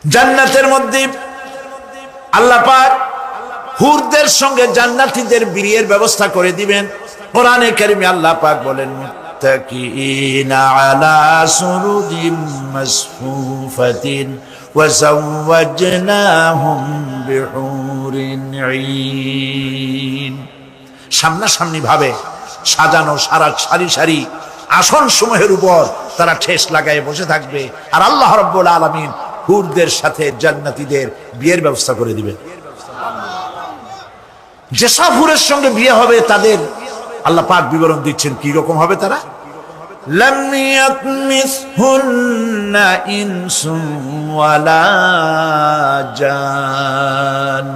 জান্নাতের মধ্যে আল্লাহ পাক হুরদের সঙ্গে জান্নাতীদের বিয়ের ব্যবস্থা করে দিবেন। কোরআনে কারিমে আল্লাহ পাক বলেন, মুত্তাকিনা আলা সুরুদিন মাসফুফাতিন ওয়া যাওয়াজনাহুম বিহুরিন ঈন। সামনাসামনি ভাবে সাজানো সারি সারি আসন সমূহের উপর তারা ঠেস লাগায় বসে থাকবে, আর আল্লাহ রাব্বুল আলামিন হুরদের সাথে জান্নাতীদের বিয়ের ব্যবস্থা করে দিবেন। যেসব হুরের সঙ্গে বিয়ে হবে তাদের আল্লাহ পাক বিবরণ দিচ্ছেন কি রকম হবে তারা। লাম ইয়াতমিসহুন্না ইনসুন ওয়ালা জান।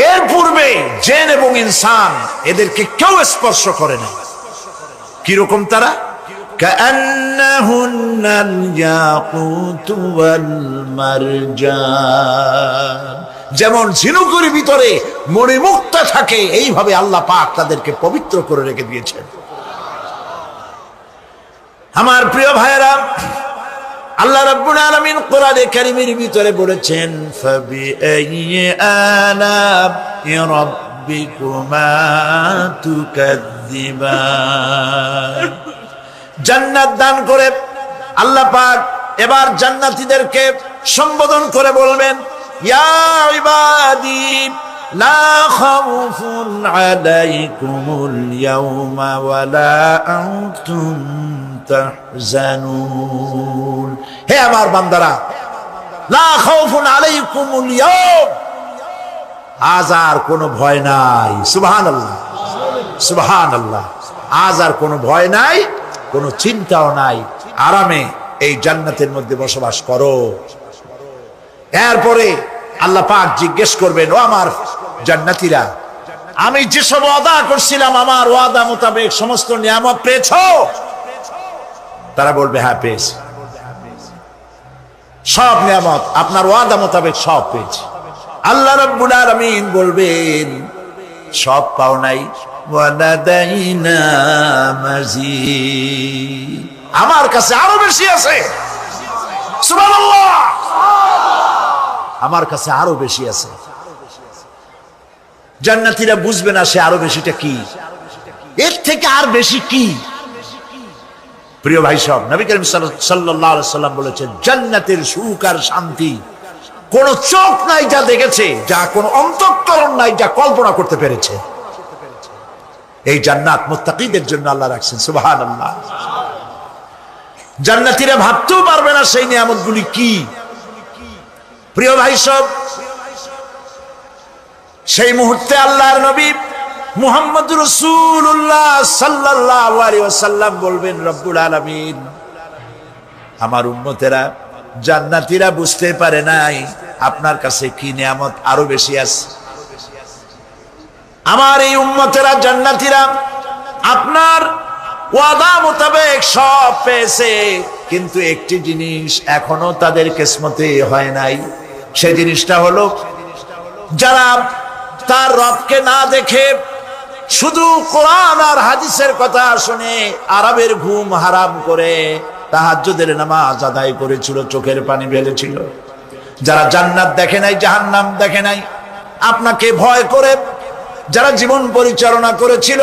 এর পূর্বে জিন এবং ইনসান এদেরকে কেউ স্পর্শ করে না। কি রকম তারা? কাআন্নাহুন্নাল ইয়াকুতু ওয়াল মারজান। যেমন ঝিনুকের ভিতরে মণিমুক্তা থাকে, এইভাবে আল্লাহ পাক তাদেরকে পবিত্র করে রেখে দিয়েছেন। আমার প্রিয় ভাইরা, আল্লাহ রাব্বুল আলামিন কোরআনে কারীমের ভিতরে বলেছেন, ফাবিআইয়ি আলা'i রাব্বিকুমা তুকাযযিবান। জান্নাত দান করে আল্লাহ পাক এবার জান্নাতীদেরকে সম্বোধন করে বলবেন, ইয়া ইবাদি লা খাউফুন আলাইকুমুল ইয়াওমা ওয়ালা আনতুম তাহজানুন। হে আমার বান্দারা, লা খাউফুন আলাইকুমুল ইয়াওম, আজ আর কোনো ভয় নাই। সুবহানাল্লাহ, সুবহানাল্লাহ। আজ আর কোনো ভয় নাই, কোনো চিন্তাও নাই, আরামে এই জান্নাতের মধ্যে বসবাস করো। এরপরে আল্লাহ পাক জিজ্ঞেস করবেন, ও আমার জান্নাতীরা, আমি যেসব ওয়াদা করছিলাম আমার ওয়াদা মোতাবেক সমস্ত নিয়ামত পেয়েছো? তারা বলবে, হ্যাঁ পেয়েছি, সব নিয়ামত আপনার ওয়াদা মোতাবেক সব পেয়েছি। আল্লাহ রাব্বুল আলামিন বলবেন, সব পাও নাই, ওয়ালাদাইনা মাজিদ, আমার কাছে আরো বেশি আছে। সুবহানাল্লাহ, আমার কাছে আরো বেশি আছে। জান্নাতীরা বুঝবে না সে আরো বেশিটা কি, এর থেকে আর বেশি কি। প্রিয় ভাই সব, নবী করিম সাল্লাল্লাহু আলাইহি সাল্লাম বলেছেন, জান্নাতের সুখ আর শান্তি কোন চোখ নাই যা দেখেছে, যা কোন অন্তঃকরণ নাই যা কল্পনা করতে পেরেছে। এই জান্নাত মুত্তাকিদের জন্য আল্লাহ রাখছেন। সুবহানাল্লাহ। জান্নাতীরা ভাবতেও পারবে না সেই নিয়ামতগুলি কি। প্রিয় ভাই সব, সেই মুহূর্তে আল্লাহর নবী মুহাম্মদুর রাসূলুল্লাহ সাল্লাল্লাহু আলাইহি ওয়াসাল্লাম বলবেন, রব্বুল আলামিন, আমার উম্মতেরা জান্নাতীরা বুঝতে পারে নাই আপনার কাছে কি নিয়ামত আরো বেশি আছে। আমার এই উম্মতেরা জান্নাতীরা আপনার ওয়াদা মোতাবেক সব পেয়েছে, কিন্তু একটি জিনিস এখনো তাদের কিসমতে হয় নাই। সেই জিনিসটা হলো, যারা তার রবকে না দেখে শুধু কোরআন আর হাদিসের কথা শুনে আরবের ঘুম হারাম করে তাহাজ্জুদের নামাজ আদায় করেছিল, চোখের পানি ফেলেছিল, যারা জান্নাত দেখে নাই, জাহান্নাম দেখে নাই, আপনাকে ভয় করে যারা জীবন পরিচালনা করেছিল,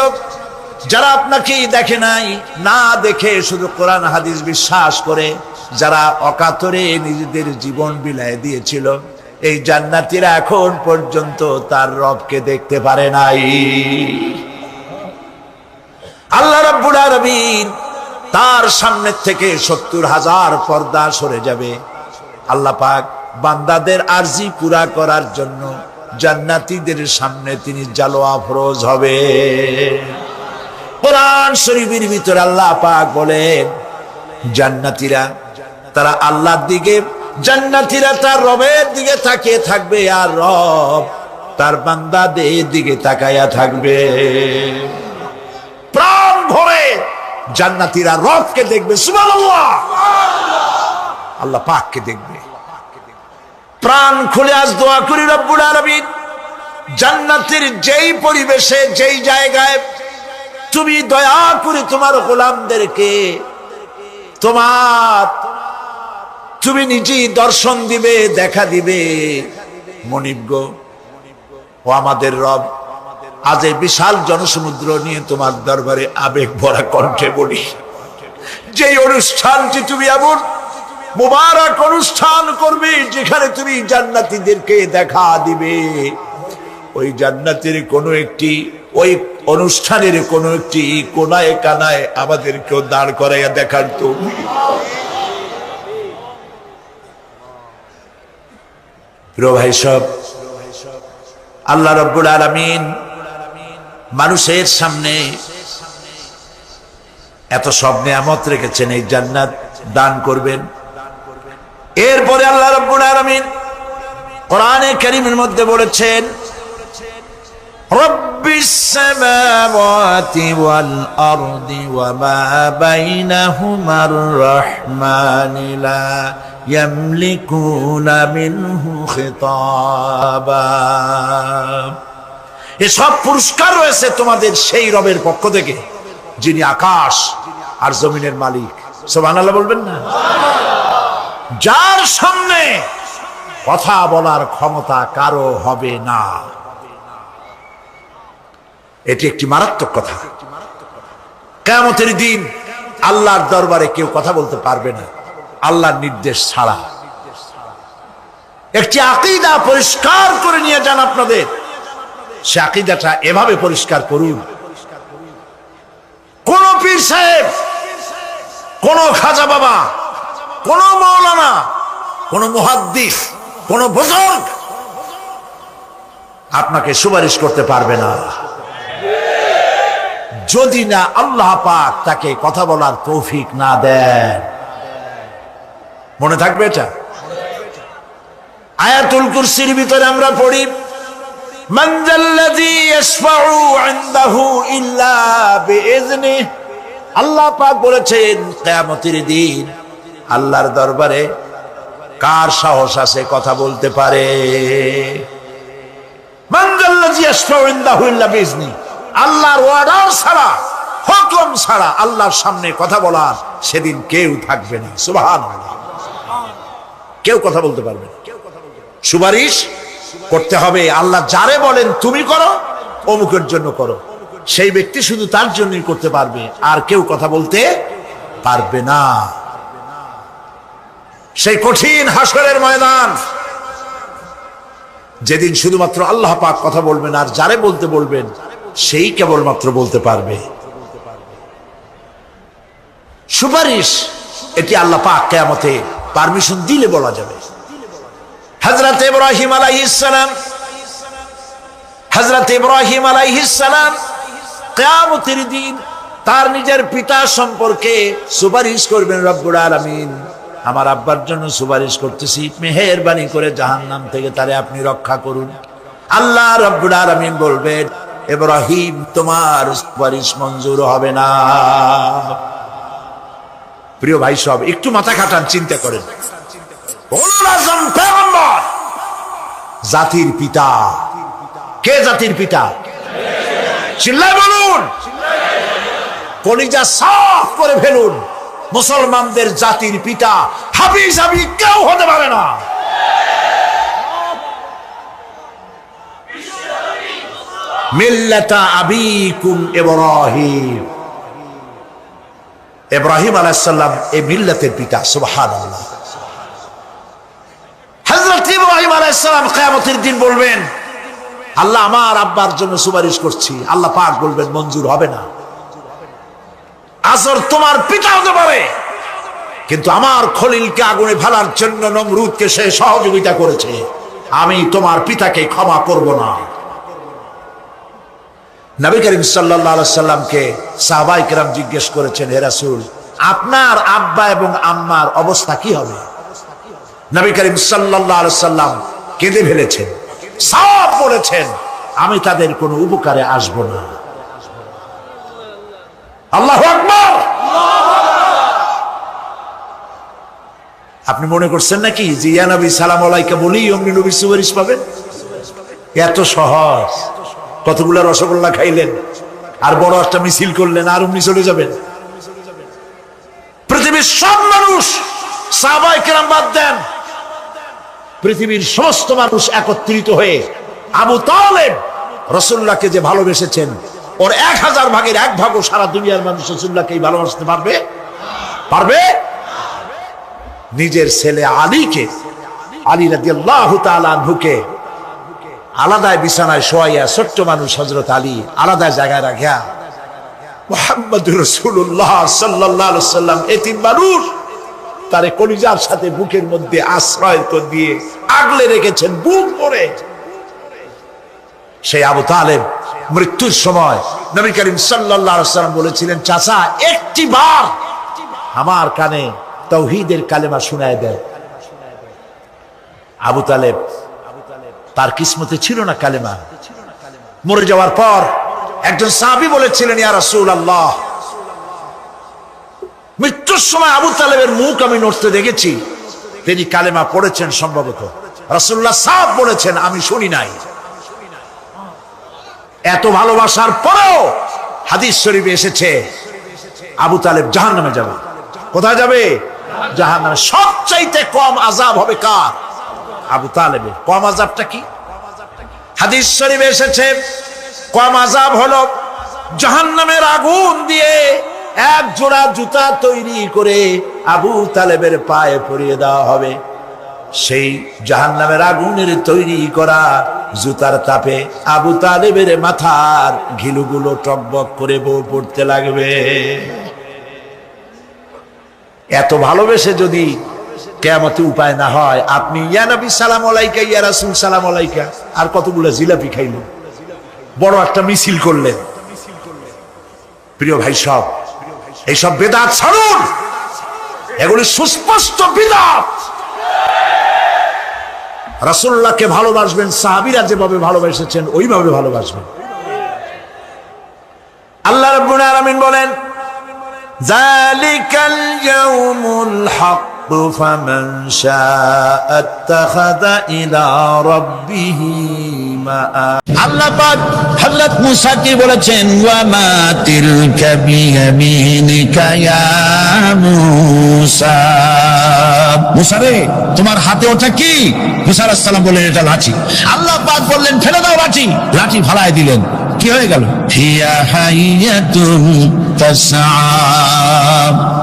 যারা আপনাকে দেখে নাই, না দেখে শুধু কোরআন হাদিস বিশ্বাস করে যারা অকাতরে নিজেদের জীবন বিলায় দিয়েছিল, এই জান্নাতীরা এখন পর্যন্ত তার রবকে দেখতে পারে নাই। আল্লাহ রাব্বুল আলামিন তার সামনে থেকে ৭০,০০০ পর্দা সরে যাবে। আল্লাহ পাক বান্দাদের আরজি পুরা করার জন্য জান্নাতীদের সামনে তিনি জালোয়া ফরোজ হবে। কোরআন শরীফের ভিতরে আল্লাহ পাক বলেন, জান্নাতীরা তারা আল্লাহর দিকে, জান্নাতীরা তার রবের দিকে তাকিয়ে থাকবে, আর রব তার বান্দাদের দিকে তাকায়া থাকবে। প্রাণ ভরে জান্নাতীরা রবকে দেখবে। সুবহানাল্লাহ, আল্লাহ পাককে দেখবে। প্রাণ খুলে আজ দোয়া করি, রব্বুল আলামিন জান্নাতের যেই পরিবেশে, যেই জায়গায় তুমি দয়া করে তোমার গোলামদেরকে তোমার তুমি নিজেই দর্শন দিবে, দেখা দিবে। মনিব গো, ও আমাদের রব, আজ এই বিশাল জনসমুদ্র নিয়ে তোমার দরবারে আবেগ ভরা কণ্ঠে বলি, যে অনুষ্ঠানটি তুমি এমন মুবারক অনুষ্ঠান করবে যেখানে তুমি জান্নাতীদেরকে দেখা দিবে, ওই জান্নাতের কোনো একটি, ওই অনুষ্ঠানের কোনো একটি কোনায় কানায় আমাদেরকেও দাঁড় করাইয়া দেখার তো। প্রিয় ভাই সব, আল্লাহ রাব্বুল আলামিন মানুষের সামনে এত সব নিয়ামত রেখেছেন, এই জান্নাত দান করবেন। এরপরে আল্লাহ রাব্বুল আলামিন কোরআনে কারীমের মধ্যে বলেছেন, রব্বিস সামাওয়াতি ওয়াল আরদি ওয়া মা বাইনাহুমার রাহমানি লা ইয়ামলিকুনা মিনহু খিতাবা। এসব পুরস্কার রয়েছে তোমাদের সেই রবের পক্ষ থেকে যিনি আকাশ আর জমিনের মালিক। সুবহানাল্লাহ বলবেন না? যার সামনে কথা বলার ক্ষমতা কারো হবে না। এটি একটি মারাত্মক কথা। কিয়ামতের দিন আল্লাহর দরবারে কেউ কথা বলতে পারবে না আল্লাহর নির্দেশ ছাড়া। একটি আকীদা পরিষ্কার করে নিয়ে যান আপনাদের, সে আকীদাটা এভাবে পরিষ্কার করুন, কোন পীর সাহেব, কোন খাজা বাবা, কোন মাওলানা, কোন মুহাদ্দিস, কোন বুজুর্গ আপনাকে সুপারিশ করতে পারবে না যদি না আল্লাহ পাক তাকে কথা বলার তৌফিক না দেন। মনে থাকবে এটা। আয়াতুল কুরসির ভিতরে আমরা পড়ি, মান যাল্লাযী ইয়াশফাউ ইনদাহু ইল্লা বিইজনিহি। আল্লাহ পাক বলেছেন কিয়ামতের দিন আল্লাহর দরবারে কার সাহস আছে কথা বলতে পারে? মান যাল্লাযী ইয়াশফাউ ইনদাহু ইল্লা বিইজনিহি। আল্লাহর ওয়ার্ডার ছাড়া, হুকুম ছাড়া আল্লাহর সামনে কথা বলার সেদিন কেউ থাকবে না। সুবহানাল্লাহ। কেউ কথা বলতে পারবে না। সুপারিশ করতে হবে আল্লাহ যারে বলেন তুমি করো, অমুকের জন্য করো, সেই ব্যক্তি শুধু তার জন্যই করতে পারবে, আর কেউ কথা বলতে পারবে না। সেই কঠিন হাসরের ময়দান, যেদিন শুধুমাত্র আল্লাহ পাক কথা বলবেন, আর যারে বলতে বলবেন সেই কেবলমাত্র বলতে পারবে। সুপারিশ এটি আল্লাহ পাক কিয়ামতে পারমিশন দিলে বলা যাবে। হযরত ইব্রাহিম আলাইহিস সালাম, হযরত ইব্রাহিম আলাইহিস সালাম কিয়ামতের দিন তার নিজের পিতা সম্পর্কে সুপারিশ করবেন, রব্বুল আলামিন আমার আব্বার জন্য সুপারিশ করতেছি, মেহেরবানি করে জাহান্নাম থেকে তারে আপনি রক্ষা করুন। আল্লাহ রব্বুল আলামিন বলবেন, ইব্রাহিম তোমার সুপারিশ মঞ্জুর হবে না। প্রিয় ভাই সব, একটু মাথা খাটান, চিন্তা করেন। উলুল আযম পয়গম্বর, জাতির পিতা। কে জাতির পিতা? চিল্লায় বলুন, কলিজা সাফ করে ফেলুন। মুসলমানদের জাতির পিতা হাফিজ আমি কেউ হতে পারে না। মিল্লাতা আবিকুম ইব্রাহিম। ইব্রাহিম আলাইহিস সালাম এই মিল্লাতের পিতা। সুবহানাল্লাহ। হযরত ইব্রাহিম আলাইহিস সালাম কিয়ামতের দিন বলবেন, আল্লাহ আমার আব্বার জন্য সুপারিশ করছি। আল্লাহ পাক বলবেন মঞ্জুর হবে না। আজর তোমার পিতা হতে পারে, কিন্তু আমার খলিলকে আগুনে ফেলার জন্য নমরুদকে সে সহযোগিতা করেছে, আমি তোমার পিতাকে ক্ষমা করব না। নবী করিম সাল্লাল্লাহু আলাইহি সাল্লামকে সাহাবায়ে কেরাম জিজ্ঞেস করেছেন, হে রাসূল আপনার আব্বা এবং আম্মার অবস্থা কি হবে? নবী করিম সাল্লাল্লাহু আলাইহি সাল্লাম কেঁদে ফেলেছেন, সাফ বলেছেন আমি তাদের কোনো উপকারে আসব না। আল্লাহু আকবার। আপনি মনে করছেন নাকি যে ইয়া নবী সালাম আলাইকা বলি অমনি নবী সুপারিশ পাবেন? এত সহজ। কতগুলা রসগোল্লা খাইলেন আর বড় একটা মিছিল করলেন আর অমনি চলে যাবেন? পৃথিবীর সব মানুষ সাহাবায়ে কেরাম বাদ দেন, পৃথিবীর সমস্ত মানুষ একত্রিত হয়ে আবু তালেব রাসূলুল্লাহকে যে ভালোবেসেছেন, ওর 1000 ভাগের 1 ভাগও সারা দুনিয়ার মানুষ রাসূলুল্লাহকে ভালোবাসতে পারবে? পারবে? নিজের ছেলে আলীকে, আলী রাদিয়াল্লাহু তাআলা আনহুকে আলাদা বিছানায় শোয়াইয়া, ছোট্ট মানুষ হযরত আলী আলাদা জায়গায় রাখিয়া মুহাম্মদুর রাসূলুল্লাহ সাল্লাল্লাহু আলাইহি ওয়াসাল্লাম এতিম মানুষ তারে কলিজার সাথে বুকের মধ্যে আশ্রয় দিয়ে আগলে রেখেছেন বুক ভরে। সেই আবু তালেব মৃত্যুর সময় নবী করিম সাল্লাল্লাহু আলাইহি ওয়াসাল্লাম বলেছিলেন, চাচা একটি বার আমার কানে তাওহীদের কালেমা শোনায় দেন। আবু তালেব তার কিসমতে ছিল না কালেমা। মরে যাওয়ার পর একজন সাহাবী বলেছিলেন, ইয়া রাসূলুল্লাহ, মৃত্যুর সময় আবু তালেবের মুখ আমি নড়তে দেখেছি, তিনি কালেমা পড়েছেন সম্ভবত। রাসূলুল্লাহ সাহেব বলেছেন, আমি শুনি নাই। এত ভালোবাসার পরেও হাদিস শরীফে এসেছে আবু তালেব জাহান্নামে যাবে। কোথায় যাবে? জাহান্নামে। সবচাইতে কম আযাব হবে কার? আবু তালেবের। কম আযাবটা কি? হাদিস শরীফে এসেছে কম আযাব হলো জাহান্নামের আগুন দিয়ে এক জোড়া জুতা তৈরি করে আবু তালেবের পায়ে পরিয়ে দেওয়া হবে। সেই জাহান্নামের আগুনের তৈরি করা জুতার তাপে আবু তালেবের মাথার ঘিলুগুলো টকবক করে বউ পড়তে লাগবে। এত ভালোবেসে যদি কিয়ামতে উপায় না হয়, আপনি ইয়া নবী সালাম আলাইকা, ইয়া রাসূল সালাম আলাইকা, আর কতগুলো জিলাপি খাইলেন, বড় একটা মিছিল করলেন। প্রিয় ভাই সব, এইসব বেদাত ছাড়ুন, এগুলি সুস্পষ্ট বিদআত। রাসূলুল্লাহকে ভালোবাসবেন, সাহাবীরা যেভাবে ভালোবেসেছেন ওইভাবে ভালোবাসবেন। আল্লাহ রাব্বুল আলামিন বলেন, যালিকাল ইয়াউমুল হক ফামান শাআ আত্তাখাযা ইলা রাব্বিহি মাআব। আল্লাহ পাক হযরত মুসাকে বলেছেন, ওয়া মা তিলকা বিয়ামিনিকা ইয়া মুসা। মুসা রে, তোমার হাতে ওটা কি? মুসা আলাইহিস সালাম বললেন, এটা লাঠি। আল্লাহ পাক বললেন, ফেলে দাও লাঠি। লাঠি ফালায় দিলেন। কি হয়ে গেল? হিয়া হাইয়াতুন তাসআ।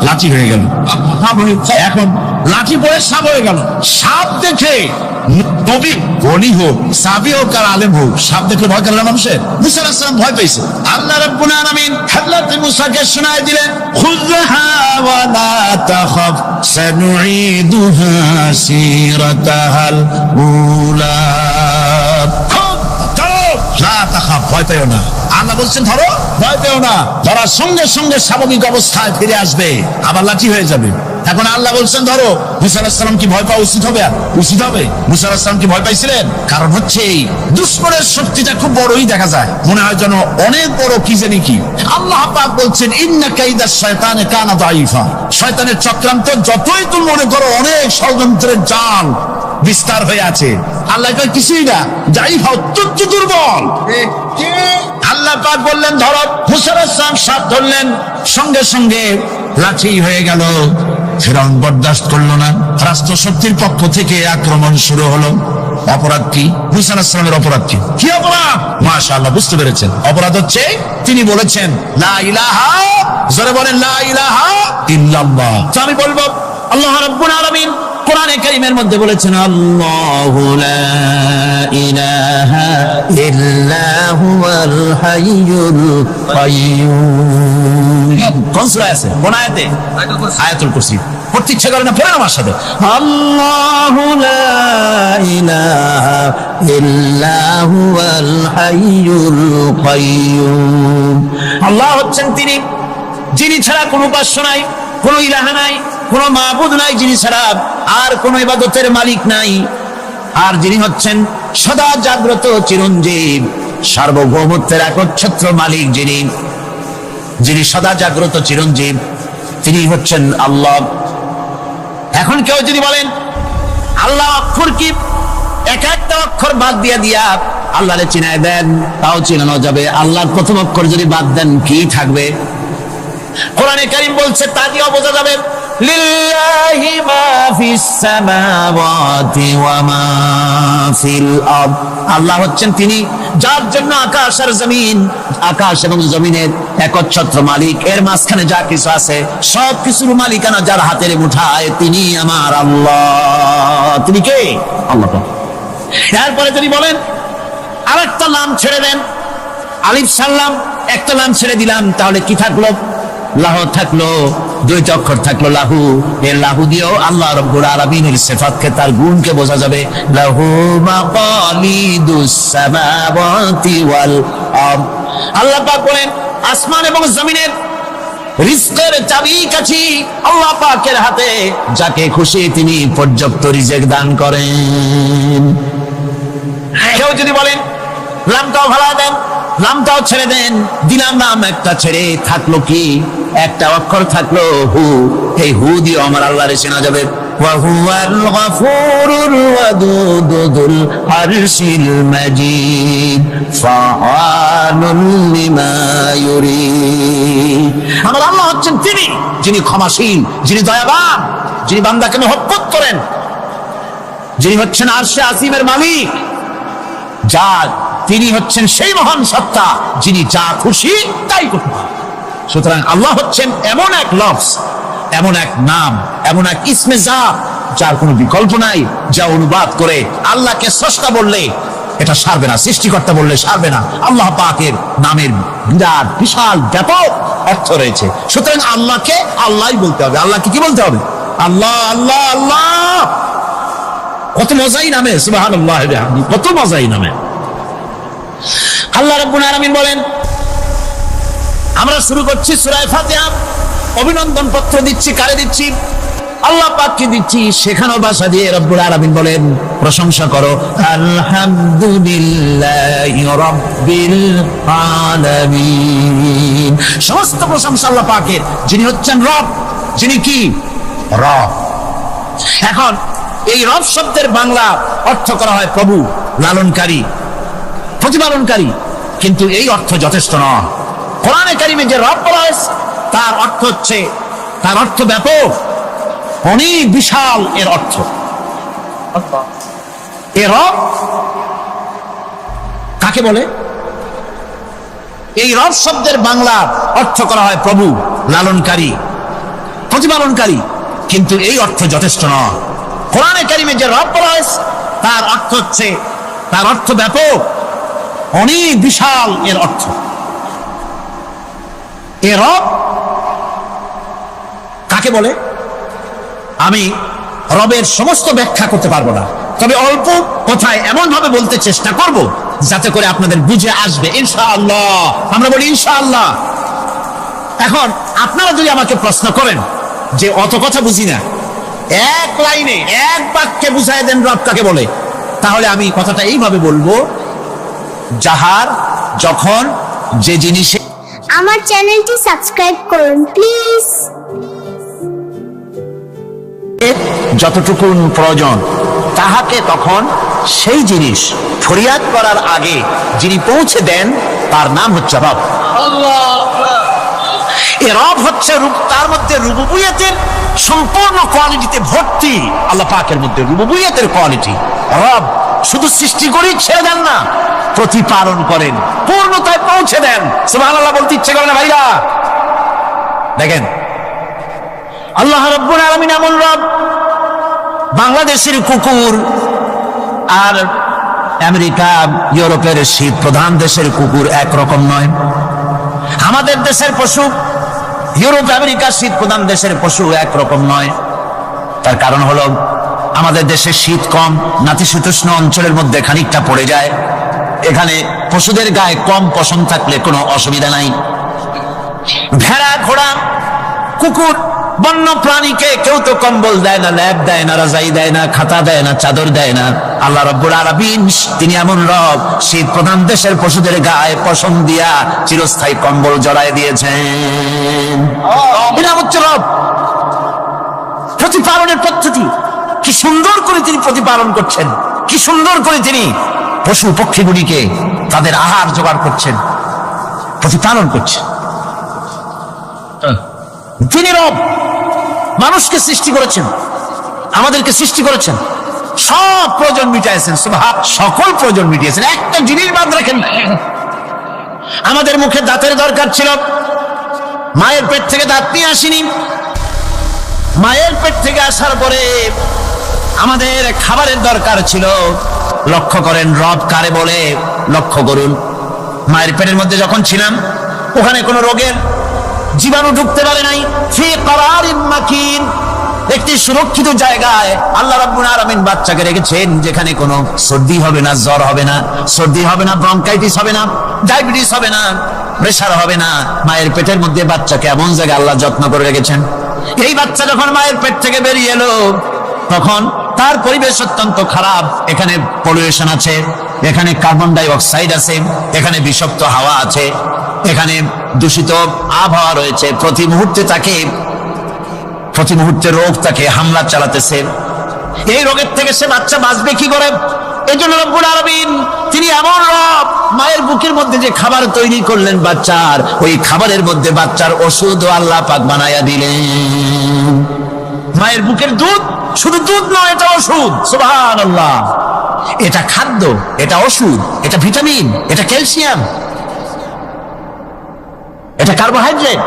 লাঠি হয়ে গেল। এখন লাঠি পড়ে সাপ হয়ে গেল। সাপ দেখে নবী গনি হোক, সাহাবী হোক আর আলেম হোক, সাপ দেখে ভয় করল মানুষের? মুসা আলাইহিস সালাম ভয় পেয়েছে। আল্লাহ রাব্বুল আলামিন হযরত মুসাকে শোনায় দিলেন, খুযহা ওয়া লা তাখাফ সানুঈদুহা সিরাতাহাল উলা। লা তাখাফ, ভয় পেও না। আল্লাহ বলছেন ধরো, ভয় পেও না। ধরার সঙ্গে সঙ্গে স্বাভাবিক অবস্থায় ফিরে আসবে, আবার লাঠি হয়ে যাবে। এখন আল্লাহ বলছেন ধরো। মুসা আলাইহিস সালাম কি ভয় পাওয়া উচিত হবে? উচিত হবে। মুসা আলাইহিস সালাম কি ভয় পাইছিলেন? কারণ হচ্ছে এই দুশমনের শক্তিটা খুব বড়ই দেখা যায়, মনে হয় যেন অনেক বড় কি জানি কি। আল্লাহ পাক বলছেন, ইন্না কাইদাশ শায়তানে কানা দাঈফা। শয়তানের চক্রান্ত যতই তুমি মনে করো অনেক ষড়যন্ত্রের জাল বিস্তার হয়ে আছে, আল্লাহ কয় কিছুই না, দাঈফা অত্যন্ত দুর্বল। আল্লাহ পাক বললেন ধরো। মুসা আলাইহিস সালাম সাপ ধরলেন, সঙ্গে সঙ্গে লাঠি হয়ে গেল। ফিরআউন বরদাস্ত করলো না, রাষ্ট্র শক্তির পক্ষ থেকে আক্রমণ শুরু হলো। অপরাধ কি? মুসা আলাইহিস সালামের অপরাধ কি? কি অপরাধ? মাশাআল্লাহ, বুঝতে পেরেছেন। অপরাধ হচ্ছে তিনি বলেছেন লা ইলাহা, জোরে বলেন লা ইলাহা ইল্লাল্লাহ। তো আমি বলবো আল্লাহ রাব্বুল আলামিন কোরআনে কারীমের মধ্যে বলেছেন, আল্লাহু লা ইলাহা ইল্লা হুয়াল হাইয়ুল কাইয়্যুম। কোন সূরা আছে? কোন আয়াতে? আয়াতুল কুরসি। পড়তে ইচ্ছা করে না? পড়েন আমার সাথে। আল্লাহু লা ইলাহা ইল্লা হুয়াল হাইয়ুল কাইয়্যুম। আল্লাহ হচ্ছেন তিনি, যিনি ছাড়া কোনো উপাস্য নাই, কোনো ইলাহা নাই, কোনো মাবুদ নাই, যিনি ছাড়া আর কোনো ইবাদতের মালিক নাই। আর যিনি হচ্ছেন সদা জাগ্রত চিরঞ্জীব, সার্বভৌমত্বের একচ্ছত্র মালিক, যিনি সদা জাগ্রত চিরঞ্জীব, তিনি হচ্ছেন আল্লাহ। এখন কেউ যদি বলেন আল্লাহ অক্ষর কি, এক একটা অক্ষর বাদ দিয়া আল্লাহরে চিনায় দেন, তাও চিনানো যাবে। আল্লাহর প্রথম অক্ষর যদি বাদ দেন কি থাকবে? কোরআনে কারীম বলছে তা দিয়েও বোঝা যাবে। লিল্লাহি মা ফিস সামাওয়াতি ওয়া মা ফিল আরদ। আল্লাহ হচ্ছেন তিনি যার জন্য আকাশ আর জমিন, আকাশ এবং জমিনের একচ্ছত্র মালিক। এর মাঝখানে যা কিছু আছে সব কিছুর মালিকানা যার হাতের মুঠায়, তিনি আমার আল্লাহ। তিনি কে? আল্লাহ। এরপরে যদি বলেন আরেকটা নাম ছেড়ে দেন, আলিফ সাল্লাম একটা নাম ছেড়ে দিলাম, তাহলে কি থাকলো? লাহ থাকলো, দুইটা অক্ষর থাকলো লাহু। এর লাহু দিয়েও আল্লাহ রাব্বুল আলামিনের সিফাতকে, তার গুণকে বোঝা যাবে। লাহু মাকালিদুস সামাওয়াতি ওয়াল আরদ। আল্লাহ পাক বলেন আসমান এবং জমিনের রিজকের চাবিকাঠি আল্লাহ পাকের হাতে, যাকে খুশি তিনি পর্যাপ্ত রিজেক দান করেন। কেউ যদি বলেন লামটাও ভাড়া দেন, নামটাও ছেড়ে দেন, দিলাম নাম একটা ছেড়ে, থাকলো কি? একটা অক্ষর থাকলো হু। এই হু দিয়ে আমার আল্লাহরে চেনা যাবে। ওয়া হুয়াল গফুরুর ওয়াদুদুল আরশিল মাজিদ ফাআলুল লিমা ইউরিদ। আমার আল্লাহ হচ্ছেন তিনি যিনি ক্ষমাশীল, যিনি দয়াবান, যিনি বান্দাকে মহব্বত করেন, যিনি হচ্ছেন আরশে আসিমের মালিক। যার তিনি হচ্ছেন সেই মহান সত্তা যিনি যা খুশি তাই করতে পারেন। সুতরাং আল্লাহ হচ্ছেন এমন এক লফজ, এমন এক নাম, এমন এক ইসমে জাত যার কোনো বিকল্প নাই, যা অনুবাদ করে আল্লাহকে স্রষ্টা বললে এটা সারবে না, সৃষ্টিকর্তা বললে সারবে না। আল্লাহ পাকের নামের বিরাট বিশাল ব্যাপক অর্থ রয়েছে। সুতরাং আল্লাহকে আল্লাহই বলতে হবে। আল্লাহকে কি বলতে হবে? আল্লাহ আল্লাহ আল্লাহ। কত মজাই নামে, সুবহানাল্লাহ, কত মজাই নামে। আল্লাহ রাব্বুল আলামিন বলেন, আমরা শুরু করছি সূরা ফাতিহা। অভিনন্দন পত্র দিচ্ছি, কারে দিচ্ছি? আল্লাহ পাককে দিচ্ছি। সেখানেও ভাষা দিয়ে রব্বুল আলামিন বলেন প্রশংসা করো, আলহামদুলিল্লাহি রাব্বিল আলামিন। সমস্ত প্রশংসা আল্লাহ পাকের, যিনি হচ্ছেন রব, যিনি কি? রব। এখন এই রব শব্দের বাংলা অর্থ করা হয় প্রভু, লালনকারী, প্রতিপালনকারী, কিন্তু এই অর্থ যথেষ্ট নয়। কোরআনে কারিমে যে রব বলা হয়েছে তার অর্থ হচ্ছে, তার অর্থ ব্যাপক, অনেক বিশাল এর অর্থ। এ রব কাকে বলে? এই রব শব্দের বাংলা অর্থ করা হয় প্রভু, লালনকারী, প্রতিপালনকারী, কিন্তু এই অর্থ যথেষ্ট নয়। কোরআনে কারিমে যে রব বলা হয়েছে তার অর্থ হচ্ছে, তার অর্থ ব্যাপক, অনেক বিশাল এর অর্থ। এ রব কাকে বলে? আমি রবের সমস্ত ব্যাখ্যা করতে পারবো না, তবে অল্প কথায় এমন ভাবে বলতে চেষ্টা করব যাতে করে আপনাদের বুঝে আসবে ইনশাআল্লাহ। আমরা বলি ইনশাআল্লাহ। এখন আপনারা যদি আমাকে প্রশ্ন করেন যে অত কথা বুঝি না, এক লাইনে এক বাক্যে বুঝাই দেন রব কাকে বলে, তাহলে আমি কথাটা এইভাবে বলবো, যাহার যখন যে জিনিসে। আমার চ্যানেলটি সাবস্ক্রাইব করুন প্লিজ। যতটুকু প্রয়োজন তাহাকে তখন সেই জিনিস ফরিয়াদ করার আগে যিনি পৌঁছে দেন তার নাম হচ্ছে রব। এ রব হচ্ছে তার মধ্যে রুবুবিয়তের সম্পূর্ণ কোয়ালিটিতে ভর্তি। আল্লাহ পাকের মধ্যে রুবুবিয়তের কোয়ালিটি। রব শুধু সৃষ্টি করেই ছেড়ে দেন না, প্রতিপালন করেন, পূর্ণতায় পৌঁছে দেন। সুবহানাল্লাহ বলতে ইচ্ছে করে না ভাইরা? দেখেন আল্লাহ রাব্বুল আলামিন এমন রব, বাংলাদেশের কুকুর আর আমেরিকা ইউরোপের শীত প্রধান দেশের কুকুর একরকম নয়। আমাদের দেশের পশু ইউরোপ আমেরিকা শীত প্রধান দেশের পশু একরকম নয়। তার কারণ হলো আমাদের দেশে শীত কম, নাতিশীতোষ্ণ অঞ্চলের মধ্যে খানিকটা পড়ে যায়। এখানে পশুদের গায়ে কম পশম থাকলে কোনো অসুবিধা নাই। ভেড়া, ঘোড়া, কুকুর, বন্য প্রাণীকে কেউ তো কম্বল দেয় না, ল্যাব দেয় না, রাজাই দেয় না, খাতা দেয় না, চাদর দেয় না। আল্লাহ রাব্বুল আলামিন তিনি এমন রব, শীত প্রধান দেশের পশুদের গায়ে পশম দিয়া চিরস্থায়ী কম্বল জড়ায় দিয়েছেন। এটা হচ্ছে রব। প্রতিপালনের পদ্ধতি কি সুন্দর করে তিনি প্রতিপালন করছেন, কি সুন্দর করে তিনি পশু পক্ষীগুলিকে তাদের আহার জোগাড় করছেন, প্রতিপালন করছেন। তিনি রব। মানুষকে সৃষ্টি করেছেন, আমাদেরকে সৃষ্টি করেছেন, সব প্রয়োজন মিটাইছেন, সকল প্রয়োজন মিটিয়েছেন, একটা জিনিস বাদ রাখেন না। আমাদের মুখে দাঁতের দরকার ছিল, মায়ের পেট থেকে দাঁত নিয়ে আসিনি। মায়ের পেট থেকে আসার পরে আমাদের খাবারের দরকার ছিল। লক্ষ্য করেন রব কারে বলে, লক্ষ্য করুন। মায়ের পেটের মধ্যে যখন ছিলাম, ওখানে কোনো রোগের জীবাণু ঢুকতে পারে নাই। ফি করারিন মাকিন, একটি সুরক্ষিত জায়গায় আল্লাহ রাব্বুল আলামিন বাচ্চাকে রেখেছেন, যেখানে কোনো সর্দি হবে না, জ্বর হবে না, সর্দি হবে না, ব্রঙ্কাইটিস হবে না, ডায়াবেটিস হবে না, প্রেসার হবে না। মায়ের পেটের মধ্যে বাচ্চাকে এমন জায়গায় আল্লাহ যত্ন করে রেখেছেন। এই বাচ্চা যখন মায়ের পেট থেকে বেরিয়ে এলো, তখন তার পরিবেশ অত্যন্ত খারাপ। এখানে পলিউশন আছে, এখানে কার্বন ডাই অক্সাইড আছে, এখানে বিষাক্ত হাওয়া আছে, এখানে দূষিত আবহাওয়া রয়েছে। প্রতি মুহূর্তে রোগ তাকে হামলা চালাতেছে। এই রোগের থেকে সে বাচ্চা বাঁচবে কি করে? এই জন্য রব্বুল আলামিন তিনি এমন রব, মায়ের বুকের মধ্যে যে খাবার তৈরি করলেন বাচ্চার, ওই খাবারের মধ্যে বাচ্চার ওষুধ আল্লাহ পাক বানায়া দিলেন। মায়ের বুকের দুধ শুধু দুধ নয়, এটা ওষুধ। সুবহানাল্লাহ, এটা খাদ্য, এটা ওষুধ, এটা ভিটামিন, এটা ক্যালসিয়াম, এটা কার্বোহাইড্রেট,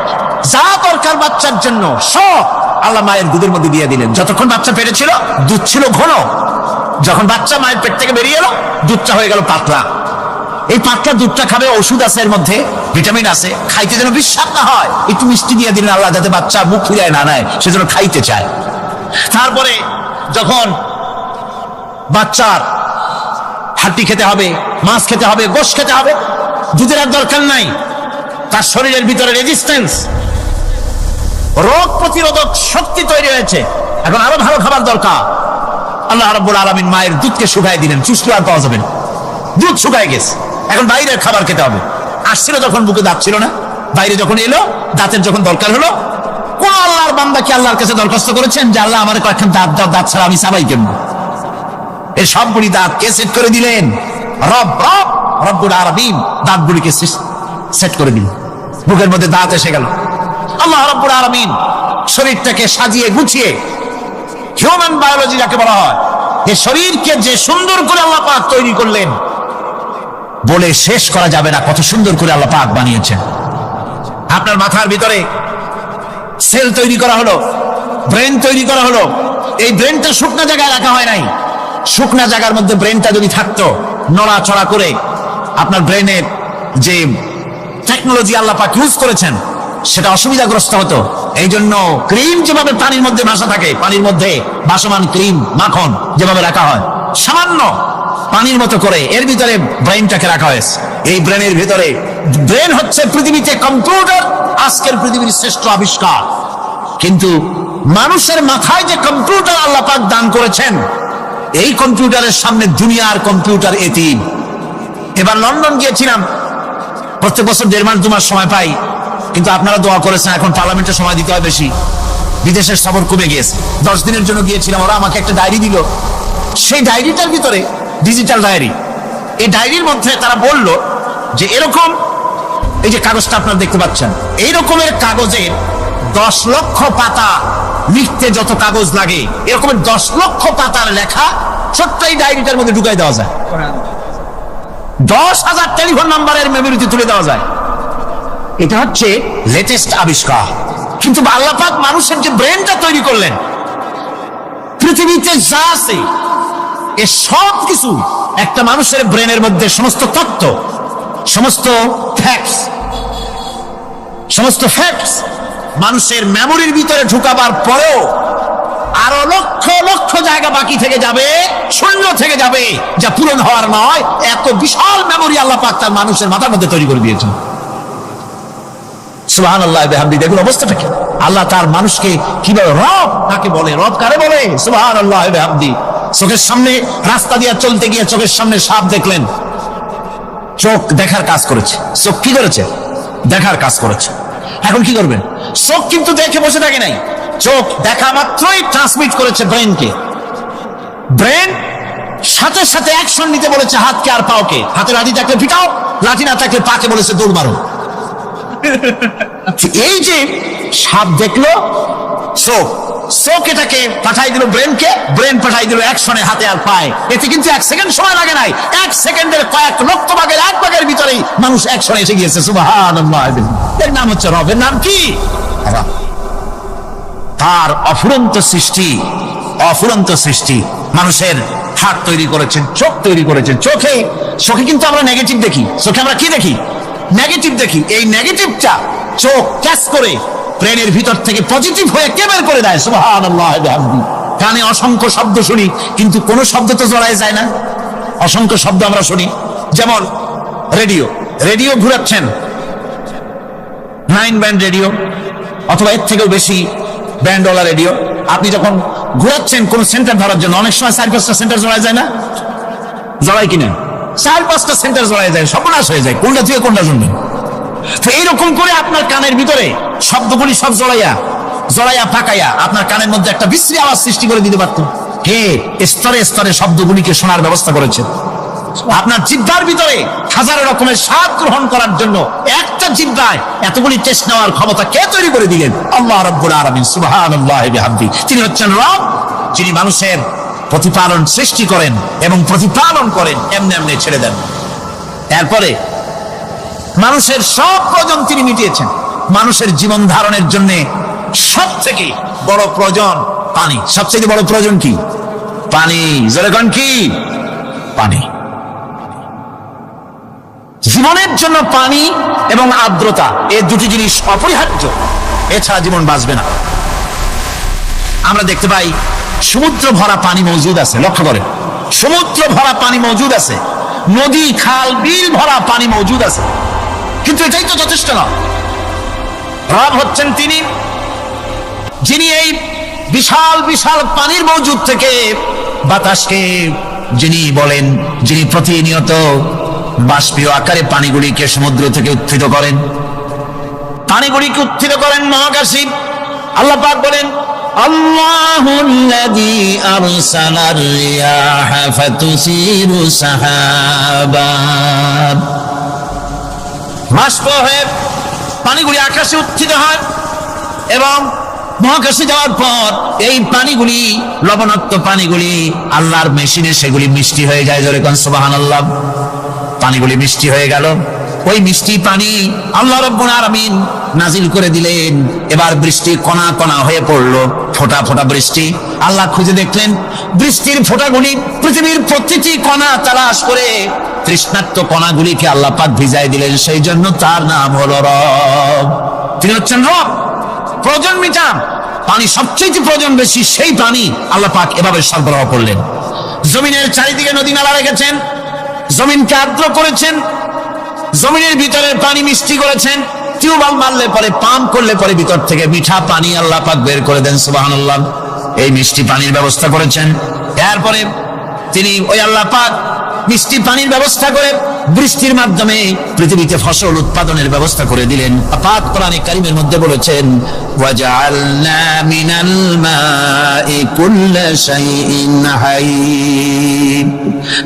যা দরকার বাচ্চার জন্য সব আল্লাহ মায়ের দুধের মধ্যে দিয়ে দিলেন। যতক্ষণ বাচ্চা পেটে ছিল দুধ ছিল ঘন, যখন বাচ্চা মায়ের পেট থেকে বেরিয়ে এলো দুধটা হয়ে গেল পাতলা। এই পাতলা দুধটা খাবে, ওষুধ আছে এর মধ্যে, ভিটামিন আছে, খাইতে যেন বিশ্বাস না হয়, একটু মিষ্টি দিয়ে দিলেন আল্লাহ, যাতে বাচ্চা মুখ ফিরায় না নেয়, সেজন্য খাইতে চায়। তারপরে যখন বাচ্চার হাড্ডি খেতে হবে, মাছ খেতে হবে, গোশ খেতে হবে, দুধের আর দরকার নাই। তার শরীরের ভিতরে রেজিস্ট্যান্স, রোগ প্রতিরোধক শক্তি তৈরি হয়েছে। এখন আরো ভালো খাবার দরকার। আল্লাহ রাব্বুল আলামিন মায়ের দুধকে শুকায় দিলেন, চুষলে আর পাওয়া যাবে না, দুধ শুকায় গেছে। এখন বাইরের খাবার খেতে হবে। আসছিল যখন বুকে দাঁত ছিল না, বাইরে যখন এলো দাঁতের যখন দরকার হলো, কোন আল্লাহর বান্দা কি আল্লাহর কাছে দরখাস্ত করেছেন যে আল্লাহ আমার কয়েকখান দাঁত দাও, দাঁত ছাড়া আমি চাবাই কেমন? এই সবগুলি দাঁত কে সেট করে দিলেন? রব্বুল আলামিন দাঁতগুলিকে সেট করে দিলেন। বুকের মধ্যে দাঁত এসে গেল। আল্লাহ রাব্বুল আলামিন শরীরটাকে সাজিয়ে গুছিয়ে, হিউম্যান বায়োলজি যাকে বলা হয়, এই শরীরকে যে সুন্দর করে আল্লাহ পাক তৈরি করলেন, বলে শেষ করা যাবে না কত সুন্দর করে আল্লাহ পাক বানিয়েছেন। আপনার মাথার ভিতরে সেল তৈরি করা হলো, ব্রেন তৈরি করা হলো। এই ব্রেনটা শুকনা জায়গায় রাখা হয় নাই। শুকনা জায়গার মধ্যে ব্রেনটা যদি থাকতো, নড়াচড়া করে আপনার ব্রেনের যে টেকনোলজি আল্লাহ পাক ইউজ করেছেন, সেটা অসুবিধাগ্রস্ত হতো। এই জন্য ক্রিম যেভাবে পানির মধ্যে ভাসা থাকে, পানির মধ্যে ভাসমান ক্রিম মাখন যেভাবে রাখা হয়, সামান্য পানির মতো করে এর ভিতরে ব্রেনটাকে রাখা হয়েছে। এই ব্রেনের ভিতরে, ব্রেন হচ্ছে পৃথিবীতে কম্পিউটার, আজকের পৃথিবীর শ্রেষ্ঠ আবিষ্কার। কিন্তু মানুষের মাথায় যে কম্পিউটার আল্লাহ পাক দান করেছেন, এই কম্পিউটারের সামনে দুনিয়ার কম্পিউটার এতিম। এবার লন্ডন গিয়েছিলাম, প্রত্যেক বছর 1.5 মাস 2 মাস সময় পাই, কিন্তু আপনারা দোয়া করেছেন, এখন পার্লামেন্টে সময় দিতে হয় বেশি। বিদেশের সফর কমে গিয়েছে। 10 দিনের জন্য গিয়েছিলাম। ওরা আমাকে একটা ডায়েরি দিল। সেই ডায়েরিটার ভিতরে ডিজিটাল ডায়েরি, এই ডায়েরির মধ্যে তারা বলল যে এরকম, এই যে কাগজটা আপনারা দেখতে পাচ্ছেন, এই রকমের কাগজের 10 লক্ষ পাতা লিখতে যত কাগজ লাগে, এরকমের 10 লক্ষ পাতার লেখা ছোট্ট এই ডায়েরিটার মধ্যে ঢুকাই দেওয়া যায়। 10,000 টেলিফোন নাম্বারের মেমোরিতে তুলে দেওয়া যায়। এটা হচ্ছে লেটেস্ট আবিষ্কার। কিন্তু আল্লাহ পাক মানুষের যে ব্রেনটা তৈরি করলেন, পৃথিবীতে যা আছে এ সব কিছু একটা মানুষের ব্রেনের মধ্যে, সমস্ত তথ্য, সমস্ত ফ্যাক্টস মানুষের মেমোরির ভিতরে ঢুকাবার পরেও আরো লক্ষ লক্ষ জায়গা বাকি থেকে যাবে, শূন্য থেকে যাবে, যা পূরণ হওয়ার নয়। এত বিশাল মেমোরি আল্লাহ পাক তার মানুষের মাথার মধ্যে তৈরি করে দিয়েছেন। সুবহানাল্লাহ বিহামদি। দেখুন অবস্থাটা কি। আল্লাহ তার মানুষকে কিভাবে রব তাকে বলে, রব কারে বলে? সুবহানাল্লাহ বিহামদি। চোখের সামনে রাস্তা দিয়ে চলতে গিয়ে চোখের সামনে সাপ দেখলেন, চোখ দেখার কাজ করেছে। চোখ কি করেছে? দেখার কাজ করেছে। এখন কি করবেন? চোখ কিন্তু দেখে বসে থাকে নাই, চোখ দেখা মাত্রই ট্রান্সমিট করেছে ব্রেনকে। ব্রেন সাথে সাথে অ্যাকশন নিতে বলেছে হাতকে আর পাওকে। হাতে লাঠি থাকলে পিটাও, লাঠি না থাকলে পাকে বলেছে দৌড় মারো। এই যে সাপ দেখলো, চোখ এটাকে পাঠাই দিল ব্রেনকে, ব্রেন পাঠাই দিল অ্যাকশনে হাতে আর পায়। এতে কিন্তু 1 সেকেন্ড সময় লাগে নাই, 1 সেকেন্ডের কয়েক লক্ষ ভাগের 1 ভাগের ভিতরেই মানুষ অ্যাকশনে এসে গিয়েছে। সুবহানাল্লাহ। এর নাম হচ্ছে রব। এর নাম কি? রব। তার অফুরন্ত সৃষ্টি, অফুরন্ত সৃষ্টি। মানুষের হাত তৈরি করেছেন, চোখ তৈরি করেছেন। চোখে কিন্তু আমরা নেগেটিভ দেখি। চোখে আমরা কি দেখি? নেগেটিভ দেখি। এই নেগেটিভটা চোখ ক্যাচ করে ব্রেনের ভিতর থেকে পজিটিভ হয়ে কে বের করে দেয়? সুবহানাল্লাহ। কানে অসংখ্য শব্দ শুনি, কিন্তু কোন শব্দ তো জড়ায় যায় না। অসংখ্য শব্দ আমরা শুনি, যেমন রেডিও। রেডিও ঘুরাচ্ছেন, 9 ব্যান্ড রেডিও অথবা এর থেকেও বেশি ব্যান্ডওয়ালা রেডিও। আপনি যখন ঘুরাচ্ছেন কোন সেন্টার ধরার জন্য, অনেক সময় 4-5টা সেন্টার জড়ায় যায় না? জড়ায় কিনা? 4-5টা সেন্টার জড়ায় যায়, সর্বনাশ হয়ে যায়। কোনটা থেকে কোনটা শুনবেন? তো এইরকম করে আপনার কানের ভিতরে শব্দগুলি সব জড়াইয়া পাকাইয়া আপনার কানের মধ্যে একটা বিশ্রী আওয়াজ সৃষ্টি করে দিতে পারত। কে স্তরে স্তরে শব্দগুলিকে শোনার ব্যবস্থা করেছে? আপনার জিহ্বার ভিতরে হাজারো রকমের স্বাদ গ্রহণ করার জন্য একটা জিহ্বায় এতগুলি টেস্ট নেওয়ার ক্ষমতা কে তৈরি করে দিলেন? আল্লাহ রাব্বুল আলামিন। সুবহানাল্লাহি বিহামদি। তিনি হচ্ছেন রব, যিনি মানুষের প্রতিপালন সৃষ্টি করেন এবং প্রতিপালন করেন, এমনি এমনি ছেড়ে দেন। এরপরে মানুষের সব প্রয়োজন তিনি মিটিয়েছেন। মানুষের জীবন ধারণের জন্য সব থেকে বড় প্রয়োজন পানি। সবচেয়ে বড় প্রয়োজন কি? পানি। যেরকম কি? পানি। জীবনের জন্য পানি এবং আর্দ্রতা, এই দুটি জিনিস অপরিহার্য, এছাড়া জীবন বাঁচবে না। আমরা দেখতে পাই সমুদ্র ভরা পানি মজুদ আছে। লক্ষ্য করেন, সমুদ্র ভরা পানি মজুদ আছে, নদী খাল বিল ভরা পানি মজুদ আছে, কিন্তু এটাই তো যথেষ্ট না। রব হচ্ছেন তিনি, যিনি এই বিশাল বিশাল পানির মজুদ থেকে বাতাসকে যিনি বলেন, যিনি প্রতিনিয়ত বাষ্পীয় আকারে পানিগুলিকে সমুদ্র থেকে উত্থিত করেন, পানিগুলিকে উত্থিত করেন মহাকাশে। আল্লাহ পাক বলেন, আল্লাহুল্লাযী আরসালার রিয়াহা ফাতুসিরু সাহাবান। বাষ্প হয়ে পানিগুলি আকাশে উত্থিত হয় এবং মহাকাশে যাওয়ার পর এই পানিগুলি, লবণাক্ত পানিগুলি আল্লাহর মেশিনে সেগুলি মিষ্টি হয়ে যায়। জোরে কোন সুবহানাল্লাহ। পানিগুলি মিষ্টি হয়ে গেল। ওই মিষ্টি পানি আল্লাহ রাব্বুল আলামিন নাজিল করে দিলেন। এবার বৃষ্টি কণা কণা হয়ে পড়লো, ফোঁটা ফোঁটা বৃষ্টি। আল্লাহ খুঁজে দেখলেন বৃষ্টির ফোঁটাগুলি পৃথিবীর প্রতিটি কণা তালাশ করে তৃষ্ণার্ত কণাগুলিকে আল্লাহ পাক ভিজাই দিলেন। সেই জন্য তার নাম হলো রব। তিনি হচ্ছেন রব। প্রয়োজন মিটান, পানি সবচেয়ে প্রয়োজন বেশি, সেই পানি আল্লাহ পাক এভাবে সরবরাহ করলেন। জমিনের চারিদিকে নদী নালা রেখেছেন, জমিনকে আর্দ্র করেছেন, জমিনের ভিতরের পানি মিষ্টি করেছেন। টিউবওয়েল মারলে পরে, পাম্প করলে পরে ভিতর থেকে মিঠা পানি আল্লাহ পাক বের করে দেন। সুবহানাল্লাহ। এই মিষ্টি পানির ব্যবস্থা করেছেন। এরপরে তিনি ওই আল্লাহ পাক মিষ্টি পানির ব্যবস্থা করে বৃষ্টির মাধ্যমে পৃথিবীতে ফসল উৎপাদনের ব্যবস্থা করে দিলেন। পাক কোরআনে কারীমের মধ্যে বলেছেন, ওয়াজআলনা মিনাল মাই কুল্লা শাইইন হাই।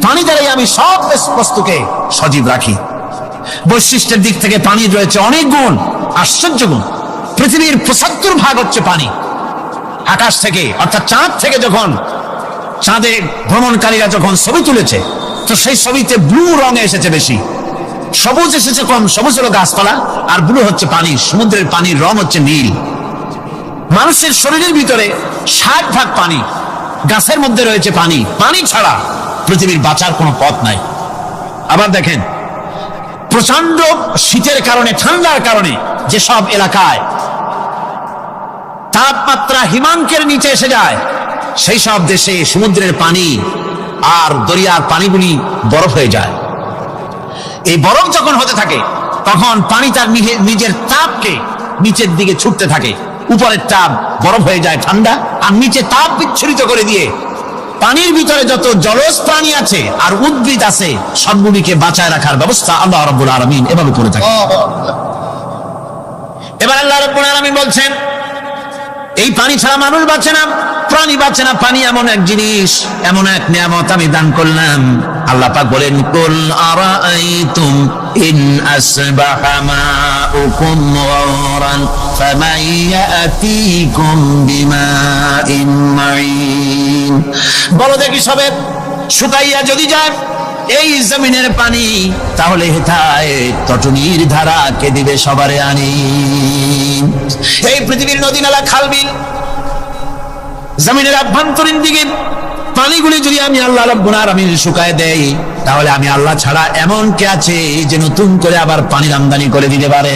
পানি দ্বারাই আমি সব বস্তুকে সজীব রাখি। বৈশিষ্ট্যের দিক থেকে পানির রয়েছে অনেক গুণ, আশ্চর্য গুণ। পৃথিবীর ৭৫% হচ্ছে পানি। আকাশ থেকে অর্থাৎ চাঁদ থেকে যখন চাঁদে ভ্রমণকারীরা যখন ছবি তুলেছে, তো সেই ছবিতে ব্লু রঙে এসেছে বেশি, সবুজ এসেছে কম। সবুজ হলো গাছপালা, আর ব্লু হচ্ছে পানি। সমুদ্রের পানির রং হচ্ছে নীল। মানুষের শরীরের ভিতরে ৬০% পানি, গাছের মধ্যে রয়েছে পানি। পানি ছাড়া পৃথিবীর বাঁচার কোনো পথ নাই। আবার দেখেন, প্রচন্ড শীতের কারণে, ঠান্ডার কারণে যেসব এলাকায় তাপমাত্রা হিমাঙ্কের নিচে এসে যায়, সেই সব দেশে সমুদ্রের পানি আর দরিয়ার পানিগুলি বরফ হয়ে যায়। এই বরফ যখন হতে থাকে, তখন পানি তার নিজের তাপকে নিচের দিকে ছুটতে থাকে। উপরের তাপ বরফ হয়ে যায় ঠান্ডা, আর নিচে তাপ বিচ্ছুরিত করে দিয়ে পানির ভিতরে যত জলজ প্রাণী আছে আর উদ্ভিদ আছে, সবগুলিকে বাঁচায় রাখার ব্যবস্থা আল্লাহ রাব্বুল আলামিন এভাবে করে থাকে। এবার আল্লাহ রাব্বুল আলামিন বলছেন, এই পানি ছাড়া মানুষ বাঁচে না, প্রাণী বাঁচে না। পানি এমন এক জিনিস, এমন এক নিয়ামত আমি দান করলাম। আল্লাহ পাক বলেন, কুল আরাআইতুম ইন আসবাহা মাউকুম গাওরান ফামান ইয়াতিকুম বিমাইন মাইন। বলো দেখি সবে, শুকাইয়া যদি যায় এই জমিনের পানি, তাহলে হেথায় তটনির ধারা কে দিবে সবারে আনি। এই পৃথিবীর নদী নালা খালবিল জমিনের আভ্যন্তরীণ দিকে পানিগুলি যদি আমি আল্লাহ রাব্বুল আলামিন শুকায় দেই, তাহলে আমি আল্লাহ ছাড়া এমন কে আছে যে নতুন করে আবার পানির আমদানি করে দিতে পারে?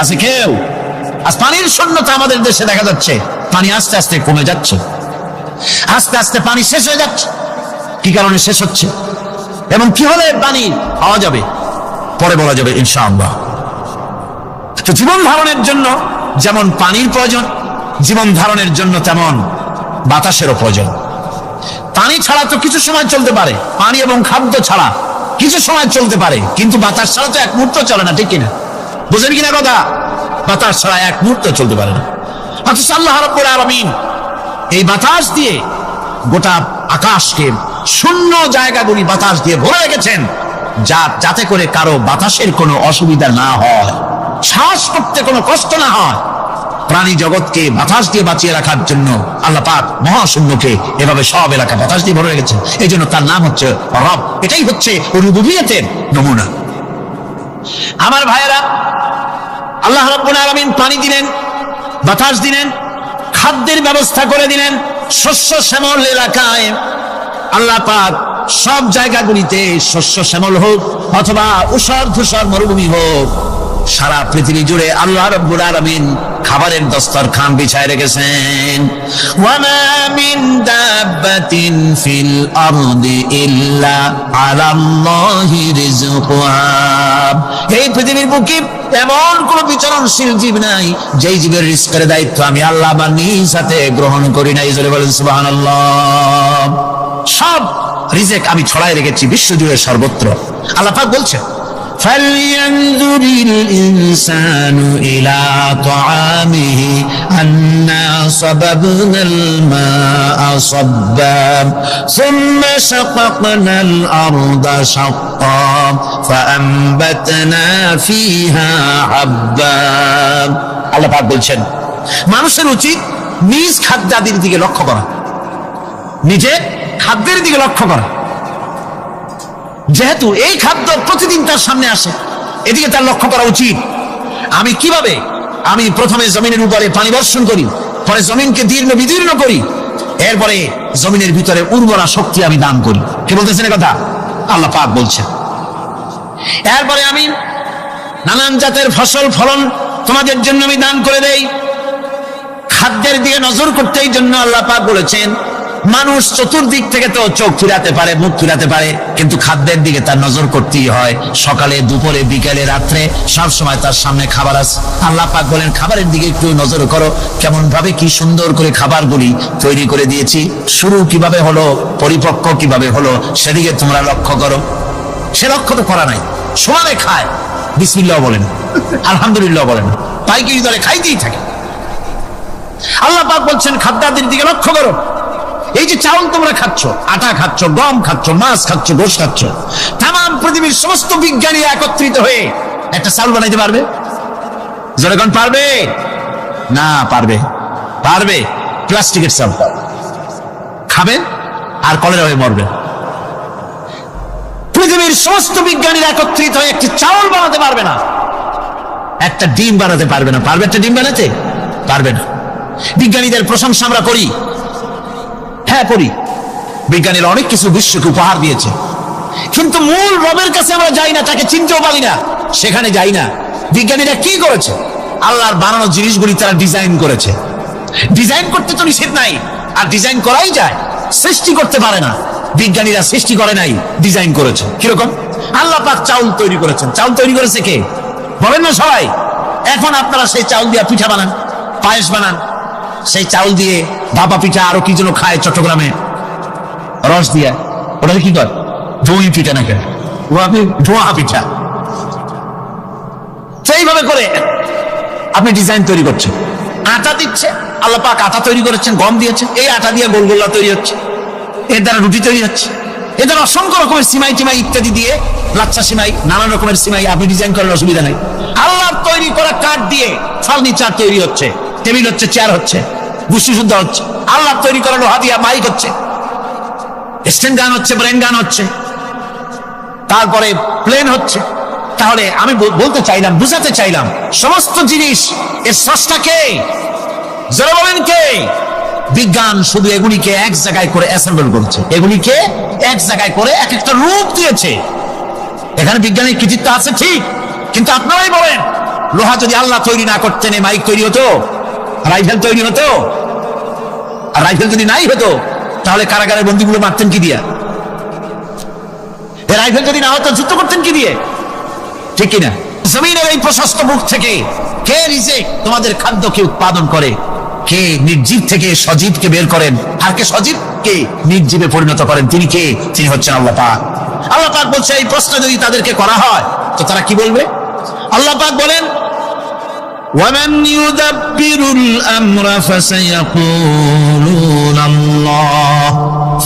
আছে কেউ? আজ পানির শূন্যতা আমাদের দেশে দেখা যাচ্ছে। পানি আস্তে আস্তে কমে যাচ্ছে, আস্তে আস্তে পানি শেষ হয়ে যাচ্ছে। কি কারণে শেষ হচ্ছে এবং কি হলে পানি পাওয়া যাবে পরে বলা যাবে ইনশাআল্লাহ। তো জীবন ধারণের জন্য যেমন পানির প্রয়োজন, জীবন ধারণের জন্য তেমন বাতাসেরও প্রয়োজন। পানি ছাড়া তো কিছু সময় চলতে পারে, পানি এবং খাদ্য ছাড়া কিছু সময় চলতে পারে, কিন্তু বাতাস ছাড়া তো এক মুহূর্ত চলে না, ঠিক কিনা? বুঝেন কিনা কথা? বাতাস ছাড়া এক মুহূর্ত চলতে পারে না। অথচ আল্লাহ রাব্বুল আলামিন এই বাতাস দিয়ে গোটা আকাশকে, শূন্য জায়গাগুলি বাতাস দিয়ে ভরে রেখেছেন, যাতে করে কারো বাতাসের কোনো অসুবিধা না হয়, শ্বাস করতে কোনো কষ্ট না হয়। প্রাণী জগৎকে বাতাস দিয়ে বাঁচিয়ে রাখার জন্য আল্লাহ পাক মহাশূন্যকে এভাবে সব এলাকা বাতাস দিয়ে ভরে রেখেছেন। এই জন্য তার নাম হচ্ছে রব। এটাই হচ্ছে রুবুবিয়তের নমুনা। আমার ভাইয়েরা, আল্লাহ রাব্বুল আলামিন পানি দিলেন, বাতাস দিলেন, খাদ্যের ব্যবস্থা করে দিলেন। শস্য শ্যামল এলাকায় আল্লাহ পাক সব জায়গাগুলিতে শস্য শ্যামল হোক অথবা উষর ধূসর মরুভূমি হোক, সারা পৃথিবী জুড়ে আল্লাহ রাব্বুল আলামিন খাবারের দস্তরখান বিছায় রেখেছেন। ওয়ামা মিন দাব্বাতিন ফিল আরদি ইল্লা আলাল্লাহি রিজকুহা। এই পৃথিবীর বুকে এমন কোন বিচরণশীল জীব নাই যেই জীবের রিজকের দায়িত্ব আমি আল্লাহ আমার নিজ হাতে গ্রহণ করি নাই। জোরে বলেন সুবহানাল্লাহ। সব রিজেক আমি ছড়াই রেখেছি বিশ্বজুড়ে সর্বত্র। আল্লাহ পাক বলছেন, فَلْيَنْظُرِ الْإِنسَانُ إِلَى طَعَامِهِ أَنَّا صَبَبْنَا الْمَاءَ صَبًّا ثُمَّ شَقَقْنَا الْأَرْضَ شَقًّا فَأَنبَتْنَا فِيهَا حَبًّا। আল্লাহ পাক বলছেন, মানুষের উচিত নিজ খাদ্যাদির দিকে লক্ষ্য করা, নিজে খাদ্যের দিকে লক্ষ্য করা। যেহেতু এই খাদ্য প্রতিদিন তার সামনে আসে, এদিকে তার লক্ষ্য করা উচিত। আমি কিভাবে, আমি প্রথমে জমিনের উপরে পানি বর্ষণ করি, পরে জমিনকে দীর্ণ বিদীর্ণ করি, এরপরে জমিনের ভিতরে উর্বরা শক্তি আমি দান করি। কে বলতেছেন কথা? আল্লাহ পাক বলছেন। এরপরে আমি নানান জাতের ফসল ফলন তোমাদের জন্য আমি দান করে দেই। খাদ্যের দিকে নজর করতে এই জন্য আল্লাহ পাক বলেছেন, মানুষ চতুর্দিক থেকে তো চোখ ফিরাতে পারে, মুখ ফিরাতে পারে, কিন্তু খাদ্যের দিকে তার নজর করতেই হয়। সকালে, দুপুরে, বিকেলে, রাত্রে সব সময় তার সামনে খাবার আছে। আল্লাহ পাক বলেন, খাবারের দিকে একটু নজর করো, কেমন ভাবে কি সুন্দর করে খাবারগুলি তৈরি করে দিয়েছি, শুরু কিভাবে হলো, পরিপক্ক কিভাবে হলো, সেদিকে তোমরা লক্ষ্য করো। সে লক্ষ্য তো করা নাই, সমানে খায়, বিসমিল্লাহ বলেন, আলহামদুলিল্লাহ বলেন, পাইকারি দরে খাইতেই থাকে। আল্লাহ পাক বলছেন, খাদ্যাদির দিকে লক্ষ্য করো। এই যে চাউল তোমরা খাচ্ছ, আটা খাচ্ছ, গম খাচ্ছ, মাছ খাচ্ছ, গোশ খাচ্ছ, তাম পৃথিবীর সমস্ত বিজ্ঞানী একত্রিত হয়ে একটা চাউল বানাইতে পারবে? জনগণ পারবে না? পারবে? পারবে? প্লাস্টিকের চাউল খাবে আর কলেরা হয়ে মরবে। পৃথিবীর সমস্ত বিজ্ঞানীরা একত্রিত হয়ে একটি চাউল বানাতে পারবে না, একটা ডিম বানাতে পারবে না। পারবে একটা ডিম বানাতে? পারবে না। বিজ্ঞানীদের প্রশংসা আমরা করি, হ্যাঁ করি, বিজ্ঞানীরা অনেক কিছু বিশ্বকে উপহার দিয়েছে, কিন্তু মূল রবের কাছে আমরা যাই না, তাকে চিনতেও পারি না, সেখানে যাই না। বিজ্ঞানীরা কি করেছে? আল্লাহর বানানো জিনিসগুলি তারা ডিজাইন করেছে। ডিজাইন করতে তো নিষেধ নাই, আর ডিজাইন করাই যায়, সৃষ্টি করতে পারে না। বিজ্ঞানীরা সৃষ্টি করে নাই, ডিজাইন করেছে। কিরকম? আল্লাহ পাক চাউল তৈরি করেছেন। চাউল তৈরি করেছে কে? বলেন না সবাই। এখন আপনারা সেই চাউল দিয়ে পিঠা বানান, পায়েস বানান, সেই চাউল দিয়ে ভাপা পিঠা, আরো কি যেন খায় চট্টগ্রামে রস দিয়ে, ওটা কি কর? দই পিঠা না, কেন ধোয়া পিঠা। সেইভাবে করে আপনি ডিজাইন তৈরি করছেন। আটা দিচ্ছে, আল্লাহ পাক আটা তৈরি করেছেন, গম দিয়েছে, এই আটা দিয়ে গোলগোল্লা তৈরি হচ্ছে, এর দ্বারা রুটি তৈরি হচ্ছে, এর দ্বারা অসংখ্য রকমের সিমাই টিমাই ইত্যাদি দিয়ে, লাচ্ছা সিমাই, নানান রকমের সিমাই আপনি ডিজাইন করার অসুবিধা নাই। আল্লাহর তৈরি করা কাঠ দিয়ে ফার্নিচার তৈরি হচ্ছে, টেবিল হচ্ছে, চেয়ার হচ্ছে, গুষ্টি শুদ্ধ হচ্ছে, আল্লাহর তৈরি করা লোহা দিয়া মাইক হচ্ছে, স্ট্যান্ড গান হচ্ছে, ব্রেন গান হচ্ছে, তারপরে প্লেন হচ্ছে। তাহলে আমি বলতে চাইলাম, বুঝাতে চাইলাম, সমস্ত জিনিস এর স্রষ্টা কে? যারা বলেন কে? বিজ্ঞান শুধু এগুলিকে এক জায়গায় করে অ্যাসেম্বল করছে, এগুলিকে এক জায়গায় করে এক একটা রূপ দিয়েছে। এখানে বিজ্ঞানের কৃতিত্ব আছে ঠিক, কিন্তু আপনারাই বলেন, লোহা যদি আল্লাহ তৈরি না করতেন এই মাইক তৈরি হতো, রাইফেল তৈরি হতো? আর রাইফেল যদি নাই হতো তাহলে কারাগারের বন্দীগুলো মারতেন কি দিয়া? রাইফেল যদি না হতো যুদ্ধ করতেন কি দিয়ে? ঠিক কিনা? জমিনের এই প্রশস্ত বুক থেকে কে রিজেক তোমাদের খাদ্যকে উৎপাদন করে? কে নির্জীব থেকে সজীবকে বের করেন? আর কে সজীবকে নির্জীবে পরিণত করেন? তিনি কে? তিনি হচ্ছেন আল্লাহ পাক। আল্লাহ পাক বলছে, এই প্রশ্ন যদি তাদেরকে করা হয় তো তারা কি বলবে? আল্লাহ পাক বলেন, وَمَنْ يُدَبِّرُ الْأَمْرَ فَسَيَقُولُونَ اللَّهُ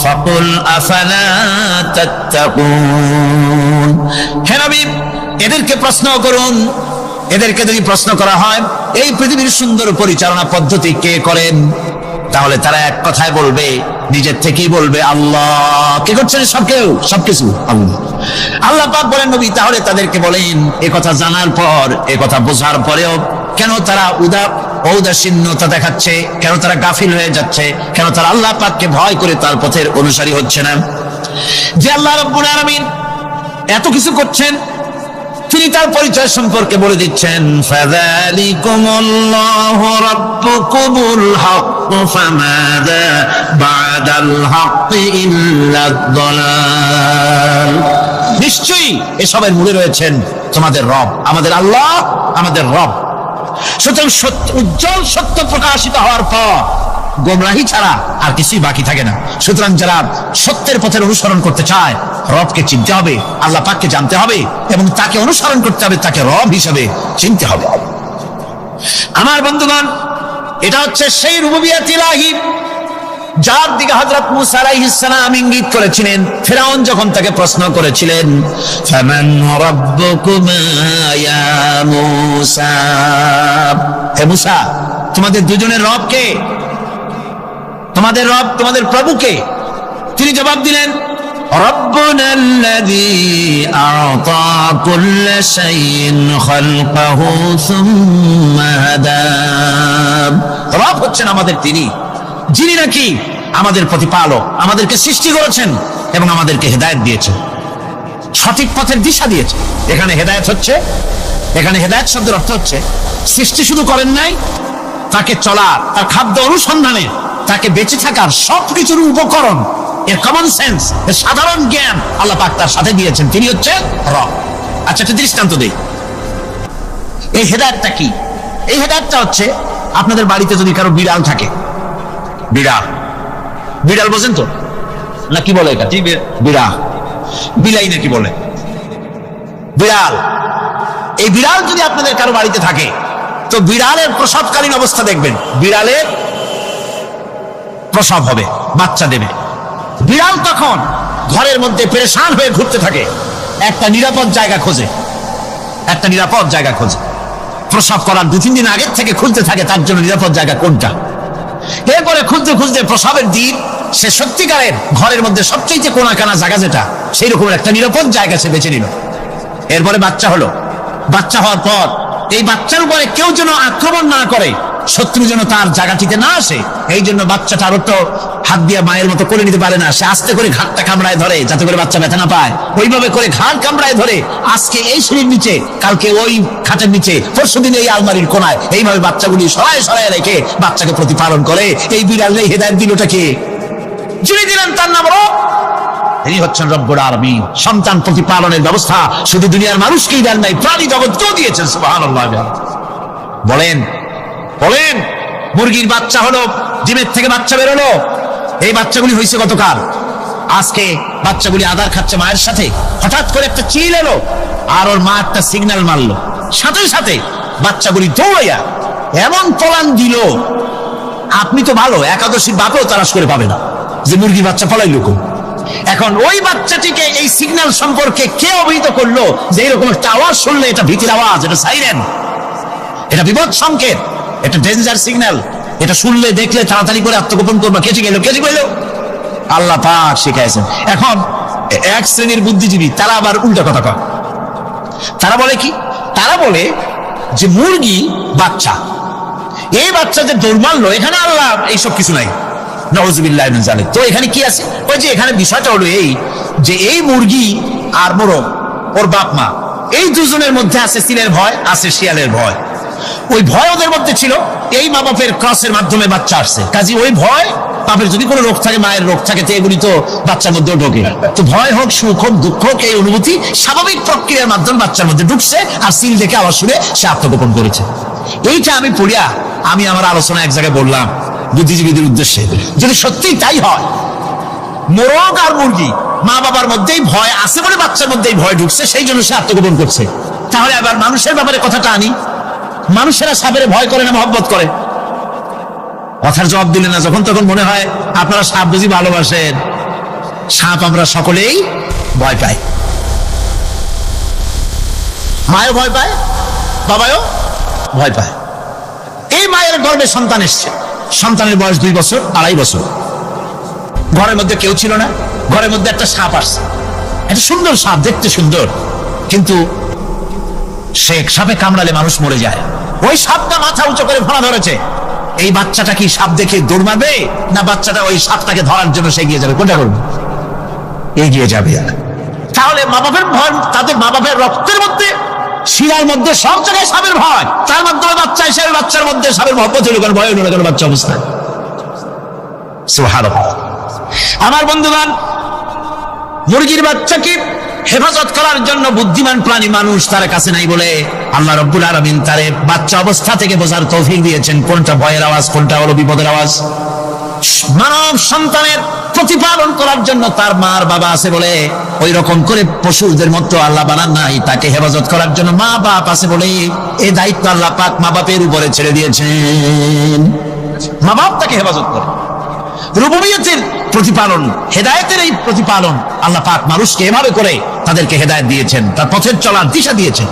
فَقُلْ أَفَلَا تَتَّقُونَ। হে নবী, এদেরকে প্রশ্ন করুন, এদেরকে যদি প্রশ্ন করা হয় এই পৃথিবীর সুন্দর পরিচালনা পদ্ধতি কে করেন, তাহলে তারা এক কথায় বলবে, নিজের থেকেই বলবে আল্লাহ। কে করছেন? সবকিছু আল্লাহ। আল্লাহ পাক বলেন, নবী তাহলে তাদেরকে বলেন, এ কথা জানার পর, এ কথা বোঝার পরেও কেন তারা ঔদাসীন্যতা দেখাচ্ছে? কেন তারা গাফিল হয়ে যাচ্ছে? কেন তারা আল্লাহ পাককে ভয় করে তার পথের অনুসারী হচ্ছে না? যে আল্লাহ রাব্বুল আলামিন এত কিছু করছেন, তিনি তার পরিচয় সম্পর্কে বলে দিচ্ছেন, ফাযালিকুমুল্লাহু রাব্বুকুমুল হক ফামাযা বা'দাল হক ইল্লাদ দালাল। নিশ্চয়ই এসবের মূলে রয়েছেন তোমাদের রব, আমাদের আল্লাহ, আমাদের রব। সুতরাং উজ্জ্বল সত্য প্রকাশিত হওয়ার পর গোমরাহি ছাড়া আর কিছুই বাকি থাকে না। সুতরাং যারা সত্যের পথের অনুসরণ করতে চায়, রবকে চিনতে হবে, আল্লাহ পাককে জানতে হবে এবং তাকে অনুসরণ করতে হবে, তাকে রব হিসেবে চিনতে হবে। আমার বন্ধুগণ, এটা হচ্ছে সেই রুবুবিয়াত ইলাহি যার দিকে হযরত মূসা আলাইহিস সালাম ইঙ্গিত করেছিলেন ফিরআউন যখন তাকে প্রশ্ন করেছিলেন, ফামান রাব্বুকুমা ইয়া মূসা। হে মূসা, তোমাদের দুজনের রব কে? তোমাদের রব, তোমাদের প্রভু কে? তিনি জবাব দিলেন, রব্বুনাল্লাযী আ'তা কুল্লা শাইইন খালকাহু সুম্মা হাদা। রব হচ্ছেন আমাদের তিনি, যিনি নাকি আমাদের প্রতিপালক, আমাদেরকে সৃষ্টি করেছেন এবং আমাদেরকে হেদায়েত দিয়েছেন, সঠিক পথের দিশা দিয়েছেন। এখানে হেদায়েত হচ্ছে, এখানে হেদায়েত শব্দের অর্থ হচ্ছে সৃষ্টি শুধু করেন নাই, তাকে চলার, তার খাদ্য অনুসন্ধানে, তাকে বেঁচে থাকার সবকিছুর উপকরণ, এর কমন সেন্স, এর সাধারণ জ্ঞান আল্লাহ পাক তার সাথে দিয়েছেন। তিনি হচ্ছেন রব। আচ্ছা, একটা দৃষ্টান্ত দেই। এই হেদায়েতটা কি? এই হেদায়েতটা হচ্ছে, আপনাদের বাড়িতে যদি কারো বিড়াল থাকে, বিড়াল বোঝেন তো না? কি বলে এটা? বিড়াল, বিলাই নাকি বলে? বিড়াল। এই বিড়াল যদি আপনাদের কারো বাড়িতে থাকে, তো বিড়ালের প্রসবকালীন অবস্থা দেখবেন, বিড়ালের প্রসব হবে, বাচ্চা দেবে। বিড়াল তখন ঘরের মধ্যে পেরেশান হয়ে ঘুরতে থাকে, একটা নিরাপদ জায়গা খোঁজে, একটা নিরাপদ জায়গা খোঁজে। প্রসব করার 2-3 দিন আগের থেকে খুঁজতে থাকে তার জন্য নিরাপদ জায়গা কোনটা। এরপরে খুঁজতে খুঁজতে প্রসবের দিন সে সত্যিকারের ঘরের মধ্যে সবচেয়ে কোনা কানা জায়গা যেটা, সেই রকম একটা নিরাপদ জায়গা সে বেছে নিল। এরপরে বাচ্চা হলো। বাচ্চা হওয়ার পর এই বাচ্চার উপরে কেউ যেন আক্রমণ না করে, শত্রু যেন তার জায়গাটিতে না আসে, এই জন্য বাচ্চাটা আরো তো হাত দিয়ে মায়ের মতো করে নিতে পারে না, সে আস্তে করে ঘাটটা কামড়ায় ধরে যাতে করে বাচ্চা ব্যথা না পায়। ওইভাবে করে ঘাট কামড়ায় ধরে, আজকে এই সিঁড়ির নিচে, কালকে ওই খাটের নিচে, পরশুদিন এই আলমারির কোনায়, এইভাবে বাচ্চাগুলি সরায় সরায় রেখে বাচ্চাকে প্রতিপালন করে। এই বিড়াল এই হেদায়েত দিলটা কে? যিনি দিলেন তার নাম রব। তিনি হচ্ছেন রব্বুল আলামিন। সন্তান প্রতিপালনের ব্যবস্থা শুধু দুনিয়ার মানুষকেই দেন নাই, প্রাণী জগৎকেও দিয়েছেন। সুবহানাল্লাহ। বলেন বলেন, মুরগির বাচ্চা হলো, ডিমের থেকে বাচ্চা বেরোলো, এই বাচ্চাগুলি হয়েছে গতকাল। আজকে বাচ্চাগুলি আদার খাচ্ছে মায়ের সাথে, হঠাৎ করে একটা চিল এলো আর ওর মা একটা সিগন্যাল মারলো, সাথে সাথে বাচ্চাগুলি দৌড়াইয়া এমন পলান দিল, আপনি তো ভালো, একাদশী বাপেও তালাশ করে পাবে না যে মুরগি বাচ্চা পলাইল কোন। এখন ওই বাচ্চাটিকে এই সিগন্যাল সম্পর্কে কে অবহিত করলো যে এরকম একটা আওয়াজ শুনলে এটা ভীতির আওয়াজ, এটা সাইরেন, এটা বিপদ সংকেত, এটা ডেঞ্জার সিগন্যাল, এটা শুনলে দেখলে তাড়াতাড়ি করে আত্মগোপন করবা। কেটে গেল, কেটে গেল, আল্লাহ পাক শিখাইছেন। এখন এক শ্রেণীর বুদ্ধিজীবী তারা আবার উল্টা কথা কয়। তারা বলে কি? তারা বলে যে মুরগি বাচ্চা, এই বাচ্চা যে দৌড় মারলো, এখানে আল্লাহ এইসব কিছু নাই, নাউযুবিল্লাহি মিন যালিক। তো এখানে কি আছে? ওই যে এখানে বিষয়টা হলো এই যে এই মুরগি আর মোরগ, ওর বাপ মা, এই দুজনের মধ্যে আছে সিলের ভয়, আছে শিয়ালের ভয়। ওই ভয় ওদের মধ্যে ছিল, এই মা বাপের ক্রসের মাধ্যমে বাচ্চা আসছে, কাজে ওই ভয়, বাপের যদি কোনো রোগ থাকে, মায়ের রোগ থাকে, তো এগুলি তো বাচ্চার মধ্যেও ঢোকে। তো ভয় হোক, সুখ হোক, দুঃখ হোক, এই অনুভূতি স্বাভাবিক প্রক্রিয়ার মাধ্যমে বাচ্চার মধ্যে ঢুকছে, আর সিল দেখে আওয়াজ শুনে সে আত্মগোপন করেছে। এইটা আমি পড়িয়া আমি আমার আলোচনা এক জায়গায় বললাম বুদ্ধিজীবীদের উদ্দেশ্যে, যদি সত্যি তাই হয়, মোরগ আর মুরগি মা বাবার মধ্যেই ভয় আছে বলে বাচ্চার মধ্যেই ভয় ঢুকছে, সেই জন্য সে আত্মগোপন করছে। তাহলে আবার মানুষের ব্যাপারে কথাটা আনি, মানুষেরা সাপের ভয় করে না মহব্বত করে? কথার জবাব দিলে না, যখন তখন মনে হয় আপনারা সাপ বুঝি ভালোবাসেন। সাপ আমরা সকলেই ভয় পাই, মায়ও ভয় পায়, বাবাও ভয় পায়। এই মায়ের গর্ভে সন্তান এসছে, সন্তানের বয়স 2 বছর, 2.5 বছর, ঘরের মধ্যে কেউ ছিল না, ঘরের মধ্যে একটা সাপ আসছে, একটা সুন্দর সাপ, দেখতে সুন্দর, কিন্তু সে সাপে কামড়ালে মানুষ মরে যায়। ওই সাপটা মাথা উঁচু করে ফোনা ধরেছে। এই বাচ্চাটা কি সাপ দেখে দৌড় মারবে, না বাচ্চাটা ওই সাপটাকে ধরার জন্য সে এগিয়ে যাবে? কোনটা করবে? এগিয়ে যাবে। তাহলে মা বাপের ভয়, তাদের মা বাপের রক্তের মধ্যে, শিরার মধ্যে সব জায়গায় সাপের ভয়, তার মাধ্যমে বাচ্চা এসে বাচ্চার মধ্যে সাপের মহব্বত হলো, কারণ ভয় হলো না, কারণ বাচ্চা অবস্থায়। সুবহানাল্লাহ। আমার বন্ধুগণ, মুরগির বাচ্চাকে হেফাজত করার জন্য বুদ্ধিমান প্রাণী মানুষ তার কাছে নাই বলে আল্লাহ রাব্বুল আলামিন তারে বাচ্চা অবস্থা থেকে বোঝার তৌফিক দিয়েছেন কোনটা ভয়ের আওয়াজ, কোনটা হলো বিপদের আওয়াজ। মানব সন্তানের প্রতিপালন করার জন্য তার মার বাবা আছে বলে ওই রকম করে পশুদের মতো আল্লাহ বানান নাই, তাকে হেফাজত করার জন্য মা বাপ আছে বলে এই দায়িত্ব আল্লাহ পাক মা বাপের উপরে ছেড়ে দিয়েছেন। মা বাপ তাকে হেফাজত করে। রুবুবিয়তের প্রতিপালন, হেদায়েতের এই প্রতিপালন আল্লাহ পাক মানুষকে এভাবে করে তাদেরকে হেদায়েত দিয়েছেন, তার পথের চলার দিশা দিয়েছেন।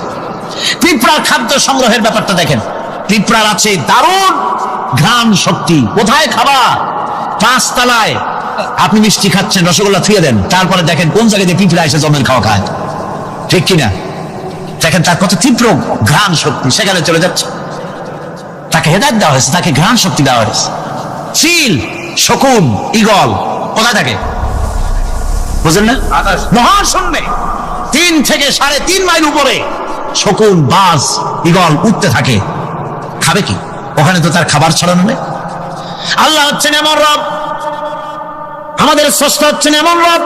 পিঁপড়ার খাদ্য সংগ্রহের ব্যাপারটা দেখেন, পিঁপড়ার আছে দারুণ ঘ্রাণ শক্তি। কোথায় খাবা? 5 তলায় আপনি মিষ্টি খাচ্ছেন, রসগোল্লা থুয়ে দেন, তারপরে দেখেন কোন জায়গায় দিয়ে পিঁপড়া এসে জমের খাওয়া খায়, ঠিক কিনা? দেখেন তার কত তীব্র ঘ্রাণ শক্তি, সেখানে চলে যাচ্ছে। তাকে হেদায়েত দেওয়া হয়েছে, তাকে ঘ্রাণ শক্তি দেওয়া হয়েছে। চিল, শকুন, ঈগল কোথায় থাকে বুঝেন না? মহাশূন্যে 3 থেকে 3.5 মাইল উপরে শকুন, বাজ, ঈগল উঠতে থাকে। খাবে কি? ওখানে তো তার খাবার ছড়ানো নেই। আল্লাহ হচ্ছেন এমন রব, আমাদের স্রষ্টা হচ্ছেন এমন রব,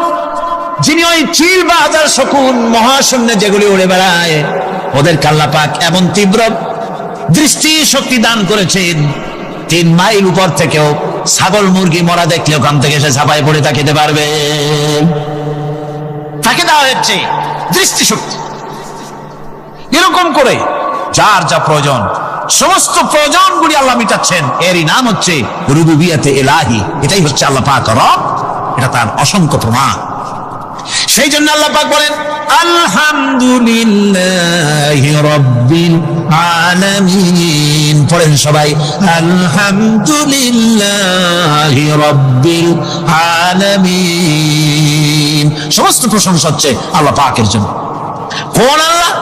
যিনি ওই চিল বা হাজার শকুন মহাশূন্যে যেগুলি উড়ে বেড়ায়, ওদেরকে আল্লাহ পাক এমন তীব্র দৃষ্টি শক্তি দান করেছেন, 3 মাইল উপর থেকেও ছাগল মুরগি মরা দেখলে ওখান থেকে সে ঝাঁপায় পড়ে তা খেতে পারবে। তাকে দেওয়া হচ্ছে দৃষ্টিশক্তি। এরকম করে যার যা প্রয়োজন, সমস্ত প্রয়োজনগুলি আল্লাহ মিটাচ্ছেন। এরই নাম হচ্ছে রুবুবিয়তে ইলাহি। এটাই হচ্ছে আল্লাহ পাক রব, এটা তার অসংখ্য প্রমাণ। সেই জন্য আল্লাহ পাক বলেন আলহামদুলিল্লাহি রাব্বিল আলামিন। পড়েন সবাই আলহামদুলিল্লাহি রাব্বিল আলামিন। সমস্ত প্রশংসা হচ্ছে আল্লাহ পাকের জন্য। কোন আল্লাহ?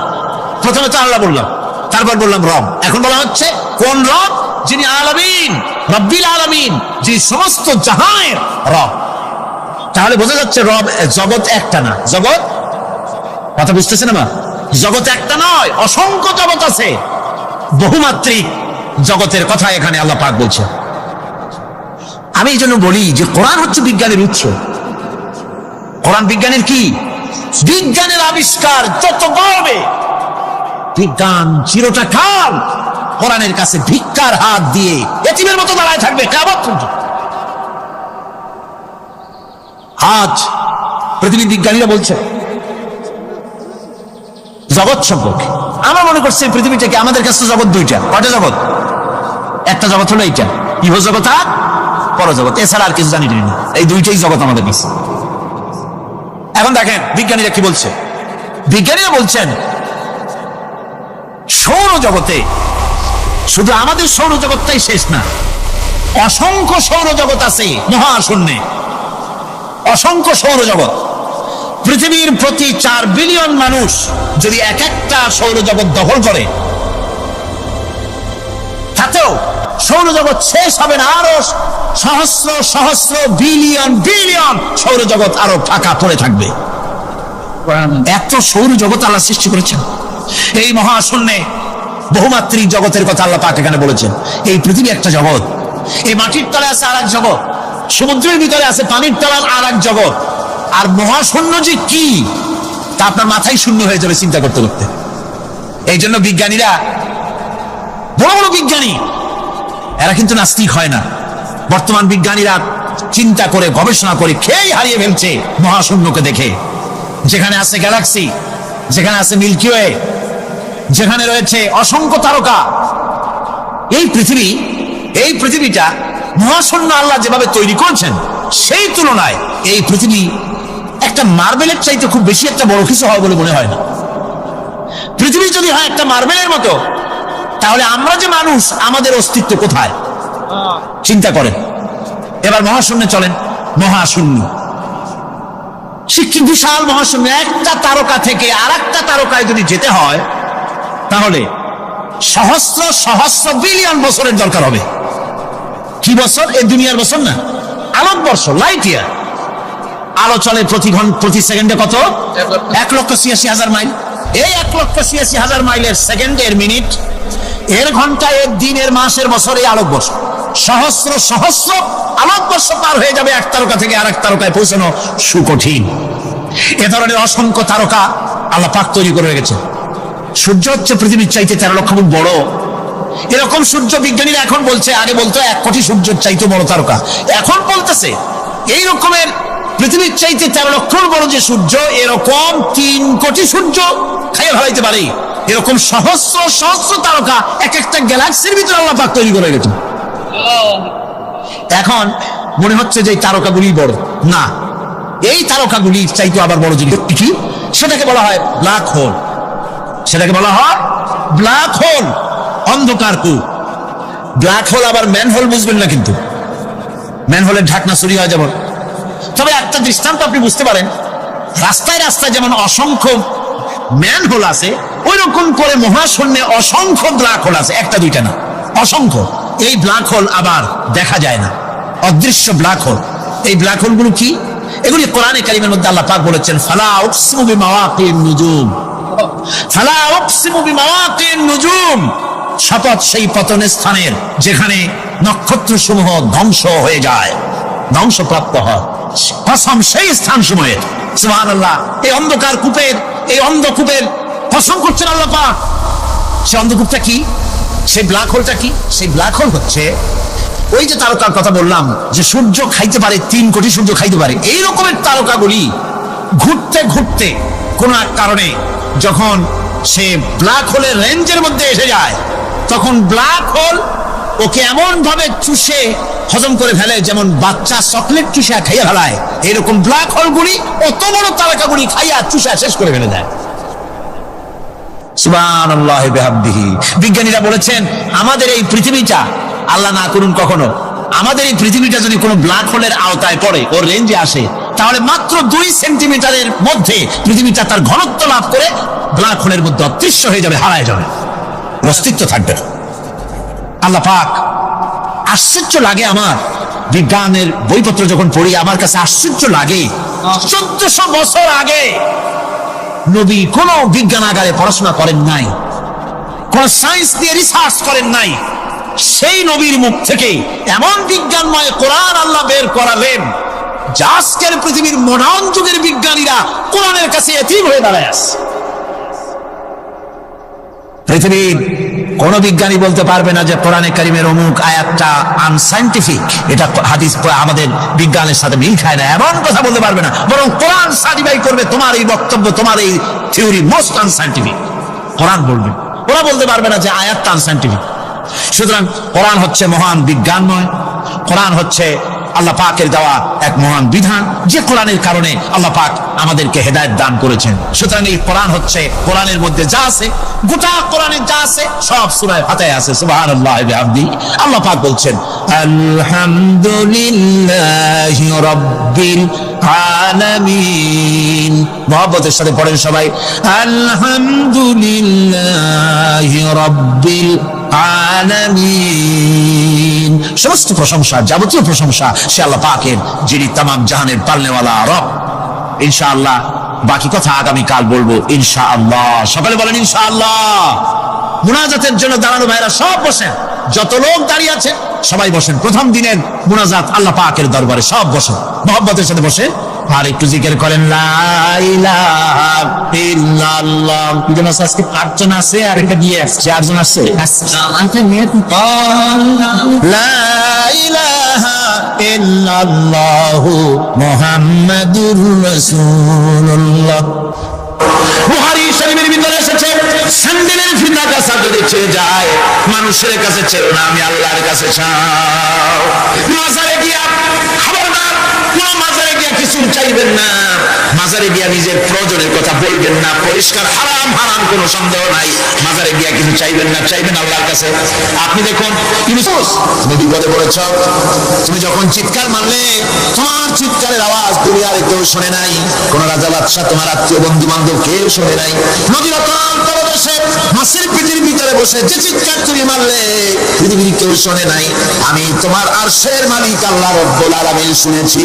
প্রথমে তো আল্লাহ বললাম, তারপর বললাম রব, এখন বলা হচ্ছে কোন রব? যিনি আলামিন, রাব্বিল আলামিন, যিনি সমস্ত জাহানের রব। তাহলে বোঝা যাচ্ছে রব, জগৎ একটা না। জগৎ, কথা বুঝতেছেন আমার? জগৎ একটা নয়, অসংখ্য জগৎ আছে, বহুমাত্রিক জগতের কথা এখানে আল্লাহ পাক বলছে। আমি এই জন্য বলি যে কোরআন হচ্ছে বিজ্ঞানের উৎস। কোরআন বিজ্ঞানের কি? বিজ্ঞানের আবিষ্কার যত বাড়বে, বিজ্ঞান চিরটা কাল কোরআনের কাছে ভিক্ষার হাত দিয়ে এতিমের মতো দাঁড়ায় থাকবে কিয়ামত পর্যন্ত। আজ পৃথিবীর বিজ্ঞানীরা বলছে জগৎ সম্পর্কে, আমরা মনে করছি পৃথিবীটাকে, আমাদের কাছে জগৎ 2টা। কয়টা জগৎ? একটা জগৎ হলো এইটা, ইহজগৎ আর পরজগৎ, এছাড়া আর কিছু জানি না। এই দুইটাই জগৎ আমাদের কাছে। এখন দেখেন বিজ্ঞানীরা কি বলছে। বিজ্ঞানীরা বলছেন সৌরজগতে শুধু আমাদের সৌরজগৎটাই শেষ না, অসংখ্য সৌরজগৎ আছে মহাশূন্যে, অসংখ্য সৌরজগৎ। পৃথিবীর প্রতি 4 বিলিয়ন মানুষ যদি এক একটা সৌরজগৎ দখল করে, তাতেও সৌরজগৎ শেষ হবে না, আরো সহস্র সহস্র বিলিয়ন বিলিয়ন সৌরজগৎ আরো ফাঁকা পড়ে থাকবে। এত সৌরজগৎ আল্লাহ সৃষ্টি করেছেন। এই মহাশূন্যে বহুমাত্রিক জগতের কথা আল্লাহ পাক এখানে বলেছেন। এই পৃথিবী একটা জগৎ, এই মাটির তলে আছে আর এক জগৎ, সমুদ্রের ভিতরে আছে পানির তলার আর এক জগৎ। আর মহাশূন্য যে কি তা আপনার মাথায় শূন্য হয়ে যাবে চিন্তা করতে করতে। এই জন্য বিজ্ঞানীরা, বড় বড় বিজ্ঞানী, এরা কিন্তু নাস্তিক হয় না। বর্তমান বিজ্ঞানীরা চিন্তা করে গবেষণা করে খেয়ে হারিয়ে ফেলছে মহাশূন্যকে দেখে। যেখানে আছে গ্যালাক্সি, যেখানে আছে মিল্কি ওয়ে, যেখানে রয়েছে অসংখ্য তারকা, এই পৃথিবীটা মহাশূন্য আল্লাহ যেভাবে তৈরি করেছেন সেই তুলনায় এই পৃথিবী একটা মার্বেলের চাইতে খুব বেশি একটা বড় কিছু হয় বলে মনে হয় না। পৃথিবী যদি হয় একটা মার্বেলের মতো, তাহলে আমরা যে মানুষ, আমাদের অস্তিত্ব কোথায় চিন্তা করেন। এবার মহাশূন্যে চলেন। মহাশূন্য কি বিশাল মহাশূন্য। একটা তারকা থেকে আর একটা তারকায় যদি যেতে হয় তাহলে সহস্র সহস্র বিলিয়ন বছরের দরকার হবে। কি বছর? এই দুনিয়ার বছর না, আলোক বর্ষ, লাইট ইয়ার। আলো চলে প্রতি সেকেন্ডে কত? 1,86,000 মাইল। এই 1,86,000 মাইলের সেকেন্ড, এর মিনিট, এর ঘন্টা, এর দিন, এর মাস, এর বছর, এই আলোক বর্ষ। সহস্র সহস্র আলোক বর্ষ পার হয়ে যাবে এক তারকা থেকে আর এক তারকায় পৌঁছানো সুকঠিন। এ ধরনের অসংখ্য তারকা আল্লাহ পাক তৈরি করে রেখেছে। সূর্য হচ্ছে পৃথিবীর চাইতে 13 লক্ষ গুণ বড়। এরকম সূর্য বিজ্ঞানীরা এখন বলছে, আগে বলতো 1 কোটি সূর্যের চাইতে বড় তারকা, এখন বলতেছে এই রকমের পৃথিবীর চাইতে 13 লক্ষ বড় যে সূর্য, এরকম 3 কোটি সূর্য খাইয়ে ফেলাইতে পারে। এরকম সহস্র সহস্র তারকা এক একটা গ্যালাক্সির ভিতরে আল্লাহ পাক তৈরি করে গেছে। এখন মনে হচ্ছে যে এই তারকাগুলি বড় না, এই তারকাগুলি চাইতে আবার বড় জিনিস কি, সেটাকে বলা হয় ব্ল্যাক হোল। সেটাকে বলা হয় ব্ল্যাক হোল, অন্ধকার কূপ। ব্ল্যাক হোল আবার ম্যান হোল বুঝবেন না, কিন্তু ম্যান হোলের ঢাকনা চুরি হয় যেমন। তবে একটা দৃষ্টান্ত আপনি বুঝতে পারেন, রাস্তায় রাস্তায় যেমন অসংখ্য ম্যান হোল আছে, ওই রকম করে মহাশূন্যে অসংখ্য ব্ল্যাক হোল আছে, একটা দুইটা না, অসংখ্য। এই ব্ল্যাক হোল আবার দেখা যায় না, অদৃশ্য ব্ল্যাক হোল। এই ব্ল্যাক হোলগুলো কি? এগুলি কোরআনে কারিমের মধ্যে আল্লাহ পাক বলেছেন, ফালা উকসিমু বিমাওয়াকিন নুজুম, ফালা উকসিমু বিমাওয়াকিন নুজুম, শপথ সেই পতনের স্থানের যেখানে নক্ষত্র সমূহ ধ্বংস হয়ে যায়, ধ্বংসপ্রাপ্ত হয়, কসম সেই স্থান সময়ের। সুবহানাল্লাহ। এই অন্ধকার কূপের, এই অন্ধকূপের কসম করছেন আল্লাহ পাক। সেই অন্ধকূপটা কি? সেই ব্ল্যাক হোলটা কি? সেই ব্ল্যাক হোল হচ্ছে ওই যে তারকার কথা বললাম, যে সূর্য খাইতে পারে, 3 কোটি সূর্য খাইতে পারে, এই রকমের তারকাগুলি ঘুরতে ঘুরতে কোন এক কারণে যখন সে ব্ল্যাক হোলের রেঞ্জের মধ্যে এসে যায়, তখন ব্ল্যাক হোল ওকে এমন ভাবে চুষে হজম করে ফেলে যেমন বাচ্চা চকলেট চুষা খাইয়া ফেলায়। এরকম ব্ল্যাক হোলগুলি অত বড় তারকাগুলি খাইয়া চুষা শেষ করে ফেলে দেয়। সুবহানাল্লাহ বিহামদিহি। বিজ্ঞানীরা বলেছেন, আমাদের এই পৃথিবীটা, আল্লাহ না করুন কখনো, আমাদের এই পৃথিবীটা যদি কোনো ব্ল্যাক হোলের আওতায় পড়ে, ওর রেঞ্জে আসে, তাহলে মাত্র 2 সেন্টিমিটারের মধ্যে পৃথিবীটা তার ঘনত্ব লাভ করে ব্ল্যাক হোলের মধ্যে অদৃশ্য হয়ে যাবে, হারায় যাবে, অস্তিত্ব থাকবে না। আল্লাহ পাক, আশ্চর্য লাগে আমার, বিজ্ঞানের বইপত্র যখন পড়ি আমার কাছে আশ্চর্য লাগে। 1400 বছর আগে নবী কোন বিজ্ঞানাগারে পড়াশোনা করেন নাই, কোন সায়েন্স দিয়ে রিসার্চ করেন নাই। সেই নবীর মুখ থেকে এমন বিজ্ঞানময় কোরআন আল্লাহ বের করালেন, যা আজকের পৃথিবীর মডার্ন যুগের বিজ্ঞানীরা কোরআনের কাছে এতিম হয়ে দাঁড়ায় আছে। পৃথিবীর কোন বিজ্ঞানী বলতে পারবে না যে কোরআনে কারিমের অমুক আয়াতটা আনসাইন্টিফিক, এটা হাদিস আমাদের বিজ্ঞানের সাথে মিল খায় না, এমন কথা বলতে পারবে না। বরং কোরআন সার্টিফাই করবে তোমার এই বক্তব্য, তোমার এই থিওরি মোস্ট আনসাইন্টিফিক। কোরআন বলবে, ওরা বলতে পারবে না যে আয়াতটা আনসাইন্টিফিক। সুতরাং কোরআন হচ্ছে মহান বিজ্ঞানময়, কোরআন হচ্ছে আল্লাহ পাকের দেওয়া এক মহান বিধান, যে কোরআনের কারণে আল্লাহ পাক আমাদেরকে হেদায়েত দান করেছেন। সুতরাং এই কোরআন হচ্ছে, কোরআনের মধ্যে যা আছে, গোটা কোরআনে যা আছে সব সূরা ফাতিহায় আছে। সুবহানাল্লাহি ওয়া বিহামদিহি। আল্লাহ পাক বলছেন আলহামদুলিল্লাহি রাব্বিল আলামিন। মহব্বতের সাথে পড়েন সবাই, আলহামদুলিল্লাহি রাব্বিল আলামিন। সমস্ত প্রশংসা, যাবতীয় প্রশংসা সে আল্লাহ পাকের, যিনি তামাম জাহানের পালনেওয়ালা রব। ইনশাআল্লাহ বাকি কথা আগামীকাল বলবো ইনশাআল্লাহ। সকালে বলেন ইনশাআল্লাহ। মুনাজাতের জন্য দাঁড়ানো ভাইরা সব বসেন, যত লোক দাঁড়িয়ে আছে সবাই বসেন। প্রথম দিনের মুনাজাত আল্লাহ পাকের দরবারে, সব বসেন, মহব্বতের সাথে বসেন আর একটু জিকির করেন লা ইলাহা ইল্লাল্লাহ। দুজন আছে আজকে, 8 জন আছে আর একটা দিয়ে আসছে, 4 জন আছে। লা ইলাহা ইল্লাল্লাহু মুহাম্মাদুর রাসূলুল্লাহ। বুখারী শরীফের ভিতরে এসেছে, স্যান্ডেলের ফিতা কাছা যদি ছেড়ে যায়, মানুষের কাছে ছেড়ো না, আমি আল্লাহর কাছে চাও। মাজারে গিয়া খবরদার কোন মাজারে গিয়া কিছু চাইবেন না, মাজারে গিয়া নিজের প্রয়োজনের কথা বলবেন না। পরিষ্কার হারাম, হারাম কোনো সন্দেহ নাই। মাজারে গিয়া কিছু চাইবেন না, চাইবেন আল্লাহর কাছে। আপনি দেখুন, তুমি বিপদে পড়েছ, তুমি যখন চিৎকার মারলে তোমার চিৎকারের আওয়াজ দুনিয়ার কেউ শোনে নাই, কোন রাজা বাদশাহ, তোমার আত্মীয় বন্ধু বান্ধব কেউ শোনে নাই। নদীর অতল তলদেশে মাছের পেটের ভিতরে বসে যে চিৎকার তুমি মারলে পৃথিবীর কেউ শোনে নাই, আমি তোমার আরশের মালিক আল্লাহ রব্বুল আলামিন শুনেছি।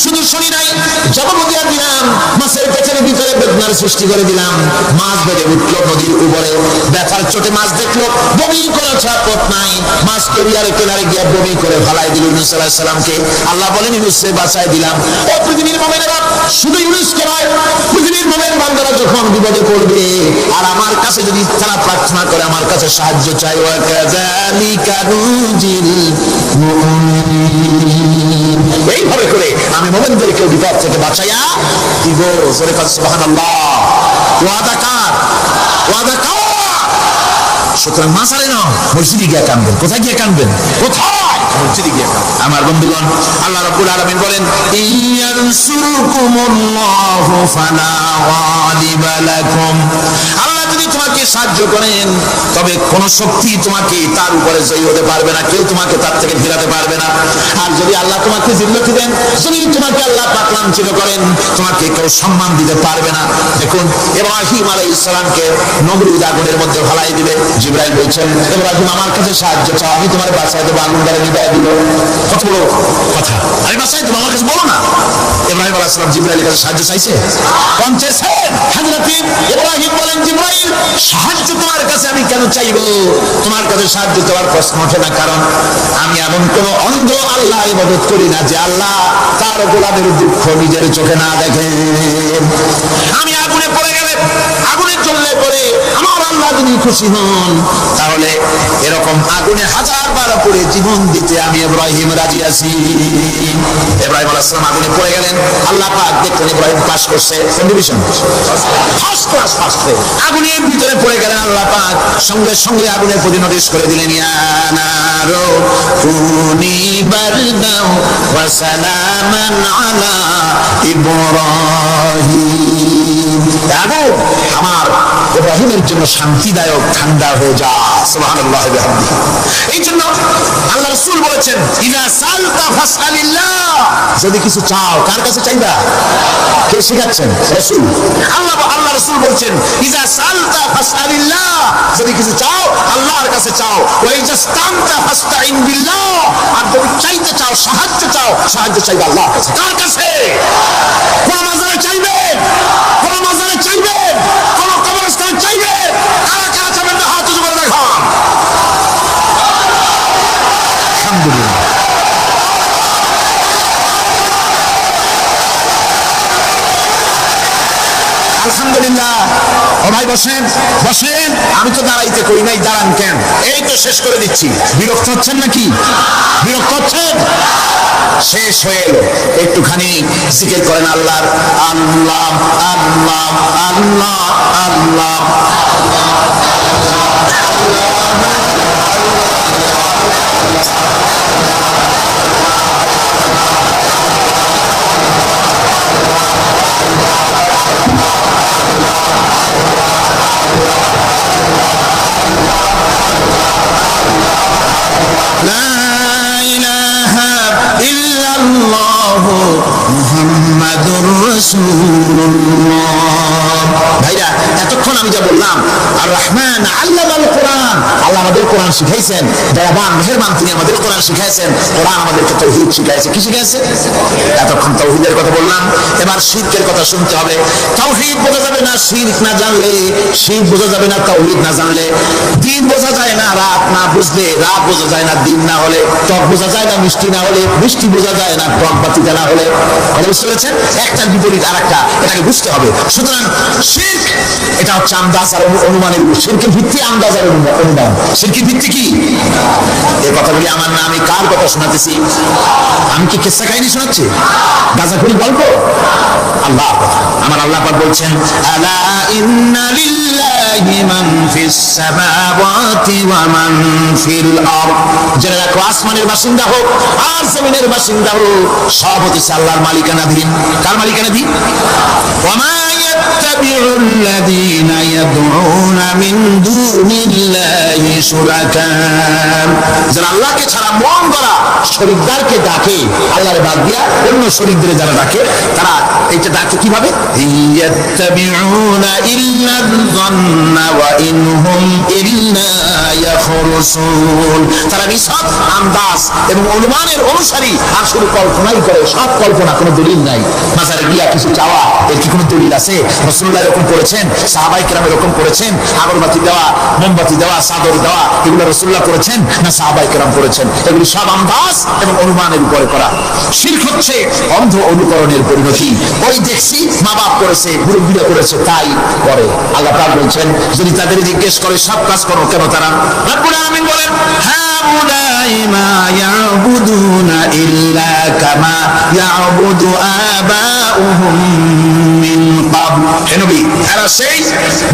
শুধু শুনি নাই, জবাব দিয়া দিলাম, মাছের পেটের ভিতরে বেদনার সৃষ্টি করে দিলাম। মাছ বেড়ে উঠল নদীর উপরে, ব্যথার চোটে মাছ দেখলো বমি করা ছাড়া পথ নাই, মাছ কেরিয়ারে কিনারে গিয়া বমি করে ফালাই দিল ইউনূস আলাইহিস সালামকে। আল্লাহ বলেন ইউনূসকে বাঁচায় দিলাম। ও পৃথিবীর মুমিনেরা, শুধু ইউনূসকে নয়, পৃথিবীর মুমিন বান্দারা যখন বিপদে পড়বে আর আমার কাছে যদি তারা প্রার্থনা করে, আমার কাছে সাহায্য চাই, ওয়া কাযালিকা নুজিল মুমিনিন, এইভাবে করে আমি মুমিনদেরকে বিপদ থেকে বাঁচাইয়া দিব। জোরে কাজ সুবহানাল্লাহ। ওয়াদা কার? ওয়াদা কার? সুতরাং মাসারে না, মসজিদে গিয়ে কাঁদবেন। কোথায় গিয়ে কাঁদবেন? কোথায়? মসজিদে গিয়ে কাঁদবেন। আমার বন্ধুগণ, আল্লাহ রাব্বুল আলামিন বলেন ইয়ানসুরকুমুল্লাহু ফালা গালিবা লাকুম। আল্লাহ যদি তোমাকে সাহায্য করেন, তবে কোন শক্তি তোমাকে তার উপরে জয়ী হতে পারবে না, কেউ তোমাকে তার থেকে ফেরাতে পারবে না। আর যদি আল্লাহ তোমাকে জিল্লতি দেন, যদি তোমাকে আল্লাহ পাক লাঞ্ছিত করেন, তোমাকে কেউ সম্মান দিতে পারবে না। দেখুন, ইব্রাহিম আলাইহিস সালামকে নমরুদ আগুনের মধ্যে ফেলাই দিলে, জিবরাইল বলছেন ইব্রাহিম আমার কাছে সাহায্য চাও, আমি তোমার বাঁচাই দেবো, আগুন দ্বারা নিভাই দিব। কত বড় কথা, আমি বাঁচাই দেবো, আমার কাছে বলো না। ইব্রাহিম আলাইহিস সালাম জিবরাইলের কাছে সাহায্য চাইছে, কোন চেয়েছেন? হযরত ইব্রাহিম বলেন জিবরাইল, সাহায্য তোমার কাছে আমি কেন চাইবো? তোমার কাছে সাহায্য চাওয়ার প্রশ্ন ওঠে না, কারণ আমি এমন কোন অন্ধ আল্লাহ ইবাদত করি না যে আল্লাহ তার গোলামের দুঃখ নিজের চোখে না দেখে। আমি আগুনে পড়ে গেলে, আগুনে জ্বললে পরে আমার আল্লাহ যদি খুশি হন, তাহলে এরকম আগুনে 1000 বার পড়ে জীবন দিতে আমি ইব্রাহিম রাজি আছি। ইব্রাহিম আলাইহিস সালাম আগুনে পড়ে গেলেন, আল্লাহ পাক দেখলেন ইব্রাহিম পাস করছে, কন্ডিশন ফার্স্ট ক্লাস পাস করে আগুনের ভিতরে পড়ে গেলেন। আল্লাহ পাক সঙ্গে সঙ্গে আগুনের প্রতি নোটিশ করে দিলেন, ইয়া নারু কুনি বারদাও ওয়া সালামান আলা ইব্রাহিম। আগুন আমার ইব্রাহিমের জন্য শান্তিদায়ক, ঠান্ডা হয়ে যা। সুবহানাল্লাহ ওয়া বিহামদিহি। এই জন্য আল্লাহ রাসূল বলেছেন, ইযা সালতা ফাসআলিল্লাহ, যদি কিছু চাও কার কাছে চাইবা? কে শেখাচ্ছেন? রাসূল। আল্লাহ রাসূল বলেছেন, ইযা সালতা ফাসআলিল্লাহ, যদি কিছু চাও আল্লাহর কাছে চাও। ওয়া ইযা ইসতানতা ফাসতাইন বিল্লাহ, আর যদি চাইতে চাও, সাহায্য চাও, সাহায্য চাইবা আল্লাহর কাছে। কার কাছে? কোন মাজারে চাইবেন? কোন মাজারে চাইবেন? কোন কবরস্থানে চাইবেন? কারা কারা চাইবেন না হাত উঁচু করে দেখান। আলহামদুলিল্লাহ। আলহামদুলিল্লাহ। ও ভাই বসেন, বসেন। আমি তো দাঁড়াইতে করি নাই, দাঁড়ান কেন? এই তো শেষ করে দিচ্ছি। বিরক্ত হচ্ছেন নাকি? বিরক্ত হচ্ছেন? শেষ হয়ে এলো, একটুখানি জিকির করেন আল্লাহর। আল্লাহ আল্লাহ আল্লাহ আল্লাহ আর রহমান আল্লামাল কোরআন, আল্লাহ আমাদের কোরআন শিখাইছেন, দয়াবান মেহেরবান, তিনি আমাদের কোরআন শিখাইছেন, কোরআন আমাদেরকে তাওহীদ শিখাইছে। কি শিখাইছে? এতক্ষণ তাওহীদের কথা বললাম, এবার শিরকের কথা শুনতে হবে। তাওহীদ বোঝা যাবে না শিরক না জানলে, শিরক বোঝা যাবে না তাওহীদ না জানলে। দিন বোঝা যায় না রাত না বুঝলে, রাত বোঝা যায় না দিন না হলে, টক বোঝা যায় না মিষ্টি না হলে, মিষ্টি বোঝা যায় না টক বাতিটা না হলে। কথা বুঝতে পেরেছেন? একটার বিপরীত আর একটা, এটাকে বুঝতে হবে। সুতরাং শিরক এটা হচ্ছে আন্দাজ আর অনুমানের। শিরকের ভিত্তি আন্দাজ আর অনুমান। শিরকের ভিত্তি কি? এই কথাগুলি আমার না, আমি কার কথা শোনাতেছি? আমি কি কিসসা কাহিনী শোনাচ্ছি? গাঁজাখুরি গল্প? আল্লাহ, আমার আল্লাহ পাক বলছেন, আলা ইন্না লিল্লাহি মান ফিস সামাওয়াতি ওয়া মান ফিল আরদ। যারা রাখো আসমানের বাসিন্দা হোক আর জমিনের বাসিন্দা হোক, সব হচ্ছে আল্লাহর মালিকানাধীন। কার মালিকানাধীন? ওয়া মা ইয়াত্তাবিউ আল্লাযীনা ইয়াদউনা মিন দুনিল্লাহি শুরাকা। যারা আল্লাহকে ছাড়া মন গড়া শরীকদারকে ডাকে, আল্লাহর বাদ দিয়া অন্য শরীকদের যারা ডাকে, তারা এইটা ডাকে কিভাবে? ইয়াত্তাবিউনা ইল্লা যান্না ওয়া ইনহুম ইল্লা ইয়াখরুসুন। তারা নিছক আন্দাজ এবং অনুমানের অনুসারী, আর শুধু কল্পনাই করে। সব কল্পনা, কোনো দলিল নাই। মাজারে গিয়া কিছু চাওয়া, এর কি কোনো দলিল আছে? রাসূলুল্লাহ এরকম করেছেন, সাহাবায়ে কেরাম এরকম করেছেন? আগরবাতি দেওয়া, মোমবাতি দেওয়া, চাদর দেওয়া, এগুলো রাসূলুল্লাহ করেছেন না সাহাবায়ে কেরাম করেছেন? এগুলি সব আন্দাজ এবং অনুমানের উপরে করা। শিরক হচ্ছে অন্ধ অনুকরণের পরিণতি। ওই দেখছি মা বাপ করেছে, মুরব্বীরা করেছে, তাই করে। আল্লাহ পাক বলছেন, যদি তাদের জিজ্ঞেস করে সব কাজ করো কেন তারা? রব্বুল আলামিন বলেন, হাউলাই মা ইয়াবুদুনা ইল্লা কামা ইয়াবুদু আবাউহুম মিন ক্বাবল। হে নবী, এরা সেই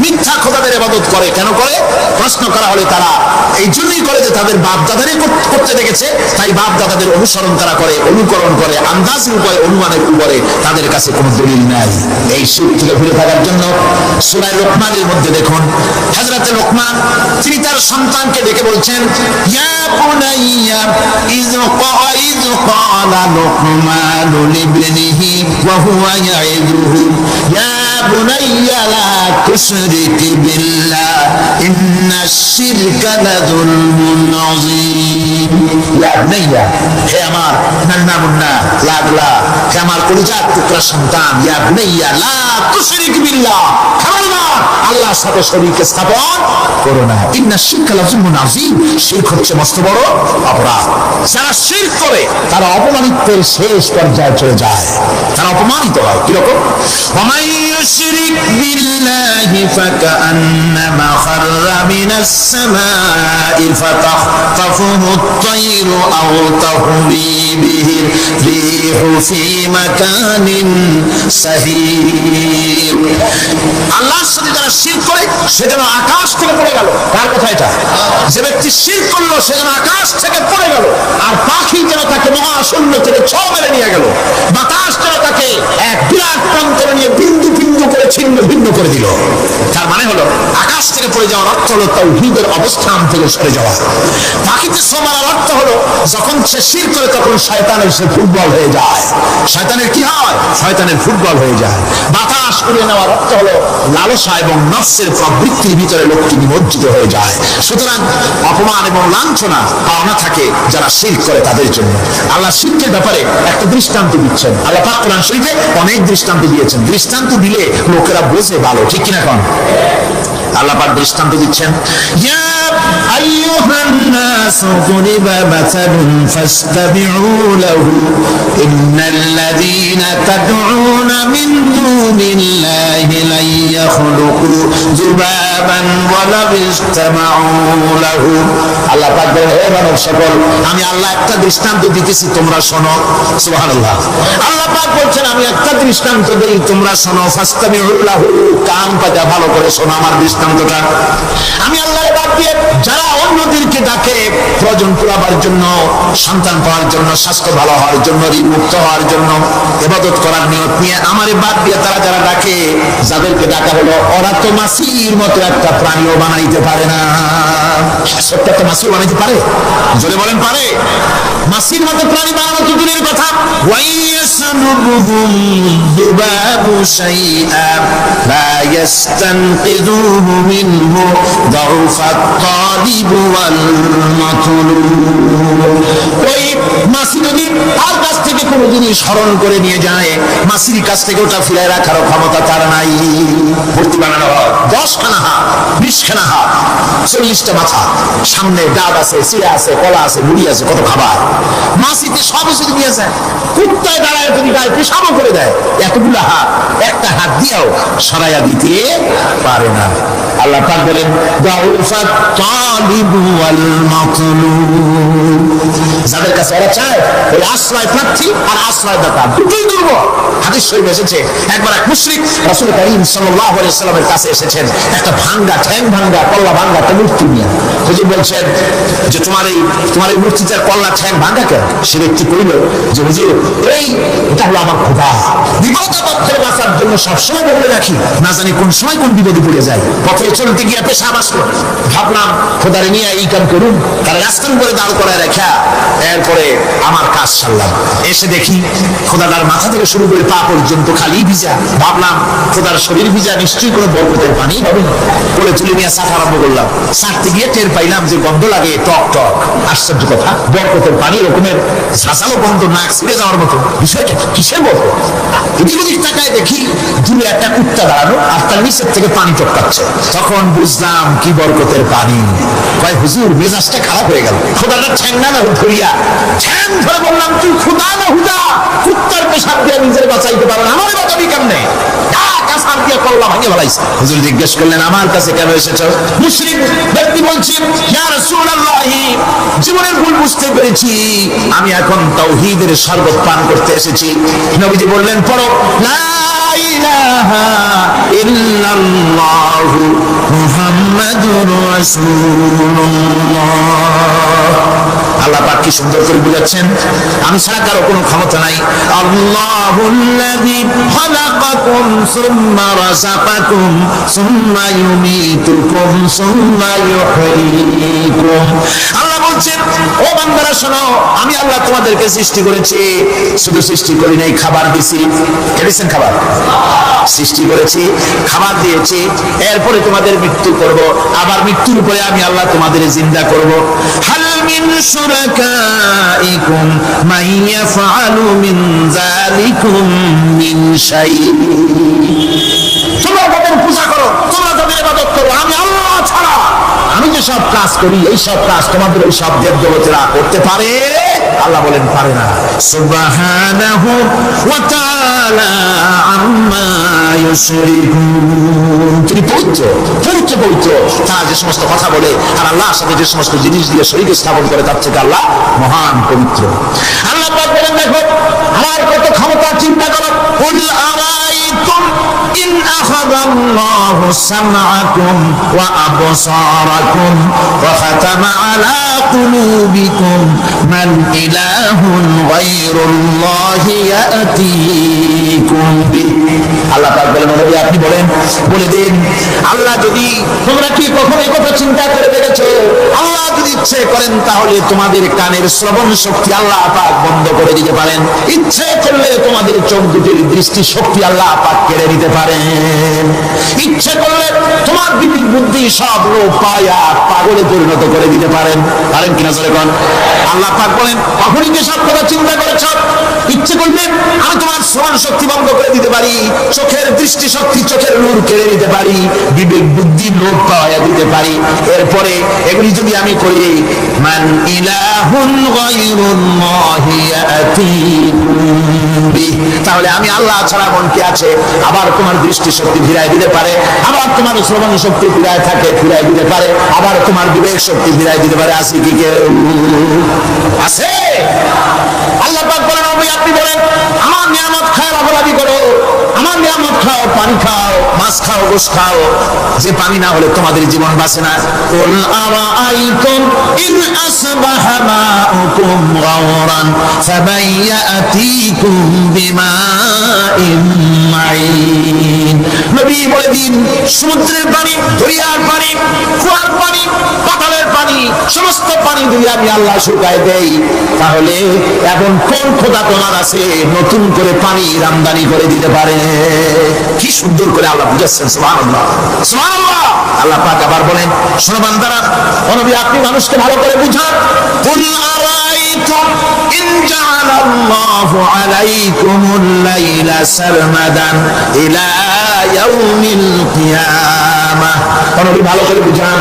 মিথ্যা খোদাদের ইবাদত করে। কেন করে? প্রশ্ন করা হলে তারা এই জন্যই করে যে তাদের বাপ দাদারই করতে দেখেছে, তাই বাপ দাদাদের অনুসরণ তারা করে, অনুকরণ করে, আন্দাজের উপরে, অনুমানের উপরে। তাদের কাছে কোনো দলিল নাই। এই শিরক থেকে ফিরে থাকার জন্য সূরা লোকমানের মধ্যে দেখুন, হযরত লোকমান তিনি তার সন্তানকে ডেকে বলছেন, ইয়া বুনাইয়া ইয ক্বালা লুকমানু লিবনিহি ওয়া হুয়া ইয়াইদুহু ইয়া বুনাইয়া লা তুশরিক বিল্লাহ ইন্নাশ শিরকা লাযুলমুন আযীম। ইয়া বুনাইয়া, হে আমার নান্না মুন্না লাগলা, হে আমার কলিজার টুকরা সন্তান, ইয়া বুনাইয়া লা তুশরিক বিল্লাহ, খবরদার আল্লাহর সাথে শরীক স্থাপন করো না। ইন্নাশ শিরকা লাযুলমুন আযীম। শিরক হচ্ছে মস্ত বড় অপরাধ। যারা শিরক করে তারা অপমানিতের শেষ পর্যায়ে চলে যায়, তারা অপমানিত হয়। কিরকম? ওয়ামান ইউশরিক বিল্লাহি ফাকান্নামা খাররা মিনাস সামাই ফাতাখতাফুহু আত-তায়রু আও তাহবি বিহি রিহু ফি মাকানিন সাহির। আল্লাহর সাথে যারা শিরক করে সে যেন আকাশ থেকে পড়ে গেল। কার কথা এটা? যে ব্যক্তি শিরক করলো সে যেন আকাশ থেকে পড়ে গেল, আর পাখি যেন তাকে মহাশূন্য থেকে ছ মেরে নিয়ে গেল, বাতাস যেন তাকে এক বিরাট প্রান্তরে নিয়ে বিন্দু বিন্দু করে ছিন্ন ভিন্ন করে দিল। তার মানে হলো আকাশ থেকে পড়ে যাওয়ার অর্থ হলো তাওহীদের অবস্থান থেকে সরে যাওয়া। পাখিতে ছো মারার অর্থ হলো যখন সে শিরক করে তখন শয়তানের সে ফুটবল হয়ে যায়। শয়তানের কি হয়? শয়তানের ফুটবল হয়ে যায়। বাতাস উড়িয়ে নেওয়ার অর্থ হলো লালসা এবং নফসের প্রবৃত্তির ভিতরে লোকটি নিমজ্জিত হয়ে যায়। সুতরাং অপমান এবং লাঞ্ছনা পাওনা থাকে যারা শিরক করে তাদের জন্য। আল্লাহ শিরকের ব্যাপারে একটা দৃষ্টান্ত দিচ্ছেন। আল্লাহ পাক কোরআন শরীফে অনেক দৃষ্টান্ত দিয়েছেন। দৃষ্টান্ত দিলে লোকেরা বোঝে ভালো, ঠিক কিনা কোন? আল্লাহ পাক দৃষ্টান্ত দিচ্ছেন, ইয়া আইয়ুহান নাস যুরিবা মাসালুন ফাসতাবিউ লাহু ইন্নাল্লাযীনা তাদউনা মিন দুনিল্লাহি লা ইয়াখলুকু যুবাবান ওয়া লাউ ইসতামাউ লাহু। আল্লাহ পাক বলেন, হে মানব সকল, আমি আল্লাহ একটা দৃষ্টান্ত দিতেছি, তোমরা শোনো। সুবহানাল্লাহ। আল্লাহ পাক বলছেন, আমি একটা দৃষ্টান্ত দেই, তোমরা শোনো। ফাসতাবিউ লাহু, কান পাতা ভালো করে শোনো আমার দৃষ্টান্তটা। আমি আল্লাহর বাদ দিয়ে যারা অন্যদেরকে ডাকে প্রয়োজন পুরাবার জন্য, সন্তান পাওয়ার জন্য, স্বাস্থ্য ভালো হওয়ার জন্য, ঋণ মুক্ত হওয়ার জন্য, ইবাদত করার নিয়ত নিয়ে আমার বাদ দিয়ে তারা যারা ডাকে, যাদেরকে ডাকা হলো ওরা তো মাছির মতো একটা প্রাণীও বানাইতে পারে না। ছোট্ট একটা মাসি বানাইতে পারে? জোরে বলেন পারে? মাসির মতো প্রাণী বানানো তো দূরের কথা। ওয়াইয়াসলুবুহুম যুবাবু শাইআ লা ইস্তানকিযুহু মিনহু দাউফাত তালিব ওয়াল মাতলুব। ওই মাসি যদি তার কাছ থেকে কোনো জিনিস হরণ করে নিয়ে যায়, মাসির কাছ থেকে ওটা ফিরায় রাখার ক্ষমতা তার নাই। মূর্তি বানানো হয় 10খানা হাত, 20খানা হাত, 40টা মাথা, সামনে ডাব আছে, চিড়া আছে, কলা আছে, মুড়ি আছে, কত খাবার। মাসিতে সব কিছু নিয়ে যায়। কুত্তায় দাঁড়ায় যদি গায়ে পেশাবও করে দেয়, এতগুলো হাত একটা হাত দিয়েও সরাইয়া দিতে পারে না। আল্লাহ পাক বলেন দাউফাত তালিবু ওয়াল মাতলুব। যাদের কাছে ওরা চায় ওই আশ্রয় প্রার্থী আর আশ্রয় দাতা দুটোই দুর্বল। হাদিস শরীফে এসেছে, একবার এক মুশরিক রাসূল করিম সাল্লাল্লাহু আলাইহি ওয়াসাল্লামের কাছে এসেছেন একটা ভাঙ্গা, ঠ্যাং ভাঙ্গা, কল্লা ভাঙ্গা একটা মূর্তি নিয়ে। হুজুর বলছেন যে তোমার এই মূর্তিটার কল্লা ঠ্যাং ভাঙ্গা কেন? সে ব্যক্তি কইল যে হুজুর এটা হলো আমার খোদা। বিপদ আপদ থেকে বাঁচার জন্য সবসময় বলে রাখি, না জানি কোন সময় কোন বিপদে পড়ে যায়। পথে চলতে গিয়ে পেশাব আসলো, ভাবলাম খোদারে নিয়ে এই কাম করুন, তারা রাস্তার উপরে দাঁড় করে রেখা এরপরে আমার কাজ সারলাম। এসে দেখি খোদাটার মাথা থেকে শুরু করে পা পর্যন্ত খালি ভিজা। ভাবলাম খোদার শরীর ভিজা, নিশ্চয়ই কোনো বরকতের পানি হবে না। কোলে তুলে নিয়ে সাফ আরম্ভ করলাম। সারতে গিয়ে টের পাইলাম যে গন্ধ লাগে টক টক। আশ্চর্য কথা, বরকতের পানি এরকমের ঝাঁঝালো গন্ধ, নাক ছিঁড়ে যাওয়ার মতো। বিষয়টা কিসের বরকত? এদিক ওদিক তাকায় দেখি দূরে একটা কুত্তা দাঁড়ানো আর তার নিচের থেকে পানি টপকাচ্ছে। তখন বুঝলাম কি বরকতের পানি। কয় হুজুর মেজাজটা খারাপ হয়ে গেল। খোদাটা ঠ্যাংনা না ধরিয়া ঠ্যাং ধরে বললাম তুই খোদা না হুদা? কুত্তার পেশাব দিয়ে নিজের বাঁচাইতে পারো না, আমার বাঁচাবি কেমনে? হুজুর জিজ্ঞেস করলেন আমার কাছে কেন এসেছো? মুশরিক ব্যক্তি বলছেন ইয়া রাসূলুল্লাহ, জীবনের ভুল বুঝতে পেরেছি, আমি এখন তাওহীদের শরবত পান করতে এসেছি। নবীজি বললেন পড়ো লা ইলাহা ইল্লাল্লাহু মুহাম্মাদুর রাসূলুল্লাহ। আল্লাহ পাক কি সুন্দর করে বুঝাচ্ছেন, আমি ছাড়া কারো কোনো ক্ষমতা নাই। আল্লাহুল্লাযী খালাকাকুম সুম্মা রাযাকাকুম সুম্মা ইউমীতুকুম সুম্মা ইউহয়ীকুম। আল্লাহ বলছেন ও বান্দারা শোনো, আমি আল্লাহ তোমাদেরকে সৃষ্টি করেছি, শুধু সৃষ্টি করি নাই, খাবার দিয়েছি। কে দিয়েছেন খাবার? সৃষ্টি করেছি, খাবার দিয়েছি, এরপরে তোমাদের মৃত্যু করব, আবার মৃত্যুর পরে আমি আল্লাহ তোমাদের জিন্দা করব। হাল মিন শুরাকাইকুম মান ইয়াফআলু মিন যালিকুম মিন শাই। তোমরা তাদের পূজা করো, তোমরা তাদের ইবাদত করো, আমি আল্লাহ ছাড়া আমি যে সব কাজ করি এই সব কাজ তোমাদের ওই সব দেবদেবতারা করতে পারে? আল্লাহ বলেন পারে না। সুবহানাহু ওয়া তাআলা আম্মা ইউশরিকুন। তিনি পবিত্র, পবিত্র, পবিত্র। তারা যে সমস্ত কথা বলে আর আল্লাহর সাথে যে সমস্ত জিনিস দিয়ে শরীক স্থাপন করে তার থেকে আল্লাহ মহান, পবিত্র। আল্লাহ পাক বলেন দেখো আমার কত ক্ষমতা, চিন্তা করো। কুল আরাইতুম ইন আখাযাল্লাহু সামআকুম ওয়া আবসারাকুম ওয়া খাতামা আলা কুলুবিকুম মান ইলাহুন গায়রুল্লাহি ইয়াতিকুম বিহি। আল্লাহ পাক বলেন নবী আপনি বলেন, বলে দিন আল্লাহ যদি, তোমরা কি কখনো এই কথা চিন্তা করে দেখেছো আল্লাহ যদি ইচ্ছে করেন তাহলে তোমাদের কানের শ্রবণ শক্তি আল্লাহ পাক বন্ধ করে দিতে পারেন, ইচ্ছে করলে তোমাদের চোখ দুটির দৃষ্টি শক্তি আল্লাহ পাক কেড়ে নিতে পারেন, ইচ্ছে করলে তোমার বিবেক বুদ্ধি সব লোপ পায়া পাগলে পরিণত করে দিতে পারেন। পারেন কিনা জোরে কোন? আল্লাহ পাক বলেন কখনই কি সব কথা চিন্তা করেছ? ইচ্ছে করলে আমি তোমার শ্রবণ শক্তি বন্ধ করে দিতে পারি, চোখের দৃষ্টি শক্তি, চোখের নূর কেড়ে নিতে পারি, বিবেক বুদ্ধি লোপ পাওয়া দিতে পারি। এরপরে এগুলি যদি আমি করি, মান ইলাহুন গায়রুল্লাহি ইয়াতিকুম বিহি, তাহলে আমি আল্লাহ ছাড়া মন কি আছে? আবার তোমার দৃষ্টি শক্তি ফিরায় দিতে পারে, আবার তোমার শ্রবণ শক্তি ফিরায় দিতে পারে, আবার তোমার বিবেক শক্তি ফিরায় দিতে পারে। আছে কি কেউ? আছে? আল্লাহ পাক বলেন আপনি বলেন আমার নিয়ামত খায় লাভালাভি করো, আমার নিয়ামত খাও, পানি খাও, মাছ খাও, গোশত খাও, যে পানি না হলে তোমাদের জীবন বাঁচে না। কুল আরাআইতুম ইন আসবাহা মাউকুম গাওরান ফামান ইয়াতিকুম বিমাইন মাইন। নবী করে দিন সমুদ্রের পানি, দরিয়ার পানি, কুয়ার পানি, পাতালের পানি, সমস্ত পানি দিয়ে আমি আল্লাহ শুকায় দেই, তাহলে এখন কোন খোদা তোমার আছে নতুন করে পানি আমদানি করে দিতে পারে? কি সুন্দর করে আল্লাহ বুঝাচ্ছেন, সুবহানাল্লাহ সুবহানাল্লাহ। আল্লাহ পাক আবার বলেন, শোনো বান্দারা, ও নবী আপনি মানুষকে ভালো করে বুঝান। কুল আরাইতুম ইন জাআলাল্লাহু আলাইকুমুল লাইলা সারমাদান ইলা ইয়াউমিল কিয়ামাহ। ও নবী ভালো করে বুঝান,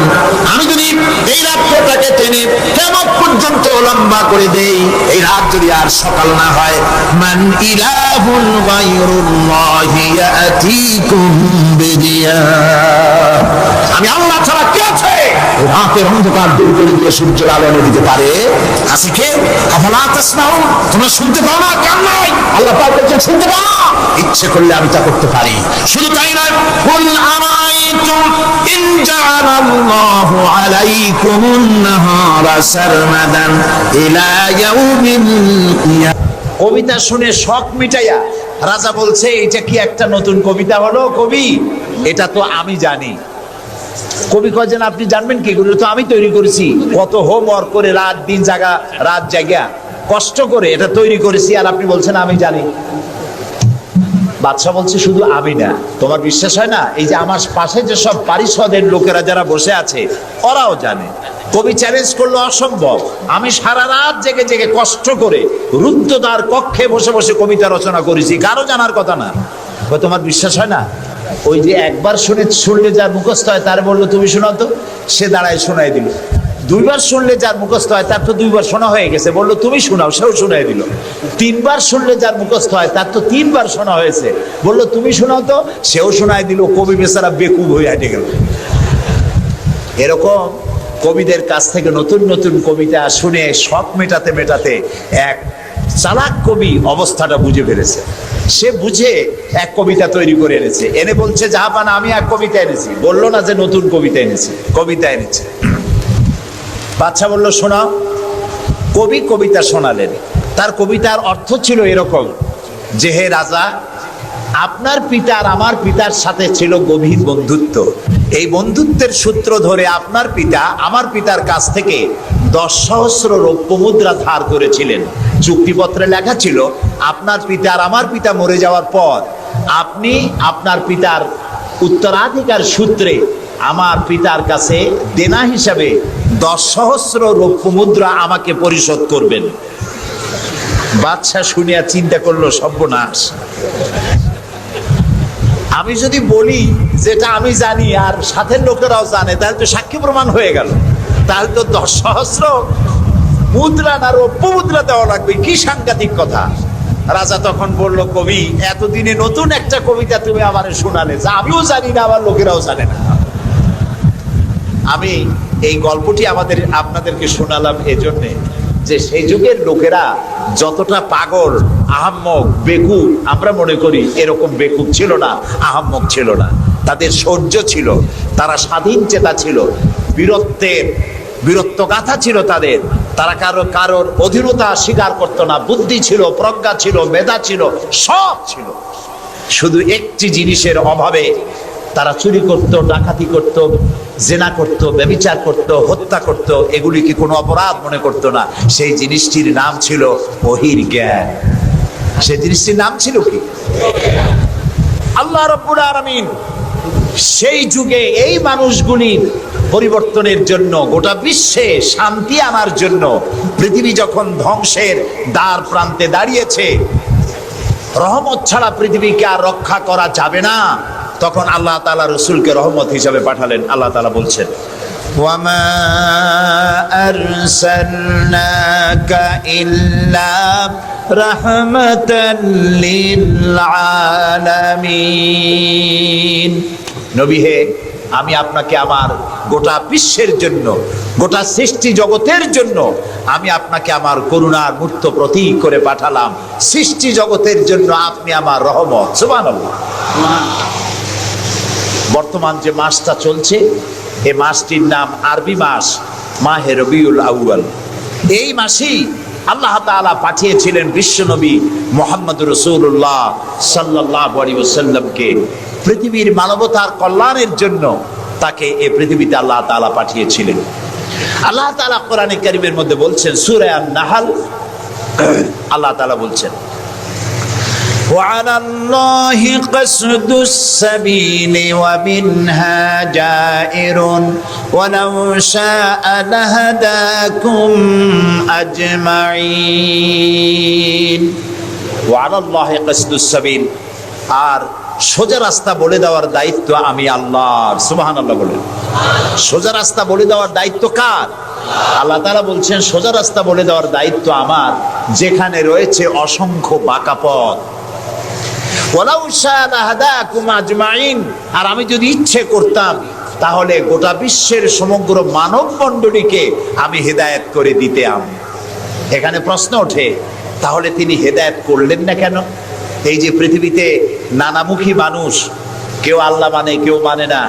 আমি যদি এই রাতটাকে টেনে কিয়ামত পর্যন্ত লম্বা করে দেই, এই রাত যদি আর সকাল না হয়, মান ইলাহুল গায়রুল্লাহি ইয়াতিকুম বিদিয়া, আমি আল্লাহ ছাড়া কে আছে রাতের অন্ধকার দূর করে দিয়ে সূর্যের আলো এনে দিতে পারে? আছে কে? আফালা তাসমাউন, তোমরা শুনতে পাও না? কান নাই? আল্লাহ পাক বলছেন শুনতে পাও, ইচ্ছে করলে আমি তা করতে পারি। শুধু তাই নয়, কুল আরাইতুম ইন জাআলাল্লাহু আলাইকুমুন নাহারা সারমাদান ইলা ইয়াউমিল কিয়ামাহ। কবিতা শুনে শখ মিটাইয়া রাজা বলছে, এটা কি একটা নতুন কবিতা হলো? কবি, এটা তো আমি জানি। কবি কয়েছেন, আপনি জানবেন কি? এগুলো তো আমি তৈরি করেছি, কত হোমওয়ার্ক করে রাত দিন রাত জাগা কষ্ট করে এটা তৈরি করেছি, আর আপনি বলছেন আমি জানি। বাদশা বলছে, শুধু আমি না, তোমার বিশ্বাস হয় না? এই যে আমার পাশে যে সব পারিষদের লোকেরা যারা বসে আছে ওরাও জানে। কবি চ্যালেঞ্জ করলো, অসম্ভব, আমি সারা রাত জেগে জেগে কষ্ট করে রুদ্ধদ্বার কক্ষে বসে বসে কবিতা রচনা করেছি, কারো জানার কথা না। তোমার বিশ্বাস হয় না? ওই যে একবার শুনলে যার মুখস্থ হয় তার বললো তুমি শোনাও তো, সে দাঁড়ায় শোনাই দিল। দুইবার শুনলে যার মুখস্থ হয় তার তো দুইবার শোনা হয়ে গেছে, বললো তুমি শোনাও, সেও শোনাই দিল। তিনবার শুনলে যার মুখস্থ হয় তার তো তিনবার শোনা হয়েছে, বললো তুমি শোনাও তো, সেও শোনাই দিল। কবি বেচারা বেকুব হয়ে হেঁটে গেল। এরকম কবিদের কাছ থেকে নতুন নতুন কবিতা শুনে শখ মেটাতে মেটাতে এক চালাক কবি অবস্থাটা বুঝে ফেলেছে। সে বুঝে এক কবিতা তৈরি করে এনেছে, এনে বলছে, জাহাপানা আমি এক কবিতা এনেছি। বললো না যে নতুন কবিতা এনেছি, কবিতা এনেছে। বাদশা বলল শোনাও। কবি কবিতা শোনালেন। তার কবিতার অর্থ ছিল এরকম যে, হে রাজা, আপনার পিতা আর আমার পিতার সাথে ছিল গভীর বন্ধুত্ব। এই বন্ধুত্বের সূত্র ধরে আপনার পিতা আমার পিতার কাছ থেকে 10,000 রৌপ্য মুদ্রা ধার করেছিলেন। চুক্তিপত্রে লেখা ছিল, আপনার পিতা আর আমার পিতা মরে যাওয়ার পর আপনি আপনার পিতার উত্তরাধিকার সূত্রে আমার পিতার কাছে দেনা হিসাবে 10,000 রৌপ্য মুদ্রা আমাকে পরিশোধ করবেন। বাদশাহ শুনিয়া চিন্তা করলো, সর্বনাশ, আমি যদি বলি যেটা আমি জানি আর সাথের লোকেরাও জানে, তাহলে তো সাক্ষী প্রমাণ হয়ে গেল, তাহলে তো 10,000 মুদ্রা না রৌপ্য মুদ্রা দেওয়া লাগবে। কি সাংঘাতিক কথা। রাজা তখন বলল, কবি, এতদিনে নতুন একটা কবিতা তুমি আমারে শোনালে, যা আমিও জানি না আমার লোকেরাও জানে না। আমি এই গল্পটি আপনাদেরকে শোনালাম এজন্যে যে সেই যুগের লোকেরা যতটা পাগল, আহাম্মক, বেকুব আমরা মনে করি, এরকম বেকুব ছিল না, আহাম্মক ছিল না। তাদের শৌর্য ছিল, তারা স্বাধীন চেতা ছিল, বীরত্বগাথা ছিল তাদের। তারা কারোর অধীনতা স্বীকার করতো না। বুদ্ধি ছিল, প্রজ্ঞা ছিল, মেধা ছিল, সব ছিল। শুধু একটি জিনিসের অভাবে তারা চুরি করত, ডাকাতি করত, জেনা করত, ব্যভিচার করত, হত্যা করত, এগুলিকে কোনো অপরাধ মনে করতো না। সেই জিনিসটির নাম ছিল ওহীর জ্ঞান। সেই জিনিসটির নাম ছিল কি? আল্লাহ রাব্বুল আলামিন সেই যুগে এই মানুষগুলির পরিবর্তনের জন্য, গোটা বিশ্বে শান্তি আনার জন্য, পৃথিবী যখন ধ্বংসের দ্বার প্রান্তে দাঁড়িয়েছে, রহমত ছাড়া পৃথিবীকে আর রক্ষা করা যাবে না, তখন আল্লাহ তাআলা রাসূলকে রহমত হিসাবে পাঠালেন। আল্লাহ তাআলা বলছেন, ওয়ামা আরসালনাকা ইল্লা রাহমাতাল লিল আলামিন। নবী হে, আমি আপনাকে আমার গোটা বিশ্বের জন্য, গোটা সৃষ্টি জগতের জন্য আমি আপনাকে আমার করুণার মূর্ত প্রতীক করে পাঠালাম। সৃষ্টি জগতের জন্য আপনি আমার রহমত। সুবহানাল্লাহ। বর্তমান যে মাসটা চলছে, এই মাসটির নাম আরবি মাস মাহে রবিউল আউয়াল। এই মাসেই আল্লাহ তাআলা পাঠিয়েছিলেন বিশ্বনবী মুহাম্মদ রাসূলুল্লাহ সাল্লাল্লাহু আলাইহি ওয়াসাল্লামকে পৃথিবীর মানবতার কল্যাণের জন্য। তাকে এই পৃথিবীতে আল্লাহ তাআলা পাঠিয়েছিলেন। আল্লাহ তাআলা কোরআনে কারীমের মধ্যে বলছেন, সূরা আন-নাহল, আল্লাহ তাআলা বলছেন, وعلى الله قصد السبيل ومنها جائر ولو شاء لهداكم أجمعين وعلى الله قصد السبيل। আর সোজা রাস্তা বলে দেওয়ার দায়িত্ব আমি আল্লাহর। সুবহানাল্লাহ বলেন। সোজা রাস্তা বলে দেওয়ার দায়িত্ব কার? আল্লাহ তাআলা বলছেন সোজা রাস্তা বলে দেওয়ার দায়িত্ব আমার, যেখানে রয়েছে অসংখ্য বাঁকা পথ। আর আমি যদি ইচ্ছে করতাম তাহলে গোটা বিশ্বের সমগ্র মানব মণ্ডলীকে আমি হেদায়েত করে দিতাম। এখানে প্রশ্ন ওঠে, তাহলে তিনি হেদায়েত করলেন না কেন? এই যে পৃথিবীতে নানামুখী মানুষ, কেউ আল্লাহ মানে, কেউ মানে না,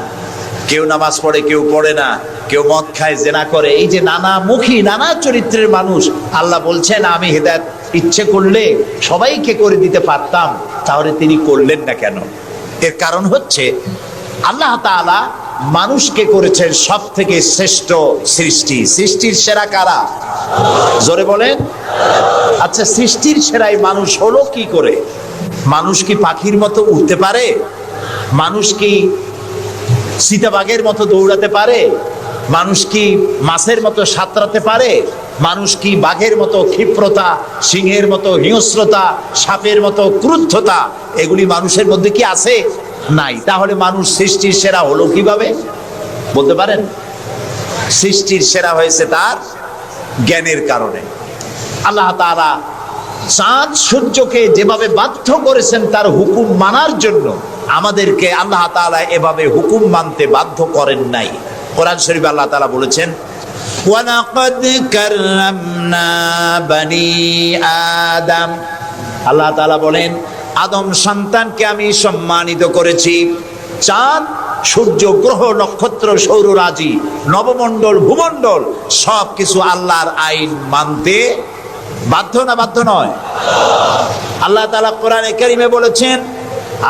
কেউ নামাজ পড়ে, কেউ পড়ে না, কেউ মদ খায়, জেনা করে, এই যে নানামুখী নানা চরিত্রের মানুষ, আল্লাহ বলছেন আমি হেদায়েত ইচ্ছে করলে সবাইকে করে দিতে পারতাম, তাহলে তিনি করলেন না কেন? এর কারণ হচ্ছে আল্লাহ তাআলা মানুষকে করেছেন সব থেকে শ্রেষ্ঠ সৃষ্টি। সৃষ্টির সেরা কারা? জোরে বলেন। আচ্ছা, সৃষ্টির সেরাই মানুষ হলো কি করে? মানুষ কি পাখির মতো উড়তে পারে? মানুষ কি চিতাবাঘের মতো দৌড়াতে পারে? মানুষ কি মাছের মতো সাঁতরাতে পারে? মানুষ কি বাঘের মতো ক্ষিপ্রতা, সিংহের মতো হিংস্রতা, সাপের মতো ক্রুদ্ধতা, এগুলি মানুষের মধ্যে কি আছে? নাই। তাহলে মানুষ সৃষ্টির সেরা হলো কিভাবে? বলতে পারেন? সৃষ্টির সেরা হয়েছে তার জ্ঞানের কারণে। আল্লাহ তাআলা চাঁদ সূর্যকে যেভাবে বাধ্য করেছেন তার হুকুম মানার জন্য, আমাদেরকে আল্লাহ তাআলা এভাবে হুকুম মানতে বাধ্য করেন নাই। কোরআন শরীফে আল্লাহ তাআলা বলেছেন, ওয়ালাকাদ কাররামনা বানি আদম। আল্লাহ তাআলা বলেন, আদম সন্তানকে আমি সম্মানিত করেছি। চাঁদ, সূর্য, গ্রহ, নক্ষত্র, সৌররাজি, নবমণ্ডল, ভূমণ্ডল সবকিছু আল্লাহর আইন মানতে বাধ্য না বাধ্য নয়? আল্লাহ তাআলা কোরআনে কারীমে বলেছেন,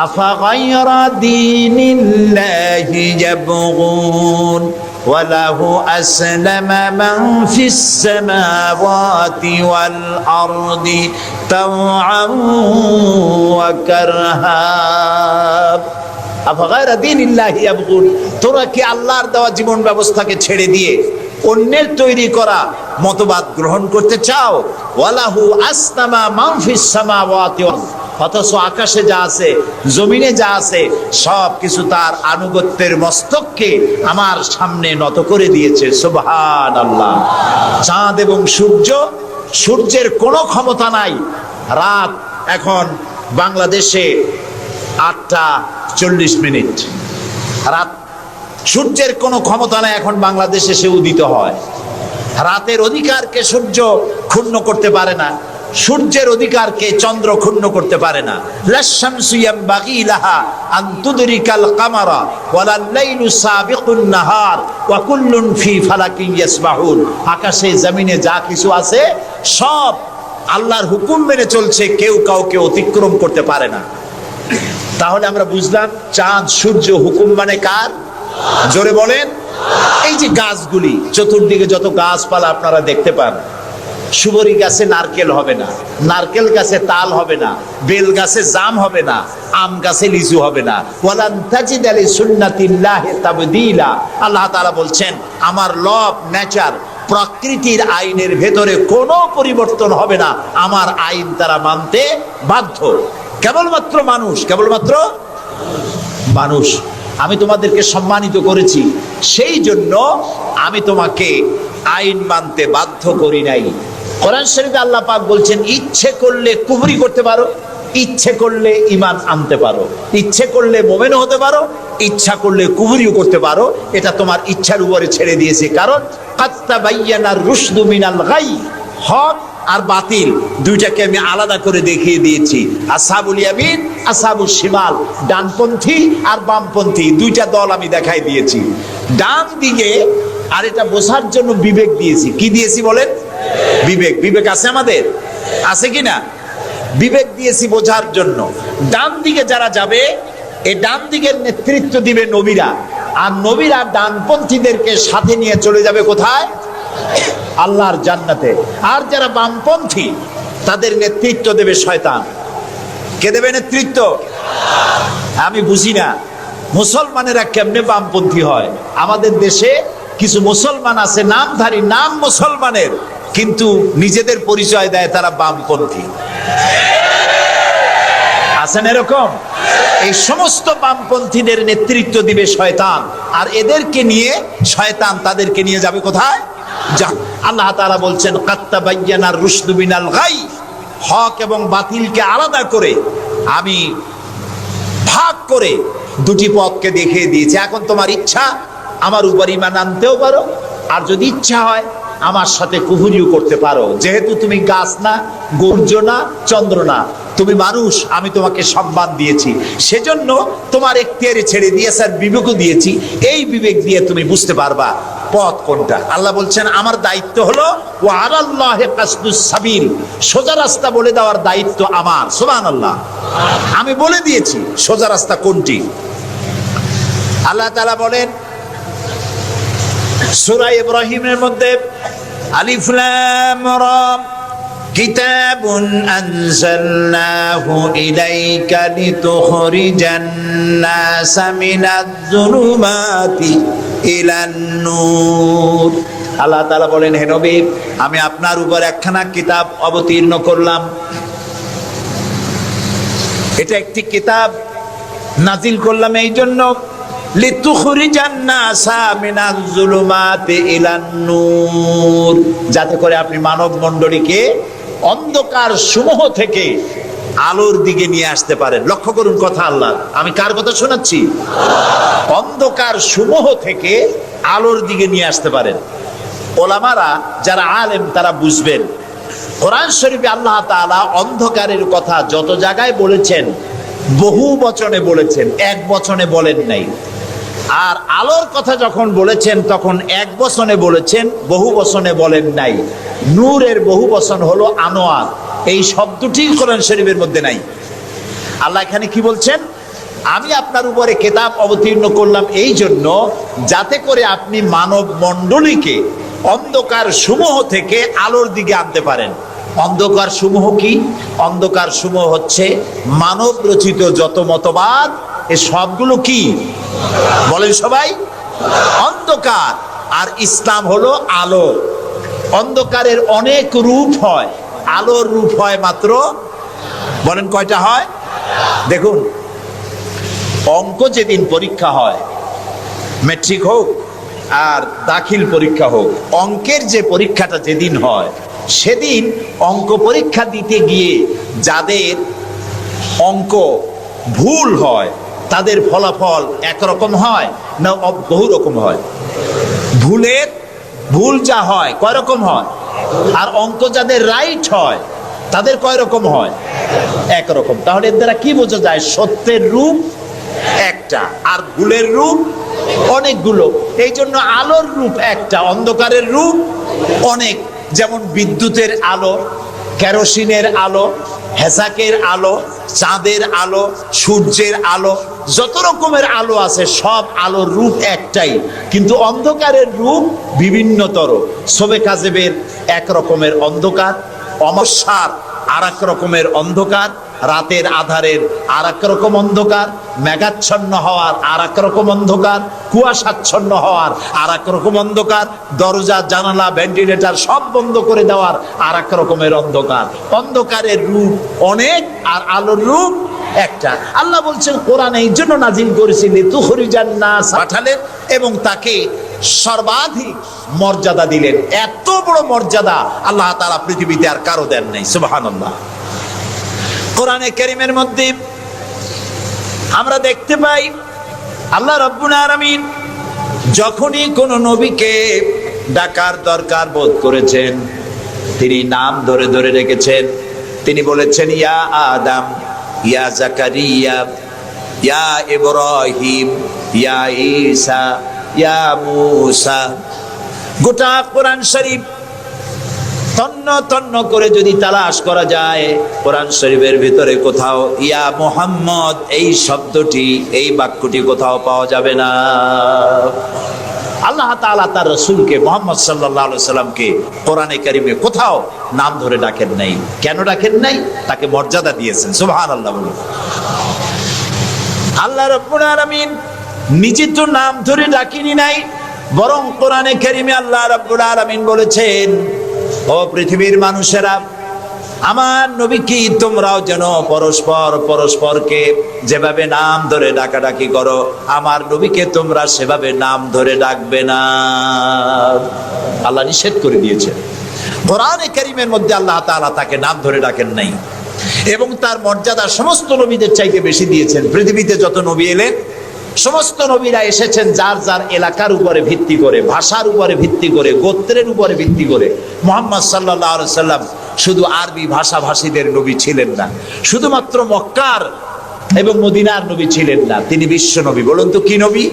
আফা গায়রা দীনিল্লাহি ইয়াবগুন ওয়া লাহু আসলামা মান ফিস সামাওয়াতি ওয়াল আরদি তাওআন ওয়া কারহা। আফা গায়রা দীনিল্লাহি ইয়াবগুন, তোরা কি আল্লাহর দেওয়া জীবন ব্যবস্থাকে ছেড়ে দিয়ে অন্যের তৈরি করা মতবাদ গ্রহণ করতে চাও? ওয়ালাহু আসলামা মান ফিস সামাওয়াতি ওয়াল, অথচ আকাশে যা আছে, জমিনে যা আছে, সব কিছু তার আনুগত্যের মস্তককে আমার সামনে নত করে দিয়েছে। সুবহানাল্লাহ। চাঁদ এবং সূর্য, সূর্যের কোনো ক্ষমতা নাই। রাত এখন বাংলাদেশে 8:40, রাত। সূর্যের কোনো ক্ষমতা নাই এখন বাংলাদেশে সে উদিত হয়। রাতের অধিকারকে সূর্য ক্ষুণ্ণ করতে পারে না, সূর্যের অধিকারকে চন্দ্র ক্ষুণ্ণ করতে পারে না। লাশ-শামসু ইয়ামবাগি লাহা আন তুদরিকাল কামারা ওয়ালাল লাইলু সাবিকুন নাহার ওয়া কুল্লুন ফি ফালাকিন ইয়াসবাহুন। আকাশে জমিনে যা কিছু আছে সব আল্লাহর হুকুম মেনে চলছে, কেউ কাউকে অতিক্রম করতে পারে না। তাহলে আমরা বুঝলাম চাঁদ সূর্য হুকুম মানে কার? জোরে বলেন। এই যে গাছগুলি, চতুর্দিকে যত গাছপালা আপনারা দেখতে পান, সুবরি গাছে নারকেল হবে না, নারকেল গাছে তাল হবে না, বেল গাছে জাম হবে না, আম গাছে লিচু হবে না। ওয়ালান তাজিদ লি সুন্নাতিল্লাহি তাবদীলা। আল্লাহ তাআলা বলছেন আমার লব, নেচার, প্রকৃতির আইনের ভেতরে কোনো পরিবর্তন হবে না, আমার আইন তারা মানতে বাধ্য। কেবলমাত্র মানুষ, কেবলমাত্র মানুষ। আমি তোমাদেরকে সম্মানিত করেছি, সেই জন্য আমি তোমাকে আইন মানতে বাধ্য করি নাই। কোরআন শরীফে আল্লাহ পাক বলছেন, ইচ্ছে করলে কুফরি করতে পারো, ইচ্ছে করলে ঈমান আনতে পারো, ইচ্ছে করলে মুমিন হতে পারো, ইচ্ছা করলে কুফরিও করতে পারো। এটা তোমার ইচ্ছার উপরে ছেড়ে দিয়েছে। কারণ কাদ তাবায়্যানার রুশদু মিনাল গাই, হক আর বাতিল দুইটাকে আমি আলাদা করে দেখিয়ে দিয়েছি। আসহাবুল ইয়ামিন, আসহাবুশ শিমাল, ডানপন্থী আর বামপন্থী দুইটা দল আমি দেখাই দিয়েছি। ডান দিকে, আর এটা বোঝার জন্য বিবেক দিয়েছি। কি দিয়েছি বলেন? বিবেক বিবেক আছে আমাদের, আছে কি না? বিবেক দিয়েছি বোঝার জন্য। ডান দিকে যারা যাবে, এই ডান দিকের নেতৃত্ব দিবে নবীরা, আর নবীরা ডানপন্থীদেরকে সাথে নিয়ে চলে যাবে কোথায়? আল্লাহর জান্নাতে। আর যারা বামপন্থী, তাদের নেতৃত্ব দেবে শয়তান। কে দেবে নেতৃত্ব? আমি বুঝি না মুসলমানেরা কেমনে বামপন্থী হয়। আমাদের দেশে কিছু মুসলমান আছে নামধারী, নাম মুসলমানের, কিন্তু নিজেদের পরিচয় দেয় তারা বামপন্থী। আছেন এরকম? এই সমস্ত বামপন্থীদের নেতৃত্ব দিবে শয়তান, আর এদেরকে নিয়ে শয়তান তাদেরকে নিয়ে যাবে কোথায়? আল্লাহ তাআলা বলছেন কাত্তাবায়্যানার রুশদু মিনাল গাই, হক এবং বাতিলকে আলাদা করে আমি ভাগ করে দুটি পথকে দেখিয়ে দিয়েছি। এখন তোমার ইচ্ছা আমার উপর ঈমান আনতেও পারো, আর যদি ইচ্ছা হয় আমার সাথে কুফরিও করতে পারো। যেহেতু তুমি গাছ না, সূর্য না, চন্দ্র না, তুমি মানুষ, আমি তোমাকে সম্মান দিয়েছি, সেজন্য তোমার এখতিয়ারে ছেড়ে দিয়েছি আর বিবেকও দিয়েছি। এই বিবেক দিয়ে তুমি বুঝতে পারবা পথ কোনটা। আল্লাহ বলছেন আমার দায়িত্ব হলো ওয়া আলাল্লাহি কাসদুস সাবিল, সোজা রাস্তা বলে দেওয়ার দায়িত্ব আমার। সুবহানাল্লাহ, আমি বলে দিয়েছি সোজা রাস্তা কোনটি। আল্লাহ তাআলা বলেন সূরা ইব্রাহিমের মধ্যে আলিফ লাম রা কিতাবুন আনজালনাহু ইলাইকা লিতুখরিজান নাসা মিনাজ যুলুমাতি ইলান নূর। আল্লাহ তাআলা বলেন হে নবী, আমি আপনার উপর একখানা কিতাব অবতীর্ণ করলাম। এটা একটি কিতাব নাজিল করলাম এই জন্য লিতুখরিজান নাসা মিনাজ যুলুমাতি ইলান নূর, যাতে করে আপনি মানব মণ্ডলীকে অন্ধকার সমূহ থেকে আলোর দিকে নিয়ে আসতে পারেন। লক্ষ্য করুন কথা আল্লাহ, আমি কার কথা শোনাচ্ছি? অন্ধকার সমূহ থেকে আলোর দিকে নিয়ে আসতে পারেন। ওলামারা যারা আলেম তারা বুঝবেন, কোরআন শরীফে আল্লাহ তাআলা অন্ধকারের কথা যত জায়গায় বলেছেন বহু বচনে বলেছেন, এক বচনে বলেন নাই। আর আলোর কথা যখন বলেছেন তখন এক বচনে বলেছেন, বহু বচনে বলেন নাই। নূরের বহু বচন হলো আনোয়ার, এই শব্দটি কোরআন শরীফের মধ্যে নাই। আল্লাহ এখানে কি বলছেন? আমি আপনার উপরে কিতাব অবতীর্ণ করলাম এই জন্য যাতে করে আপনি মানব মণ্ডলীকে অন্ধকার সমূহ থেকে আলোর দিকে আনতে পারেন। অন্ধকার সমূহ কি? অন্ধকার সমূহ হচ্ছে মানব রচিত যত মতবাদ, এ সবগুলো কি বলেন সবাই? অন্ধকার। আর ইসলাম হলো আলো। অন্ধকারের অনেক রূপ হয়, আলোর রূপ হয় মাত্র, বলেন কয়টা হয়? দেখুন, অঙ্ক যেদিন পরীক্ষা হয়, ম্যাট্রিক হোক আর দাখিল পরীক্ষা হোক, অঙ্কের যে পরীক্ষাটা যেদিন হয় সেদিন অঙ্ক পরীক্ষা দিতে গিয়ে যাদের অঙ্ক ভুল হয় তাদের ফলাফল একরকম হয় না বহু রকম হয়? ভুল যা হয় কয় রকম হয়, আর অঙ্ক যাদের রাইট হয় তাদের কয় রকম হয়? একরকম। তাহলে এর দ্বারা কি বোঝা যায়? সত্যের রূপ একটা আর ভুলের রূপ অনেকগুলো। এই জন্য আলোর রূপ একটা, অন্ধকারের রূপ অনেক। যেমন বিদ্যুতের আলো, কেরোসিনের আলো, হেসাকের আলো, চাঁদের আলো, সূর্যের আলো, যত রকমের আলো আছে সব আলোর রূপ একটাই, কিন্তু অন্ধকারের রূপ বিভিন্নতর। শবে কাজেবের এক রকমের অন্ধকার, অমাবস্যার আর এক রকমের অন্ধকার, রাতের আধারের আর এক রকম অন্ধকার, মেঘাচ্ছন্ন হওয়ার আর এক রকম অন্ধকার, কুয়াশাচ্ছন্ন হওয়ার আর এক রকম অন্ধকার, দরজা জানালা ভেন্টিলেটর সব বন্ধ করে দেওয়ার আর এক রকমের অন্ধকার। অন্ধকারের রূপ অনেক আর আলোর রূপ একটা। আল্লাহ বলছেন কোরআন এই জন্য নাজিল করেছি লিতুখরিজান নাস, পাঠালেন এবং তাকে সর্বাধিক মর্যাদা দিলেন। এত বড় মর্যাদা আল্লাহ তাআলা পৃথিবীতে আর কারো দেন নাই। সুবহানাল্লাহ। কোরআনে কারীমের মধ্যে আমরা দেখতে পাই আল্লাহ রাব্বুল আলামিন যখনই কোন নবীকে ডাকার দরকার বোধ করেছেন তিনি নাম ধরে ধরে রেখেছেন। তিনি বলেছেন ইয়া আদম, ইয়া জাকারিয়া, ইয়া ইব্রাহিম, ইয়া ঈসা, ইয়া মূসা। গোটা কোরআন শরীফ তন্ন তন্ন করে যদি তালাশ করা যায়, কোরআন শরীফের ভিতরে কোথাও ইয়া মুহাম্মদ এই শব্দটি, এই বাক্যটি কোথাও পাওয়া যাবে না। আল্লাহ তাআলা তার রাসূলকে মুহাম্মদ সাল্লাল্লাহু আলাইহি সাল্লামকে কোরআনে কারিমে কোথাও নাম ধরে ডাকেন নাই। কেন ডাকেন নাই? তাকে মর্যাদা দিয়েছেন। সুবহানাল্লাহ বলুন। আল্লাহ রাব্বুল আলামিন নিজে তো নাম ধরে ডাকেনি নাই, বরং কোরআনে কারিমে আল্লাহ রাব্বুল আলামিন বলেছেন, ও পৃথিবীর মানুষেরা, আমার নবীকে তোমরাও যেন পরস্পরকে যেভাবে নাম ধরে ডাকাডাকি করো, আমার নবীকে তোমরা সেভাবে নাম ধরে ডাকবে না। আল্লাহ নিষেধ করে দিয়েছেন। কোরআনে কারীমের মধ্যে আল্লাহ তাআলা তাকে নাম ধরে ডাকেন নাই এবং তার মর্যাদা সমস্ত নবীদের চাইতে বেশি দিয়েছেন। পৃথিবীতে যত নবী এলেন, সমস্ত নবীরা এসেছেন যার যার এলাকার উপরে ভিত্তি করে, ভাষার উপরে ভিত্তি করে, গোত্রের উপরে ভিত্তি করে। মুহাম্মদ সাল্লাল্লাহু আলাইহি সাল্লাম শুধু আরবি ভাষাভাষীদের নবী ছিলেন না, শুধুমাত্র মক্কার এবং মদিনার নবী ছিলেন না, তিনি বিশ্ব নবী। বলুন তো কি নবী?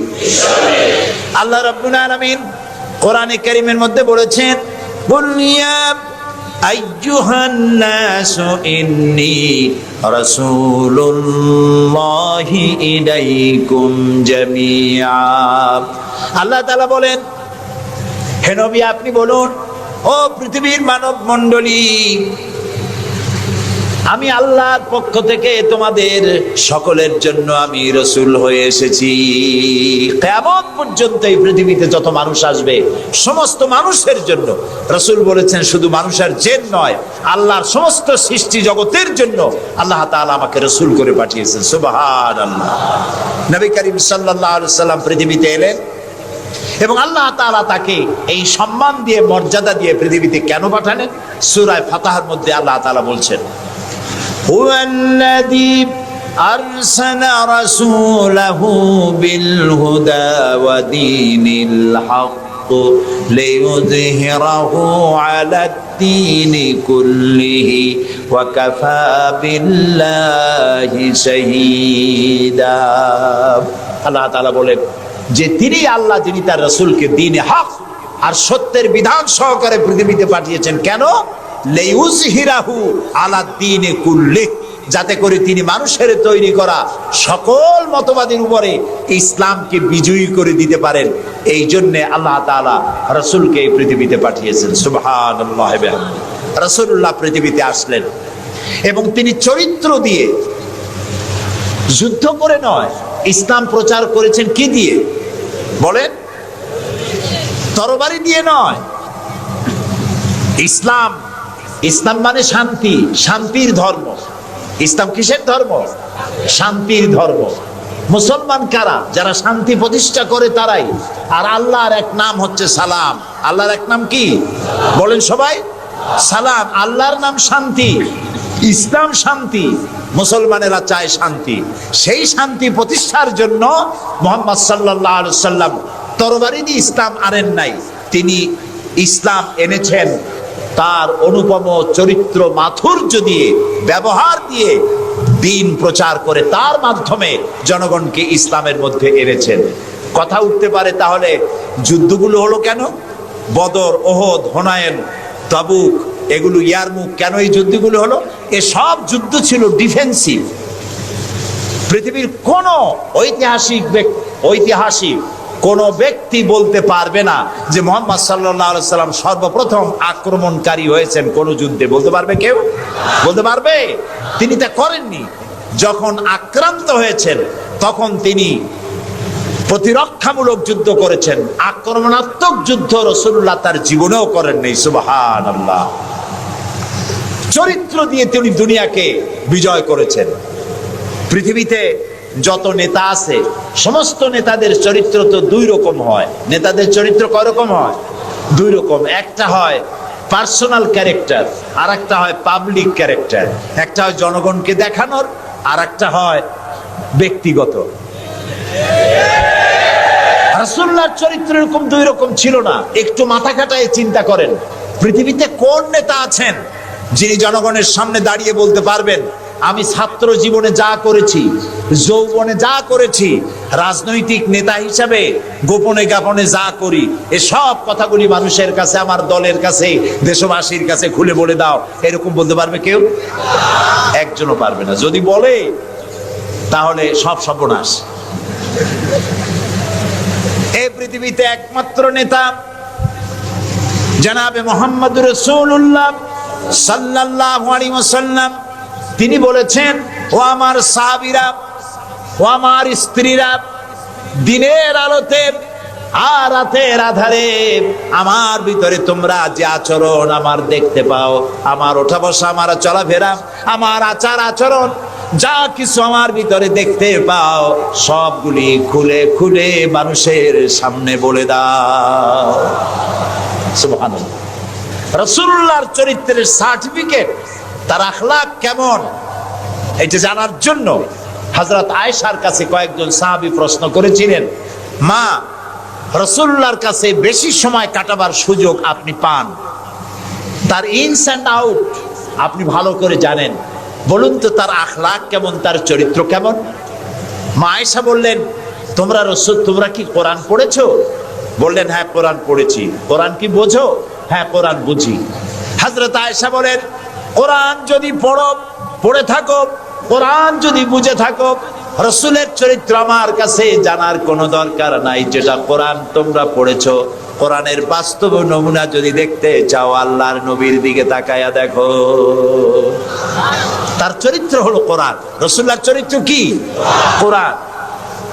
আল্লাহ রাব্বুল আলামিন কোরআনে কারীমের মধ্যে বলেছেন, বুনিয়া আইয়ুহান নাসু ইন্নী রাসূলুল্লাহি ইলাইকুম জামিআ। আল্লাহ তাআলা বলেন, হে নবী আপনি বলুন, ও পৃথিবীর মানব মণ্ডলী, আমি আল্লাহর পক্ষ থেকে তোমাদের সকলের জন্য আমি রাসূল হয়ে এসেছি। কিয়ামত পর্যন্ত এই পৃথিবীতে যত মানুষ আসবে সমস্ত মানুষের জন্য রাসূল বলেছেন, শুধু মানুষের জিন নয়, আল্লাহর সমস্ত সৃষ্টি জগতের জন্য আল্লাহ তাআলা আমাকে রাসূল করে পাঠিয়েছেন। সুবহানাল্লাহ। নবী করিম সাল্লাল্লাহু আলাইহি সাল্লাম পৃথিবীতে এলেন এবং আল্লাহ তাআলা তাকে এই সম্মান দিয়ে, মর্যাদা দিয়ে পৃথিবীতে কেন পাঠালেন? সূরা ফাতহার মধ্যে আল্লাহ তাআলা বলছেন, হুয়াল্লাযী আরসালা রাসূলাহু বিল হুদা ওয়া দীনিল হক লিইয়ুযহিরাহু আলাদ-দীনি কুল্লিহি ওয়া কাফা বিল্লাহি শাহীদা। আল্লাহ তাআলা বলেন যে তিনি আল্লাহ, যিনি তার রাসূলকে দ্বীনে হক আর সত্যের বিধান সহকারে পৃথিবীতে পাঠিয়েছেন। কেন? লিইয়ুযহিরাহু আলাদ-দীনি কুল্লিহি, যাতে করে তিনি মানুষের তৈরি করা সকল মতবাদের উপরে ইসলামকে বিজয়ী করে দিতে পারেন। এই জন্য আল্লাহ তাআলা রাসূলকে এই পৃথিবীতে পাঠিয়েছেন। সুবহানাল্লাহ। রাসূলুল্লাহ পৃথিবীতে আসলেন এবং তিনি চরিত্র দিয়ে, যুদ্ধ করে নয়, ইসলাম প্রচার করেছেন কি দিয়ে বলেন? তরবারি দিয়ে নয়। ইসলাম মানে শান্তি, শান্তির ধর্ম। ইসলাম কিসের ধর্ম? শান্তির ধর্ম। মুসলমান কারা? যারা শান্তি প্রতিষ্ঠা করে তারাই। আর আল্লাহর এক নাম হচ্ছে সালাম। আল্লাহর এক নাম কি বলেন সবাই? সালাম। আল্লাহর নাম শান্তি, ইসলাম শান্তি, মুসলমানেরা চায় শান্তি। সেই শান্তি প্রতিষ্ঠার জন্য মুহাম্মদ সাল্লাল্লাহু আলাইহি সাল্লাম তরবারি দিয়ে ইসলাম আনেন নাই, তিনি ইসলাম এনেছেন তার অনুপম চরিত্র মাধুর্য দিয়ে, ব্যবহার দিয়ে, দ্বীন প্রচার করে তার মাধ্যমে জনগণকে ইসলামের মধ্যে এনেছেন। কথা উঠতে পারে তাহলে যুদ্ধগুলো হলো কেন? বদর, ওহদ, হুনাইন, তাবুক, এগুলো ইয়ারমুক, কেন এই যুদ্ধগুলো হলো? এসব যুদ্ধ ছিল ডিফেন্সিভ। পৃথিবীর কোন ঐতিহাসিক কোন ব্যক্তি বলতে পারবে না যে মুহাম্মদ সাল্লাল্লাহু আলাইহি সাল্লাম সর্বপ্রথম আক্রমণকারী হয়েছেন কোন যুদ্ধে। বলতে পারবে কেউ? বলতে পারবে? তিনি তা করেননি। যখন আক্রান্ত হয়েছেন তখন তিনি প্রতিরক্ষামূলক যুদ্ধ করেছেন। আক্রমণাত্মক যুদ্ধ রাসূলুল্লাহ তার জীবনেও করেননি। সুবহানাল্লাহ। চরিত্র দিয়ে তিনি দুনিয়াকে বিজয় করেছেন। পৃথিবীতে যত নেতা আছে সমস্ত নেতাদের চরিত্র তো দুই রকম হয়। নেতাদের চরিত্র কয় রকম হয়? দুই রকম। একটা হয় পার্সোনাল ক্যারেক্টার, আর একটা হয় পাবলিক ক্যারেক্টার। একটা হয় জনগণকে দেখানোর, আর একটা হয় ব্যক্তিগত। রাসূলুল্লাহর চরিত্র এরকম দুই রকম ছিল না। একটু মাথা খাটায় চিন্তা করেন, পৃথিবীতে কোন নেতা আছেন যিনি জনগণের সামনে দাঁড়িয়ে বলতে পারবেন আমি ছাত্র জীবনে যা করেছি, যৌবনে যা করেছি, রাজনৈতিক নেতা হিসাবে গোপনে গোপনে যা করি, এসব কথাগুলি মানুষের কাছে, আমার দলের কাছে, দেশবাসীর কাছে খুলে বলে দাও, এরকম বলতে পারবে কেউ? একজনও পারবে না। যদি বলে তাহলে সব সর্বনাশ। এই পৃথিবীতে একমাত্র নেতা জনাবে মুহাম্মদুর রাসূলুল্লাহ সাল্লাল্লাহু আলাইহি ওয়াসাল্লাম। তিনি বলেছেন, ও আমার সাহাবীরা, ও আমার স্ত্রীরা, দিনের আলোতে আর রাতের আধারে আমার ভিতরে তোমরা যে আচরণ আমার দেখতে পাও, আমার ওঠা বসা, আমার চলাফেরা, আমার আচার আচরণ, যা কিছু আমার ভিতরে দেখতে পাও, সবগুলি খুলে খুলে মানুষের সামনে বলে দাও। সুবহানাল্লাহ। রাসূলুল্লাহর চরিত্রের সার্টিফিকেট, তার আখলাক কেমন, এটা জানার জন্য হযরত আয়েশার কাছে কয়েকজন সাহাবী প্রশ্ন করেছিলেন, মা, রাসূলুল্লাহর কাছে বেশি সময় কাটাবার সুযোগ আপনি পান, তার ইনস এন্ড আউট আপনি ভালো করে জানেন, বলুন তো তার আখলাক কেমন, তার চরিত্র কেমন? মা আয়েশা বললেন, তোমরা কি কোরআন পড়েছো? বললেন, হ্যাঁ কোরআন পড়েছি। কোরআন কি বোঝো? হ্যাঁ কোরআন বুঝি। হযরত আয়েশা বলেন, কোরআন যদি পড়ে থাকো, কোরআন যদি বুঝে থাকো, রাসূলের চরিত্র আমার কাছে জানার কোনো দরকার নাই। যেটা কোরআন তোমরা পড়েছো, কোরআনের বাস্তব নমুনা যদি দেখতে চাও, আল্লাহর নবীর দিকে তাকায়া দেখো। তার চরিত্র হলো কোরআন। রাসূলুল্লাহর চরিত্র কি? কোরআন।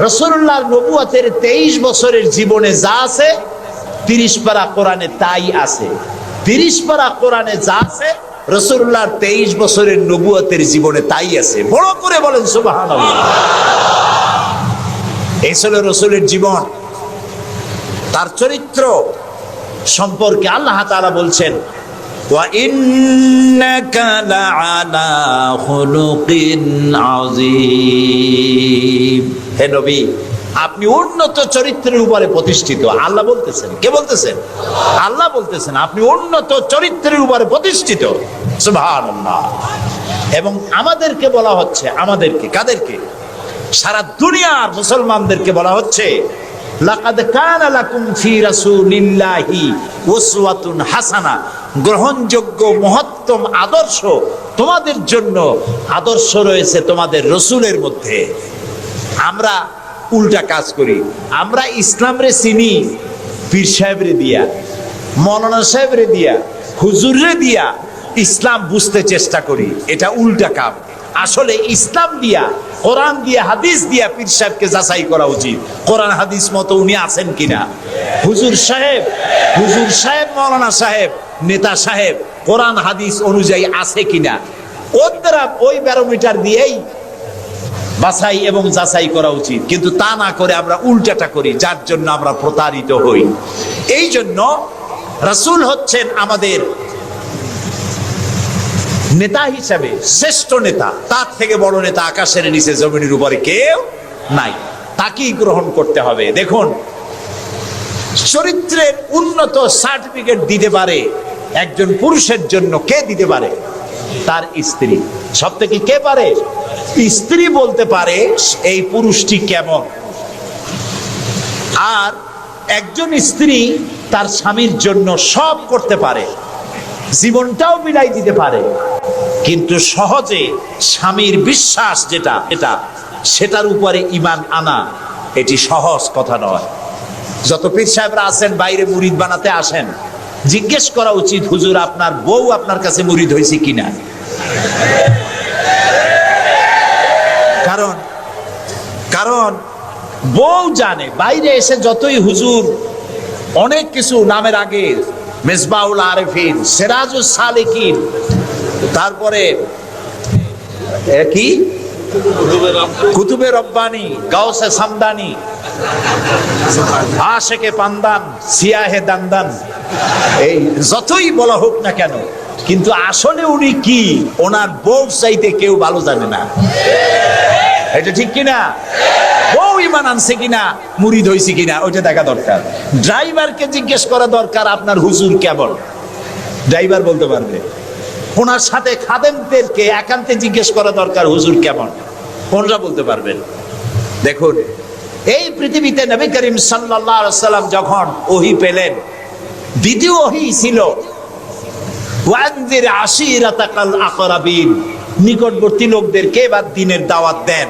রাসূলুল্লাহর নবুয়তের 23 বছরের জীবনে যা আছে, 30 পারা কোরআনে তাই আছে। 30 পারা কোরআনে যা আছে, রাসূলুল্লাহর 23 বছরের নবুয়তের জীবনে তাই আছে। বড় করে বলেন সুবহানাল্লাহ। এই ছিল রাসূলের জীবন। তার চরিত্র সম্পর্কে আল্লাহ তাআলা বলছেন, ওয়া ইন্নাকা লাআলা খুলুকিন আযীম। হে নবী, আপনি উন্নত চরিত্রের উপরে প্রতিষ্ঠিত। আল্লাহ বলতেছেন। কে বলতেছেন? আল্লাহ বলতেছেন আপনি উন্নত চরিত্রের উপরে প্রতিষ্ঠিত। সুবহানাল্লাহ। এবং আমাদেরকে বলা হচ্ছে, আমাদেরকে, কাদেরকে? সারা দুনিয়ার মুসলমানদেরকে বলা হচ্ছে, লাকাদ কানা লাকুম ফি রাসূলিল্লাহি উসওয়াতুন হাসানা, গ্রহণযোগ্য মহত্তম আদর্শ তোমাদের জন্য আদর্শ রয়েছে তোমাদের রাসূলের মধ্যে। আমরা উল্টা কাজ করি। আমরা ইসলামরে চিনি পীর সাহেবরে দিয়া, মৌলানা সাহেবরে দিয়া, হুজুররে দিয়া ইসলাম বুঝতে চেষ্টা করি। এটা উল্টা কাম। আসলে ইসলাম দিয়া, কোরআন দিয়া, হাদিস দিয়া পীর সাহেবকে যাচাই করা উচিত, কোরআন হাদিস মতো উনি আছেন কিনা। হুজুর সাহেব, মৌলানা সাহেব, নেতা সাহেব কোরআন হাদিস অনুযায়ী আছে কিনা, ওর দ্বারা ওই ব্যারোমিটার দিয়েই বাছাই এবং যাচাই করা উচিত। কিন্তু তা না করে আমরা উল্টাটা করি, যার জন্য আমরা প্রতারিত হই। এই জন্য রাসূল হচ্ছেন আমাদের নেতা হিসাবে শ্রেষ্ঠ নেতা। তার থেকে বড় নেতা আকাশের নিচে জমিনের উপরে কেউ নাই। তাকেই গ্রহণ করতে হবে। দেখুন, চরিত্রের উন্নত সার্টিফিকেট দিতে পারে একজন পুরুষের জন্য কে দিতে পারে? তার স্ত্রী। সব থেকে কে পারে? স্ত্রী বলতে পারে এই পুরুষটি কেমন। আর একজন স্ত্রী তার স্বামীর জন্য সব করতে পারে, জীবনটাও বিলাই দিতে পারে, কিন্তু সহজে স্বামীর বিশ্বাস যেটা, সেটার উপরে ঈমান আনা এটি সহজ কথা নয়। যত পীর সাহেবরা আছেন বাইরে মুরিদ বানাতে আসেন, জিজ্ঞেস করা উচিত, হুজুর আপনার বউ আপনার কাছে মুরিদ হয়েছে কিনা? কারণ বউ জানে। বাইরে এসে যতই হুজুর অনেক কিছু নামের আগে মেজবাউল আরেফিন, সিরাজুস সালিকিন, তারপরে কি কুতুবে রব্বানি, গাউসে সামদানি, আশেকে পান্দান, সিয়াহে দান্দান, এই যতই বলা হোক না কেন, কিন্তু আসলে উনি কি ওনার বউ চাইতে কেউ ভালো জানে না। এটা ঠিক কিনা? বউ ঈমান আনছে কিনা, মুরিদ হইছে কিনা, ওইটা দেখা দরকার। ড্রাইভারকে জিজ্ঞেস করা দরকার আপনার হুজুর কেমন, ড্রাইভার বলতে পারবে। ওনার সাথে খাদেমদেরকে একান্তে জিজ্ঞেস করা দরকার, হুজুর কেমন, কোনরা বলতে পারবেন। দেখুন, এই পৃথিবীতে নবী করিম সাল্লাল্লাহু আলাইহি সাল্লাম যখন ওহী পেলেন, দ্বিতীয় ওহী ছিল ওয়ানজির আশিরাতাকাল আকরাবিন, নিকটবর্তী লোকদেরকে এবার দ্বীনের দাওয়াত দেন।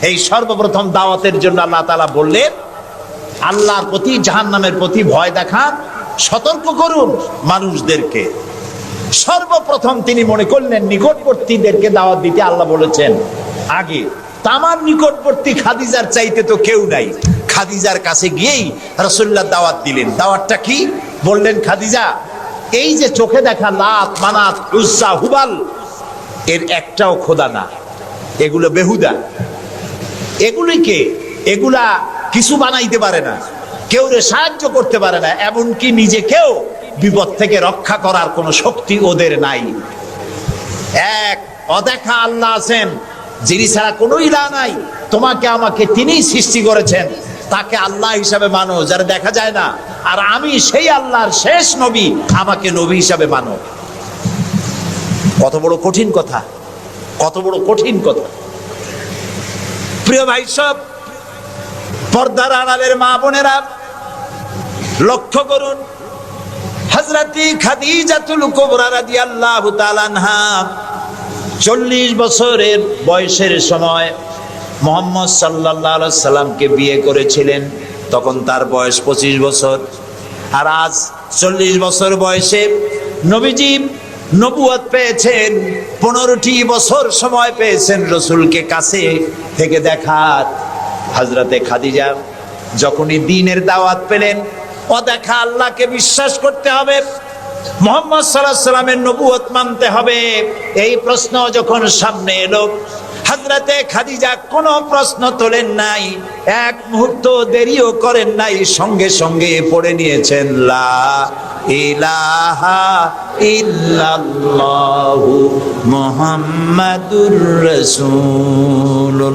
এই সর্বপ্রথম দাওয়াতের জন্য আল্লাহ তাআলা বললেন, আল্লাহর প্রতি, জাহান্নামের প্রতি ভয় দেখান, সতর্ক করুন মানুষদেরকে। সর্বপ্রথম তিনি মনে করলেন নিকটবর্তীদেরকে দাওয়াত দিতে আল্লাহ বলেছেন আগে। তামার নিকটবর্তী খাদিজার চাইতে তো কেউ নাই। খাদিজার কাছে গিয়েই রাসূলুল্লাহ দাওয়াত দিলেন। দাওয়াতটা কি বললেন? খাদিজা, এই যে চোখে দেখা লাত, মানাত, উজ্জা, হুবাল, এর একটাও খোদা না, এগুলো বেহুদা। এগুলা কিছু বানাইতে পারে না, কেউ রে সাহায্য করতে পারে না, এমনকি নিজেকেও বিপদ থেকে রক্ষা করার কোনো শক্তি ওদের নাই। এক অদেখা আল্লাহ আছেন, যিনি ছাড়া কোনো ইলাহ নাই। তোমাকে আমাকে তিনিই সৃষ্টি করেছেন, তাকে আল্লাহ হিসাবে মানো, যারা দেখা যায় না। আর আমি সেই আল্লাহর শেষ নবী, আমাকে নবী হিসাবে মানো। কত বড় কঠিন কথা, কত বড় কঠিন কথা। প্রিয় ভাই সব, পর্দার আড়ালের মা বোনেরা, লক্ষ্য করুন, হযরত খাদিজাতুল কুবরা রাদিয়াল্লাহু তাআলা আনহা 40 বছরের বয়সের সময় মুহাম্মদ সাল্লাল্লাহু আলাইহি সাল্লামকে বিয়ে করেছিলেন। তখন তার বয়স 25 বছর। আর আজ 40 বছর বয়সে নবীজি নবুয়ত পেয়েছেন। 15টি বছর সময় পেয়েছেন রাসূলকে কাছে থেকে দেখার। হযরতে খাদিজা যখনই দ্বীনের দাওয়াত পেলেন, অদেখা আল্লাহকে বিশ্বাস করতে হবে, মুহাম্মদ সাল্লাল্লাহু আলাইহি সাল্লামের নবুয়ত মানতে হবে, এই প্রশ্ন যখন সামনে এলো, হযরতে খাদিজা কোনো প্রশ্ন তোলেন নাই, এক মুহূর্ত দেরিও করেন নাই, সঙ্গে সঙ্গে পড়ে নিয়েছেন লা ইলাহা ইল্লাল্লাহু মুহাম্মাদুর রাসূলুল্লাহ।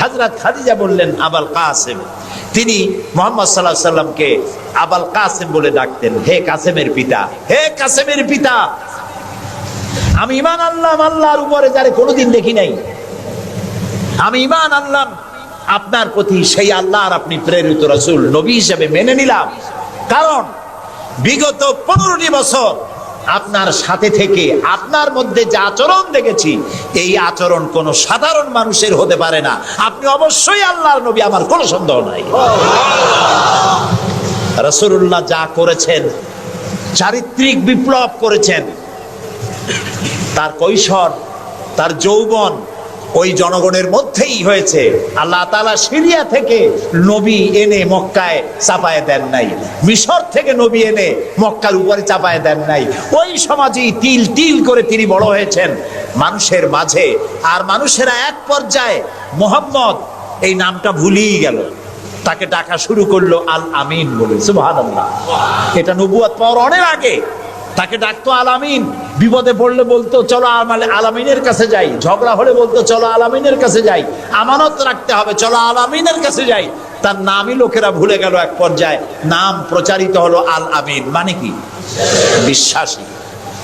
হযরত খাদিজা বললেন আবুল কাসেম। তিনি মুহাম্মদ সাল্লাল্লাহু আলাইহি সাল্লামকে আবুল কাসেম বলে ডাকতেন, হে কাসেমের পিতা, হে কাসেমের পিতা। আমি ঈমান আনলাম আল্লাহর উপরে, যারে কোনোদিন দেখি নাই। আমি ঈমান আনলাম আপনার প্রতি, সেই আল্লাহর আপনি প্রেরিত রাসূল, নবী হিসেবে মেনে নিলাম। কারণ বিগত 15টি বছর আপনার সাথে থেকে আপনার মধ্যে যে আচরণ দেখেছি, এই আচরণ কোনো সাধারণ মানুষের হতে পারে না। আপনি অবশ্যই আল্লাহর নবী, আমার কোনো সন্দেহ নাই। রাসূলুল্লাহ যা করেছেন, চারিত্রিক বিপ্লব করেছেন। তার কৈশোর, তার যৌবন ওই জনগণের মধ্যেই হয়েছে। আল্লাহ তাআলা সিরিয়া থেকে নবী এনে মক্কায় চাপায় দেন নাই, মিশর থেকে নবী এনে মক্কার উপরে চাপায় দেন নাই। ওই সমাজেই তিল তিল করে তিনি বড় হয়েছেন মানুষের মাঝে। আর মানুষেরা এক পর্যায়ে মুহাম্মদ এই নামটা ভুলেই গেল, তাকে ডাকা শুরু করলো আল আমিন বলে। সুবহানাল্লাহ, এটা নবুয়ত পাওয়ার অনেক আগে। তাকে ডাকতো আল আমিন। বিপদে পড়লে বলতো চলো আল আমিনের কাছে যাই, ঝগড়া হলে বলতো চলো আল আমিনের কাছে যাই, আমানত রাখতে হবে চলো আল আমিনের কাছে যাই। তার নামই লোকেরা ভুলে গেল। এক পর্যায়ে নাম প্রচারিত হলো আল আমিন, মানে কি? বিশ্বাসী।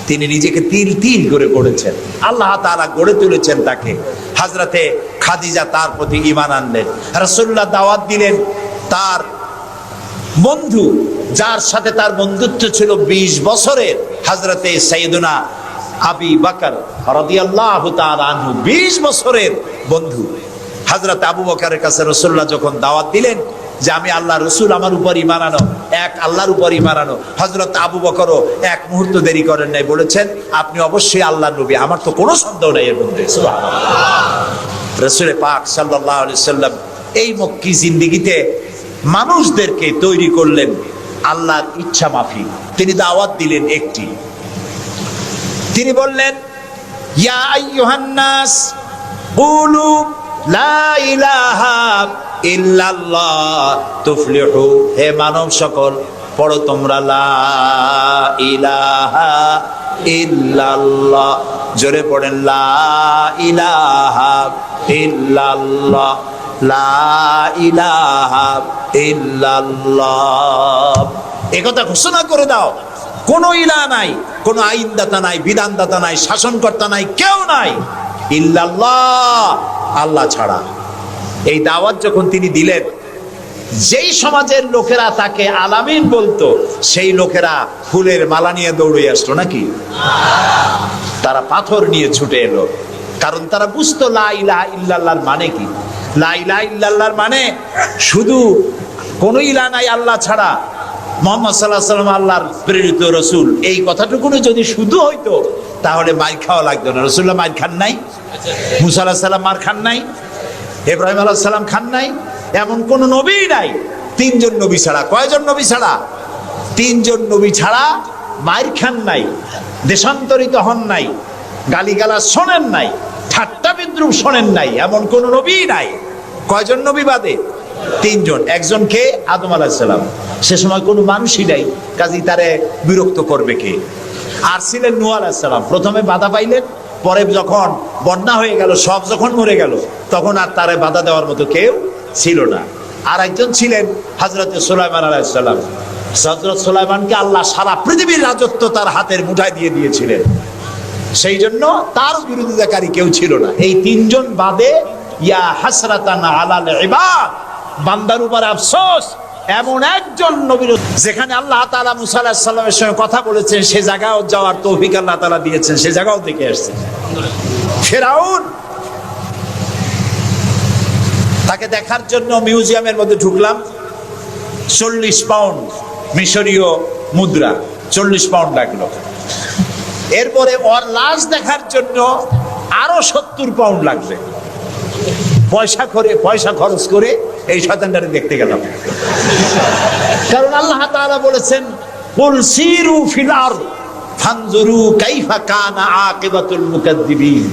তিনি নিজেকে তিল তিল করে গড়েছেন, আল্লাহ তাআলা গড়ে তুলেছেন তাকে। হযরতে খাদিজা তার প্রতি ঈমান আনলেন। রাসূলুল্লাহ দাওয়াত দিলেন তার বন্ধু, যার সাথে তার বন্ধুত্ব ছিল 20 বছরের, হযরতে সাইয়েদুনা আবু বকর রাদিয়াল্লাহু তাআলা আনহু, 20 বছরের বন্ধু। হযরত আবু বকরের কাছে রাসূলুল্লাহ যখন দাওয়াত দিলেন যে আমি আল্লাহর রাসূল, আমার উপর ঈমান আনো, এক আল্লাহর উপর ঈমান আনো, হযরত আবু বকরও এক মুহূর্ত দেরি করেন নাই, বলেছেন আপনি অবশ্যই আল্লাহর নবী, আমার তো কোনো সন্দেহ নাই এর মধ্যে। সুবহানাল্লাহ। রাসূল পাক সাল্লাল্লাহু আলাইহি সাল্লাম এই মক্কি জিন্দেগিতে মানুষদেরকে তৈরি করলেন আল্লাহর ইচ্ছা মাফিক। তিনি দাওয়াত দিলেন একটি, তিনি বললেন ইয়া আইয়ুহান নাস কুলু লা ইলাহা ইল্লাল্লাহ তুফলিহু, হে মানব সকল পড়ো তোমরা লা ইলাহা ইল্লাল্লাহ। জোরে পড়েন লা ইলাহা ইল্লাল্লাহ, লা ইলাহা ইল্লাল্লাহ। একথা ঘোষণা করে দাও কোনো ইলাহ নাই, কোনো আইনদাতা নাই, বিধানদাতা নাই, শাসনকর্তা নাই, কেউ নাই ইল্লাল্লাহ, আল্লাহ ছাড়া। এই দাওয়াত যখন তিনি দিলেন, যেই সমাজের লোকেরা তাকে আলামিন বলতো, সেই লোকেরা ফুলের মালা নিয়ে দৌড়ে আসতো নাকি? তারা পাথর নিয়ে ছুটে এলো, কারণ তারা বুঝতো লা ইলাহা ইল্লাল্লাহর মানে কি। লা ইলাহা ইল্লাল্লাহর মানে শুধু কোনো ইলাহ নাই আল্লাহ ছাড়া, মুহাম্মদ সাল্লাল্লাহু আলাইহি ওয়াসাল্লাম আল্লাহর প্রেরিত রাসূল, এই কথাটুকু যদি শুধু হইতো তাহলে মাইর খাওয়া লাগতো না। রাসূলুল্লাহ মাইর খান নাই, মুসা আলাইহিস সালাম মার খান নাই, ইব্রাহিম আলাইহিস সালাম খান নাই, এমন কোন নবী নাই। তিনজন নবী ছাড়া, কয়জন নবী ছাড়া? তিনজন নবী ছাড়া মাইর খান নাই, দেশান্তরিত হন নাই, গালিগালাজ শোনেন নাই, ঠাট্টা বিদ্রুপ শোনেন নাই, এমন কোন নবী নাই। কয়জন নবী বাদে? তিনজন। একজন কে? আদম আলাইহিস সালাম। সে সময় কোনো মানুষই নাই, কাজী তারে বিরক্ত করবে কে? আর ছিলেন নূহ আলাইহিস সালাম। প্রথমে বাধা পাইলেন, পরে যখন বন্যা হয়ে গেল, সব যখন মরে গেল, তখন আর তারে বাধা দেওয়ার মতো কেউ ছিল না। আর একজন ছিলেন হযরত সুলাইমান আলাইহিস সালাম। হযরত সুলাইমানকে আল্লাহ সারা পৃথিবীর রাজত্ব তার হাতের মুঠায় দিয়ে দিয়েছিলেন, সেই জন্য তার বিরোধিতাকারী কেউ ছিল না। এই তিনজন বাদে ইয়া হাসরাতান আলাল ইবাদ, বান্দার উপর আফসোস, এমন একজন নবীর যেখানে আল্লাহ তাআলা মুসা আলাইহিস সালামের সঙ্গে কথা বলেছেন, সে জায়গাও যাওয়ার তৌফিক আল্লাহ তাআলা দিয়েছেন, সে জায়গাও দেখে আসছেন। ফিরআউন, তাকে দেখার জন্য মিউজিয়ামের মধ্যে ঢুকলাম, 40 পাউন্ড মিশরীয় মুদ্রা, 40 পাউন্ড লাগলো। এরপরে ওর লাশ দেখার জন্য আরো 70 পাউন্ড লাগবে। পয়সা খরচ করে এই শয়তানটারে দেখতে গেলাম, কারণ আল্লাহ তাআলা বলেছেন কুল সিরু ফিল আরদ ফানজুরু কাইফা কানা আকিবাতুল মুকাদ্দিবিন।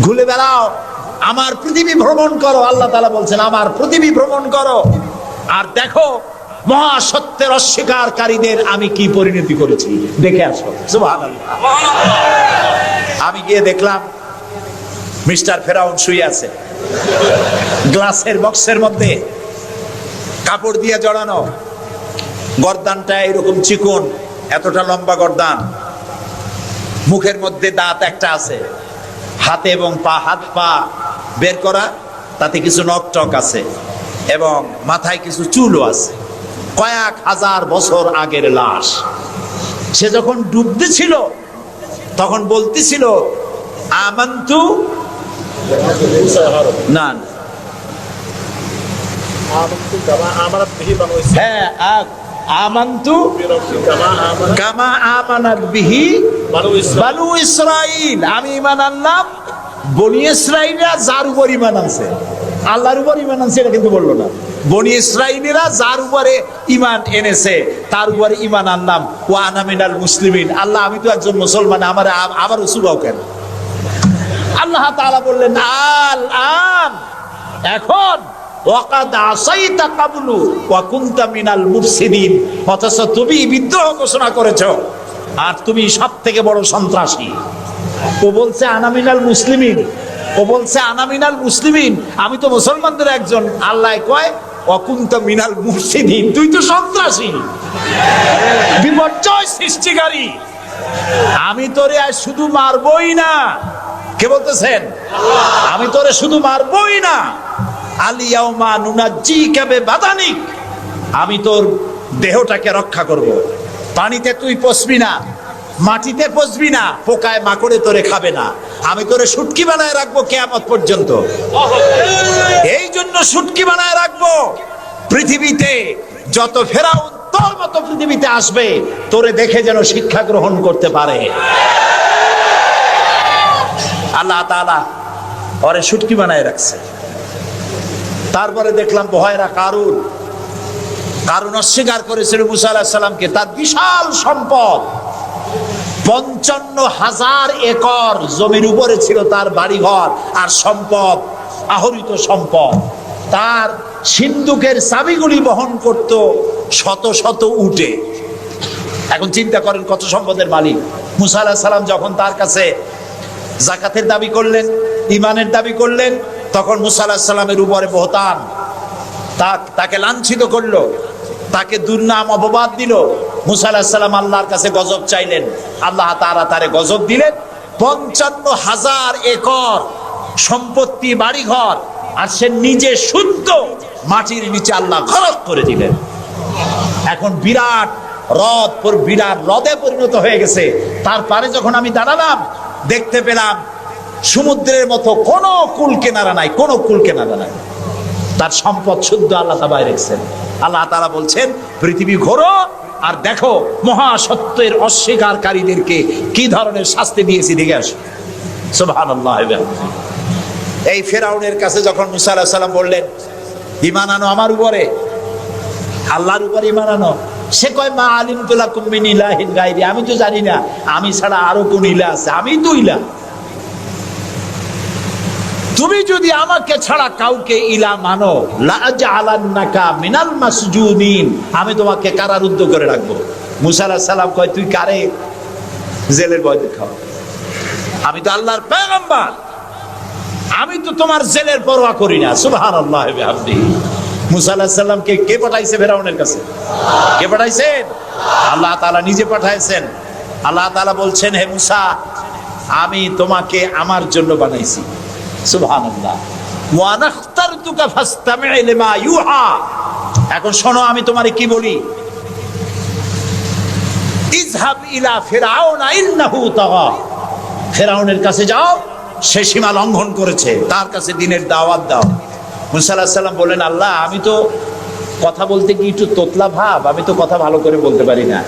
ঘুরে বেড়াও, আমার পৃথিবী ভ্রমণ করো। আল্লাহ তাআলা বলছেন আমার পৃথিবী ভ্রমণ করো আর দেখো মহাসত্যের অস্বীকারীদের আমি কি পরিণতি করেছি, দেখে আসো। সুবহানাল্লাহ। আমি গিয়ে দেখলাম মিস্টার ফেরাউন শুয়ে আছে, গ্লাসের বক্সের মধ্যে, কাপড় দিয়ে জড়ানো, গর্দানটা এরকম চিকন, এতটা লম্বা গর্দান, মুখের মধ্যে দাঁত একটা আছে, হাতে এবং হাত পা বের করা, তাতে কিছু নখ টক আছে এবং মাথায় কিছু চুলও আছে। কয়েক হাজার বছর আগের লাশ। সে যখন ডুবতেছিল তখন বলতেছিল আমান্তু না, হ্যাঁ, আমান্তু কামা আমানাত বিহি বানু ইসরাইল, আমি ঈমান আনলাম বনি ইসরাইলরা যার উপর ঈমান আনছে, আল্লাহর উপর ঈমান আনছে এটা কিন্তু বললো না। বনি ইসরাইলরা যার উপরে ঈমান এনেছে তার উপরে ঈমান আনলাম। ওয়া আনা মিনাল মুসলিমিন, আল্লাহ আমি তো একজন মুসলমান, আমার উসুবাও কেন? আল্লাহ তাআলা বললেন আল আন, এখন ওয়াকাদ আসাইতা কাবলু ওয়া কুনতা মিনাল মুফসিদিন, অথচ তুমি বিদ্রোহ ঘোষণা করেছো আর তুমি সবথেকে বড় সন্ত্রাসী। ও বলছে আনা মিনাল মুসলিমিন, ও বলছে আনা মিনাল মুসলিমিন, আমি তো মুসলমানদের একজন। আল্লাহ কয় ওয়া কুনতা মিনাল মুফসিদিন, তুই তো সন্ত্রাসী, বিপর্যয় সৃষ্টিকারী। আমি তোরে আজ শুধু মারবই না, কে বলতেছেন? আমি তোরে শুধু মারবই না, আলিয়াউমা নুনাজ্জিকা বিবাদানিক, আমি তোর দেহটাকে রক্ষা করব। পানিতে তুই পচবি না, মাটিতে পচবি না, পোকায় মাকড়ে তোরে খাবে না, আমি তোরে শুটকি বানায় রাখবো কিয়ামত পর্যন্ত। এই জন্য শুটকি বানায় রাখবো, পৃথিবীতে যত ফেরাউন তোর মতো পৃথিবীতে আসবে তোরে দেখে যেন শিক্ষা গ্রহণ করতে পারে। আল্লাহ তাআলা ওরে শুটকি বানায় রাখছে। তারপরে দেখলাম বহায়রা কারুন অস্বীকার করেছিল মুসা আলাইহিস সালামকে। তার বিশাল সম্পদ, 55,000 একর জমির উপরে ছিল তার বাড়িঘর আর সম্পদ, আহরিত সম্পদ। তার সিন্ধুকের চাবিগুলি বহন করত শত শত উটে। এখন চিন্তা করেন কত সম্পদের মালিক। মুসা আলাইহিস সালাম যখন তার কাছে যাকাতের দাবি করলেন, ঈমানের দাবি করলেন, তখন মুসা আলাইহিস সালামের উপরে বহতান, তাকে লাঞ্ছিত করলো, তাকে দুর্নাম অপবাদ দিল। মুসা আলাইহিস সালাম আল্লাহর কাছে গজব চাইলেন, আল্লাহ তাআলা তারে গজব দিলেন। 55,000 একর সম্পত্তি, বাড়িঘর, আর সে নিজে শুদ্ধ মাটির নিচে আল্লাহ গরক করে দিলেন। এখন বিরাট হ্রদে পরিণত হয়ে গেছে। তারপরে যখন আমি দাঁড়ালাম, দেখতে পেলাম সমুদ্রের মতো কোনো কুল কেনারা নাই, কোনো কুল কেনারা নাই। তার সম্পদ শুদ্ধ আল্লাহ তাআলা রেখেছেন। আল্লাহ তাআলা বলছেন, পৃথিবী ঘোরো আর দেখো মহাসত্যের অস্বীকারীদেরকে কি ধরনের শাস্তি দিয়েছি, দেখে আসো। সুবহানাল্লাহ। এই ফেরাউনের কাছে যখন মুসা আলাইহিস সালাম বললেন, ঈমান আনো আমার উপরে, আল্লাহর উপরে ঈমান আনো, সে কয়, মা আলিমতু লাকুম মিন ইলাহিন গায়রি, আমি তো জানি না আমি ছাড়া আরো কোন ইলাহ আছে, আমি তো ইলাহ। তুমি যদি আমাকে ছাড়া কাউকে ইলাহ মানো, লাআজআলান্নাকা মিনাল মাসজুনিন, আমি তোমাকে কারারুদ্ধ করে রাখবো। মুসা আলাইহিস সালাম কয়, তুই কারে জেলের ভয় দেখাও? আমি তো আল্লাহর পয়গম্বর, আমি তো তোমার জেলের পরোয়া করি না। সুবহানাল্লাহ ওয়া বিহামদিহি। মুসা আলাইহিস সালামকে কে পাঠাইছে ফেরাউনের কাছে? কে পাঠাইছেন? আল্লাহ তাআলা নিজে পাঠাইছেন। আল্লাহ তাআলা বলছেন, হে মুসা, আমি তোমাকে আমার জন্য বানাইছি। সুবহানাল্লাহ। ওয়া নাখতারতুকা ফাসতামি' লিমা ইউহা। এখন শোনো আমি তোমারে কি বলি। ইযহাব ইলা ফিরআউনা ইন্নাহু তাগা। ফেরাউনের কাছে যাও, সে সীমা লঙ্ঘন করেছে, তার কাছে দ্বীনের দাওয়াত দাও। মুসা আলাইহিস সালাম বললেন, আল্লাহ, আমি তো কথা বলতে কি একটু তোতলা ভাব, আমি তো কথা ভালো করে বলতে পারি না।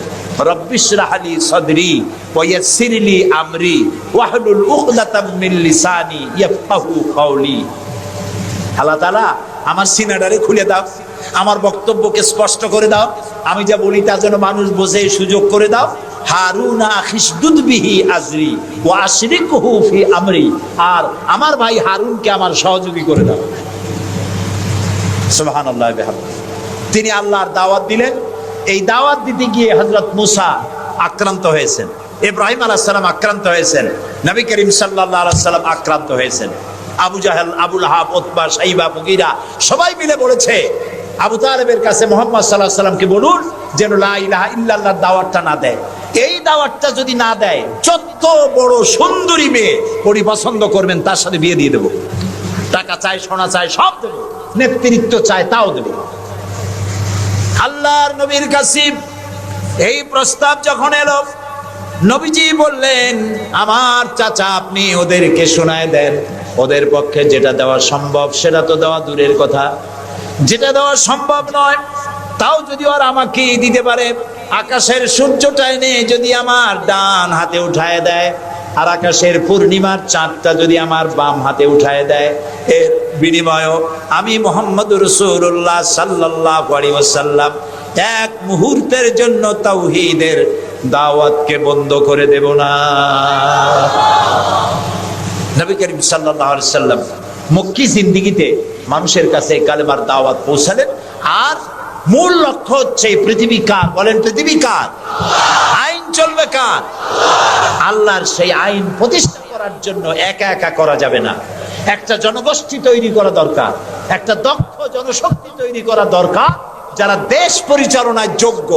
রব্বিশরাহ লি সাদরি ওয়া ইয়াসসির লি আমরি ওয়াহলুল উকদাতাম মিন লিসানি ইয়াফকাহু কাওলি। আল্লাহ তাআলা আমার সিনাটারে খুলে দাও, আমার বক্তব্যকে স্পষ্ট করে দাও, আমি যা বলি তা যেন মানুষ বোঝে সুযোগ করে দাও। হারুন আখিসদুদ বিহি আজরি ওয়া আশরিকহু ফি আমরি। আর আমার ভাই হারুনকে আমার সহযোগী করে দাও। সুবহানাল্লাহ ওয়া বিহামদিহি। তিনি আল্লাহর দাওয়াত দিলেন। এই দাওয়াত দিতে গিয়ে হযরত মুসা আক্রান্ত হয়েছেন, ইব্রাহিম আলাইহিস সালাম আক্রান্ত হয়েছেন, নবী করিম সাল্লাল্লাহু আলাইহি ওয়াসাল্লাম আক্রান্ত হয়েছেন। আবু জাহেল, আবু লাহাব, উতবা, শাইবা, মুগীরা সবাই মিলে বলেছে, আবু তালেবের কাছে মুহাম্মদ সাল্লাল্লাহু আলাইহি ওয়াসাল্লামকে বলুন যেন লা ইলাহা ইল্লাল্লাহর দাওয়াতটা না দেয়। এই দাওয়াতটা যদি না দেয়, যত বড় সুন্দরী মেয়ে পরি পছন্দ করবেন তার সাথে বিয়ে দিয়ে দেব। টাকা চাই, সোনা চাই, সব দেব। নেতৃত্ব চাই, তাও দেব। আল্লাহর নবীর কাছে এই প্রস্তাব যখন এলো, নবীজি বললেন, আমার চাচা, আপনি ওদেরকে শোনায় দেন। ওদের পক্ষে যেটা দেওয়া সম্ভব সেটা তো দেওয়া দূরের কথা, যেটা দেওয়া সম্ভব নয় তাও যদি ওরা আমাকে দিতে পারে, আকাশের সূর্যটা এনে যদি আমার ডান হাতে উঠায় দেয়, আর আকাশের পূর্ণিমার চাঁদটা যদি আমার বাম হাতে উঠায় দেয়, এর বিনিময়ে আমি মুহাম্মদুর রাসূলুল্লাহ সাল্লাল্লাহু আলাইহি ওয়াসাল্লাম এক মুহূর্তের জন্য তাওহীদের দাওয়াতকে বন্ধ করে দেব না। নবী করিম সাল্লাল্লাহু আলাইহি ওয়াসাল্লাম মক্কি জিন্দেগিতে মানুষের কাছে কালেমার দাওয়াত পৌঁছালেন। আর মূল লক্ষ্য হচ্ছে পৃথিবী কার? বলেন, পৃথিবী কার? আইন চলবে কার? আল্লাহর। সেই আইন প্রতিষ্ঠা করার জন্য একা একা করা যাবে না, একটা জনগোষ্ঠী তৈরি করা দরকার, একটা দক্ষ জনশক্তি তৈরি করা দরকার, যারা দেশ পরিচালনায় যোগ্য।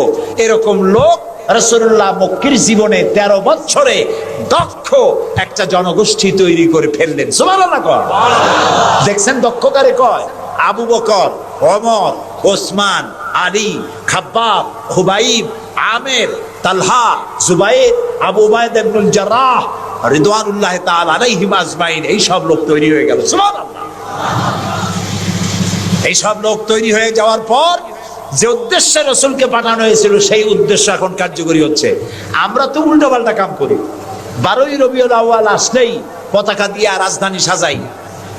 এরকম লোক রাসূলুল্লাহ মক্কির জীবনে 13 বছরে দক্ষ একটা জনগোষ্ঠী তৈরি করে ফেললেন। সুবহানাল্লাহ। দেখছেন দক্ষ কারে কয়? আবু বকর, ওমর, ওসমান, আলী, খাব্বাব, খুবাইব, আমের, তালহা, জুবাইর, আবু উবাইদা ইবনুল জাররাহ রিদওয়ানুল্লাহ তাআলা আলাইহিম আজমাইন। এই সব লোক তৈরি হয়ে গেল। সুবহানাল্লাহ। এই সব লোক তৈরি হয়ে যাওয়ার পর যে উদ্দেশ্যে রাসূলকে পাঠানো হয়েছিল সেই উদ্দেশ্য এখন কার্যকরী হচ্ছে। আমরা তো উল্টোপাল্টা কাম করি। 12ই রবিউল আউয়াল আসলেই পতাকা দিয়ে রাজধানী সাজাই।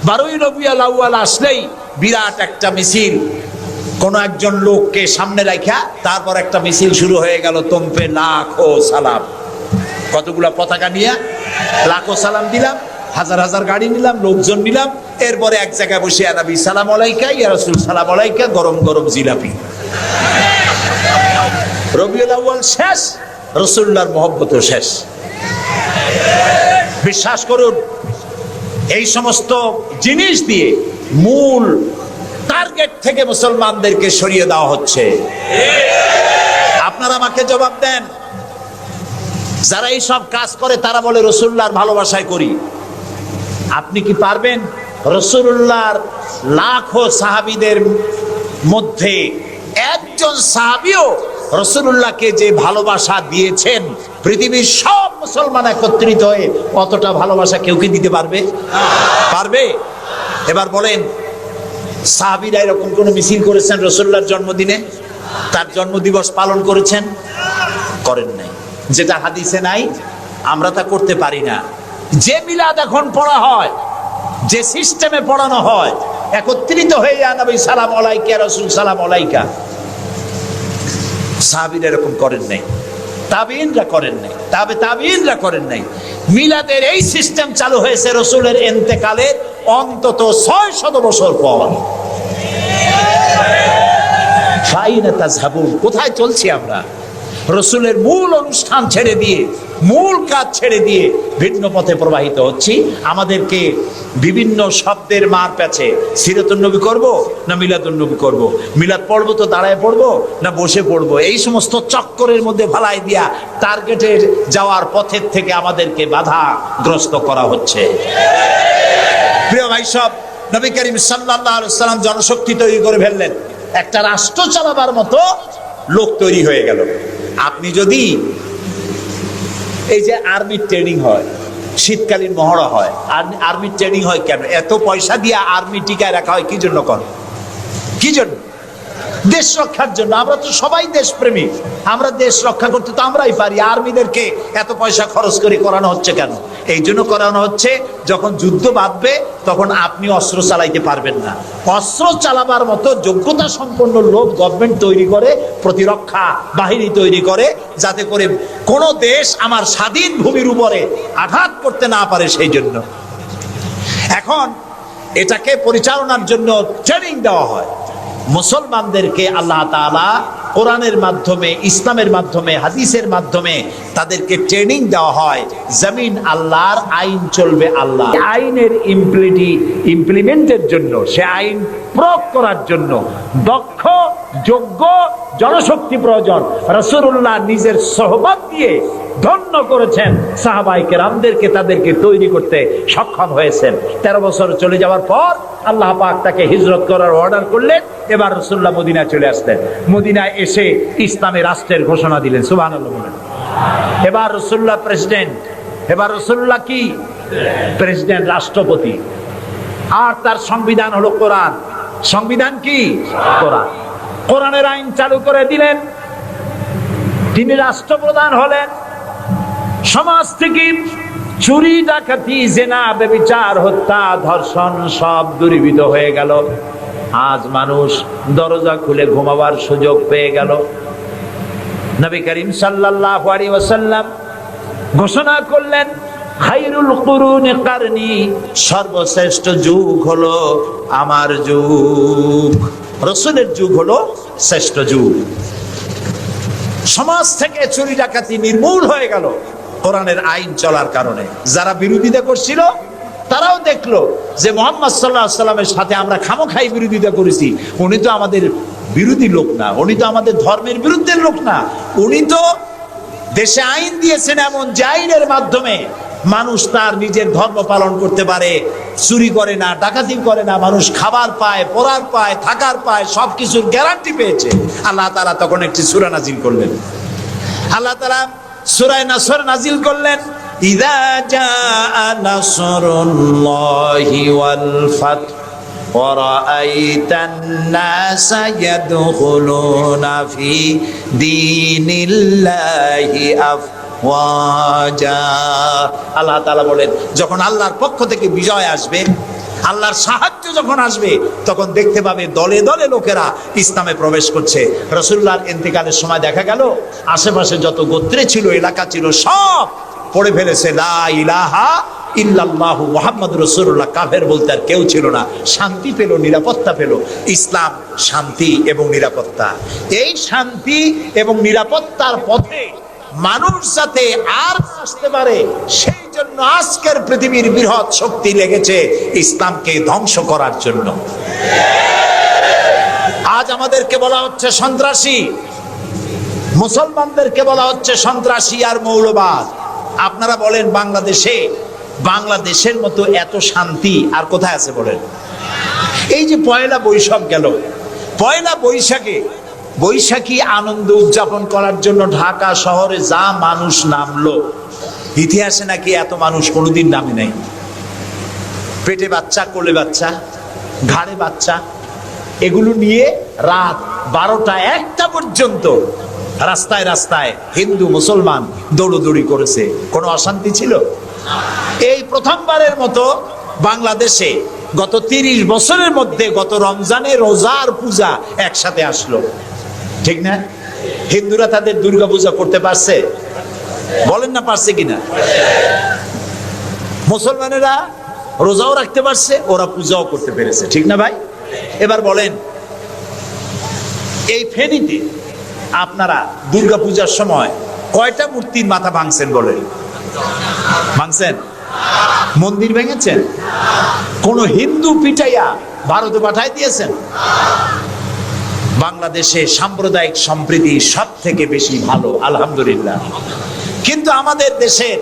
12ই রবিউল আউয়াল আসলেই বিরাট একটা মিছিল, কোন একজন লোককে সামনে রাখা, তারপর একটা মিছিল শুরু হয়ে গেল। তোমপে লাখো সালাম। কতগুলা পতাকা নিয়ে লাখো সালাম দিলাম, হাজার হাজার গাড়ি নিলাম, লোকজন নিলাম। এরপরে এক জায়গায় বসে নবী সালাম আলাইকা, ইয়া রাসূল সালাম আলাইকা, গরম গরম জিলাপি। রবিউল আউয়াল শেষ, রাসূলুল্লাহর মহব্বতও শেষ। বিশ্বাস করুন, এই সমস্ত জিনিস দিয়ে মূল টার্গেট থেকে মুসলমানদেরকে সরিয়ে দেওয়া হচ্ছে। আপনার আপনারা আমাকে জবাব দেন। যারা এই সব কাজ করে তারা বলে রাসূলুল্লাহর ভালোবাসায় করি। আপনি কি পারবেন রাসূলুল্লাহর লাখো সাহাবীদের মধ্যে একজন সাহাবীও রাসূলুল্লাহকে যে ভালোবাসা দিয়েছেন, পৃথিবীর সব মুসলমান একত্রিত হয়ে অতটা ভালোবাসা কেউ কি দিতে পারবে? পারবে? এবার বলেন, সাহাবীরা এরকম কোন মিছিল করেছেন রাসূলুল্লাহর জন্মদিনে? তার জন্মদিবস পালন করেছেন? করেন নাই। যেটা হাদিসে নাই আমরা তা করতে পারি না। যে মিলাদ এখন পড়া হয়, যে সিস্টেমে পড়ানো হয়, একত্রিত হয়ে ইয়া নবী সালাম আলাইকা, ইয়া রাসূল সালাম আলাইকা, সাহাবীরা এরকম করেন নাই, তাবিঈনরা করেন নাই, তাবিঈনরা করেন নাই। মিলাদের এই সিস্টেম চালু হয়েছে রাসূলের ইন্তেকালের অন্তত 600 বছর পর। ফাইনা তাযহাবুন, কোথায় চলছি আমরা? রাসূলের মূল অনুষ্ঠান ছেড়ে দিয়ে, মূল কাজ ছেড়ে দিয়ে ভিন্ন পথে প্রবাহিত হচ্ছি। আমাদেরকে বিভিন্ন শব্দের মার প্যাচে সিরাতুন নবী করব না মিলাদুন নবী করব, মিলাদ পড়বো তো দাঁড়ায় পড়বো না বসে পড়বো, এই সমস্ত চক্করের মধ্যে ফালাই দিয়া টার্গেটে যাওয়ার পথের থেকে আমাদেরকে বাধাগ্রস্ত করা হচ্ছে। প্রিয় ভাই সব, নবী করিম সাল্লাল্লাহু আলাইহি ওয়াসাল্লাম জনশক্তি তৈরি করে ফেললেন, একটা রাষ্ট্র চালাবার মতো লোক তৈরি হয়ে গেল। আপনি যদি এই যে আর্মির ট্রেনিং হয়, শীতকালীন মহড়া হয়, আর্মির ট্রেনিং হয় কেন? এত পয়সা দিয়ে আর্মি টিকায় রাখা হয় কি জন্য? কি জন্য? দেশ রক্ষার জন্য। আমরা তো সবাই দেশপ্রেমী, আমরা দেশ রক্ষা করতে তো আমরাই পারি। আর্মিদেরকে এত পয়সা খরচ করে করানো হচ্ছে কেন? এই জন্য করানো হচ্ছে, যখন যুদ্ধ বাঁধবে তখন আপনি অস্ত্র চালাইতে পারবেন না, অস্ত্র চালাবার মতো যোগ্যতা সম্পন্ন লোক গভর্নমেন্ট তৈরি করে, প্রতিরক্ষা বাহিনী তৈরি করে, যাতে করে কোনো দেশ আমার স্বাধীন ভূমির উপরে আঘাত করতে না পারে। সেই জন্য এখন এটাকে পরিচালনার জন্য ট্রেনিং দেওয়া হয়। মুসলমানদেরকে আল্লাহ তাআলা কোরআনের মাধ্যমে, ইসলামের মাধ্যমে, হাদিসের মাধ্যমে তাদেরকে ট্রেনিং দেওয়া হয়। জমিন আল্লাহর, আইন চলবে আল্লাহ। আইনের ইমপ্লিমেন্টের জন্য, সে আইন প্রয়োগ করার জন্য দক্ষ যোগ্য জনশক্তি প্রয়োজন। রাসূলুল্লাহ নিজের সোহবত দিয়ে ধন্য করেছেন সাহাবায়ে কেরামদেরকে, তাদেরকে তৈরি করতে সক্ষম হয়েছেন। 13 বছর চলে যাওয়ার পর আল্লাহ পাক তাকে হিজরত করার অর্ডার করলেন। এবার রাসূলুল্লাহ মদিনায় চলে আসলেন। মদিনায় এসে ইসলামের রাষ্ট্রের ঘোষণা দিলেন। সুবহানাল্লাহ। এবার রাসূলুল্লাহ প্রেসিডেন্ট, এবার রাসূলুল্লাহ কি প্রেসিডেন্ট, রাষ্ট্রপতি। আর তার সংবিধান হলো কোরআন। সংবিধান কি? কোরআন। কোরআনের আইন চালু করে দিলেন। তিনি রাষ্ট্রপ্রধান হলেন। সমাজ থেকে চুরি, ডাকাতি, জিনা, ব্যভিচার, হত্যা, ধর্ষণ সব দূরীভূত হয়ে গেল। আজ মানুষ দরজা খুলে ঘুমাবার সুযোগ পেয়ে গেল। নবী করিম সাল্লাল্লাহু আলাইহি ওয়াসাল্লাম ঘোষণা করলেন, খায়রুল কুরুনি কারনি, সর্বশ্রেষ্ঠ যুগ হলো আমার যুগ। রাসূলের যুগ হলো শ্রেষ্ঠ যুগ। সমাজ থেকে চুরি ডাকাতি নির্মূল হয়ে গেল কোরআনের আইন চলার কারণে। যারা বিরোধিতা করছিল তারাও দেখলো যে মুহাম্মদ সাল্লাল্লাহু আলাইহি ওয়াসাল্লামের সাথে আমরা খামোখাই বিরোধিতা করেছি, উনি তো আমাদের বিরোধী লোক না, উনি তো আমাদের ধর্মের বিরুদ্ধে লোক না, উনি তো দেশে আইন দিয়েছেন এমন যে আইনের মাধ্যমে মানুষ তার নিজের ধর্ম পালন করতে পারে, চুরি করে না, ডাকাতি করে না, মানুষ খাবার পায়, পরার পায়, থাকার পায়, সবকিছুর গ্যারান্টি পেয়েছে। আল্লাহ তাআলা তখন একটি সূরা নাজিল করলেন। আল্লাহ তাআলা সূরা নাসর নাজিল করলেন, ইযা জাআ নাসরুল্লাহি ওয়াল ফাত ওয়া রাআইতান নাসা ইয়াদখুলুনা ফি দীনিল্লাহি আফওয়াজা। আল্লাহ তাআলা বলেন, যখন আল্লাহর পক্ষ থেকে বিজয় আসবে, আল্লাহর সাহায্য যখন আসবে, তখন দেখতে পাবে দলে দলে লোকেরা ইসলামে প্রবেশ করছে। রাসূলুল্লাহর ইন্তেকালের সময় দেখা গেল আশেপাশে যত গোত্রে ছিল, এলাকা ছিল, সব পড়ে ফেলেছে লা ইলাহা ইল্লাল্লাহু মুহাম্মাদুর রাসূলুল্লাহ। কাফের বলতে আর কেউ ছিল না। শান্তি পেল, নিরাপত্তা পেল। ইসলাম শান্তি এবং নিরাপত্তা। এই শান্তি এবং নিরাপত্তার পথে মানুষ যাতে আর আসতে পারে, সেই জন্য আজকের পৃথিবীর বৃহৎ শক্তি লেগেছে ইসলামকে ধ্বংস করার জন্য। আজ আমাদেরকে বলা হচ্ছে সন্ত্রাসী। মুসলমানদেরকে বলা হচ্ছে সন্ত্রাসী আর মৌলবাদ। আপনারা বলেন বাংলাদেশের মতো এত শান্তি আর কোথায় আছে বলেন? এই যে পয়লা বৈশাখ গেল, পয়লা বৈশাখী আনন্দ উদযাপন করার জন্য ঢাকা শহরে যা মানুষ নামলো, ইতিহাসে নাকি এত মানুষ কোনোদিন নামে নাই। পেটে বাচ্চা, কোলে বাচ্চা, ঘাড়ে বাচ্চা, এগুলো নিয়ে রাত 12টা 1টা পর্যন্ত রাস্তায় রাস্তায় হিন্দু মুসলমান দৌড়দৌড়ি করেছে। কোনো অশান্তি ছিল? এই প্রথমবারের মতো বাংলাদেশে গত 30 বছরের মধ্যে গত রমজানে রোজার পূজা একসাথে আসলো, ঠিক না? হিন্দুরা তাদের দুর্গা পূজা করতে পারছে? বলেন না পারছে কিনা? মুসলমানেরা রোজাও রাখতে পারছে, ওরা পূজাও করতে পেরেছে, ঠিক না ভাই? এবার বলেন, এই ফেনীতে আপনারা দুর্গা পূজার সময় কয়টা মূর্তির মাথা ভাঙছেন বলেন? ভাঙছেন? মন্দির ভেঙেছেন? কোন হিন্দু পিটাইয়া ভারতে পাঠাই দিয়েছেন? বাংলাদেশে সাম্প্রদায়িক সম্প্রীতি সব থেকে বেশি ভালো, আলহামদুলিল্লাহ। কিন্তু আমাদের দেশের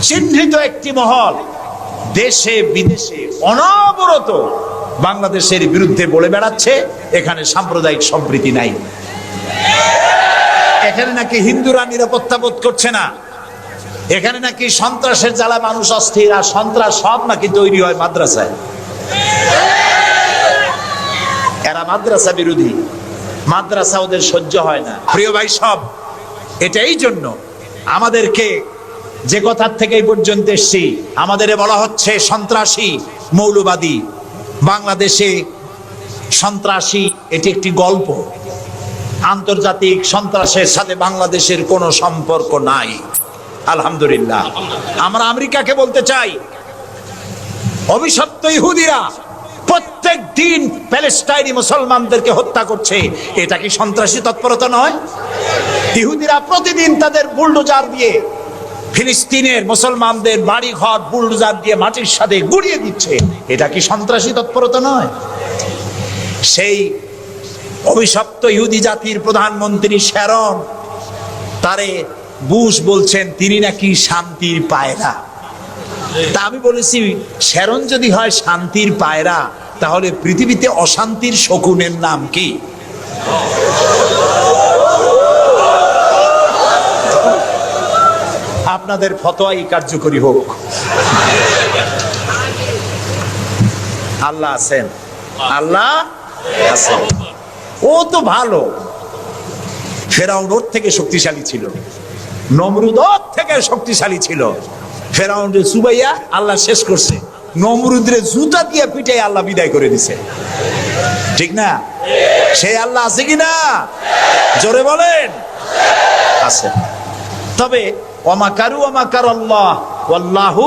চিহ্নিত একটি মহল দেশে বিদেশে অনবরত বাংলাদেশের বিরুদ্ধে বলে বেড়াচ্ছে এখানে সাম্প্রদায়িক সম্প্রীতি নাই, এখানে নাকি হিন্দুরা নিরাপত্তা বোধ করছে না, এখানে নাকি সন্ত্রাসের জ্বালা মানুষ অস্থির, আর সন্ত্রাস সব নাকি তৈরি হয় মাদ্রাসায়। এরা মাদ্রাসা বিরোধী, মাদ্রাসা ওদের সহ্য হয় না। প্রিয় ভাই সব, এটাই জন্য আমাদেরকে যে কথার থেকে এই পর্যন্ত এসছি, আমাদের বলা হচ্ছে সন্ত্রাসী মৌলবাদী। বাংলাদেশে সন্ত্রাসী এটি একটি গল্প, আন্তর্জাতিক সন্ত্রাসের সাথে বাংলাদেশের কোনো সম্পর্ক নাই, আলহামদুলিল্লাহ। আমরা আমেরিকাকে বলতে চাই, অভিশপ্ত ইহুদিরা প্রত্যেক দিন প্যালেস্টাইনি মুসলমানদেরকে হত্যা করছে, এটা কি সন্ত্রাসী তৎপরতা নয়? ইহুদিরা প্রতিদিন তাদের বুলডোজার দিয়ে ফিলিস্তিনের মুসলমানদের বাড়ি ঘর বুলডোজার দিয়ে মাটির সাথে গুড়িয়ে দিচ্ছে, এটা কি সন্ত্রাসী তৎপরতা নয়? সেই অভিশপ্ত ইহুদি জাতির প্রধানমন্ত্রী শ্যারন, তারে বুশ বলছেন তিনি নাকি শান্তির পায়রা। তা আমি বলেছি, শ্যারন যদি হয় শান্তির পায়রা, তাহলে পৃথিবীতে অশান্তির শকুনের নাম কি? আপনাদের ফতোয়াই কার্যকরী হোক। আল্লাহ আছেন, আল্লাহ আছেন। ও তো ভালো, ফেরাউন ওর থেকে শক্তিশালী ছিল, নমরুদ ওর থেকে শক্তিশালী ছিল। ফেরাউনরে চুবাইয়া আল্লাহ শেষ করছে, নমরুদরে জুতা দিয়ে পিটাই আল্লাহ বিদায় করে দিছে, ঠিক না? সেই আল্লাহ আছে কিনা? জোরে বলেন, আছে। তবে ওয়ামাকারু ওয়ামাকার আল্লাহ ওয়াল্লাহু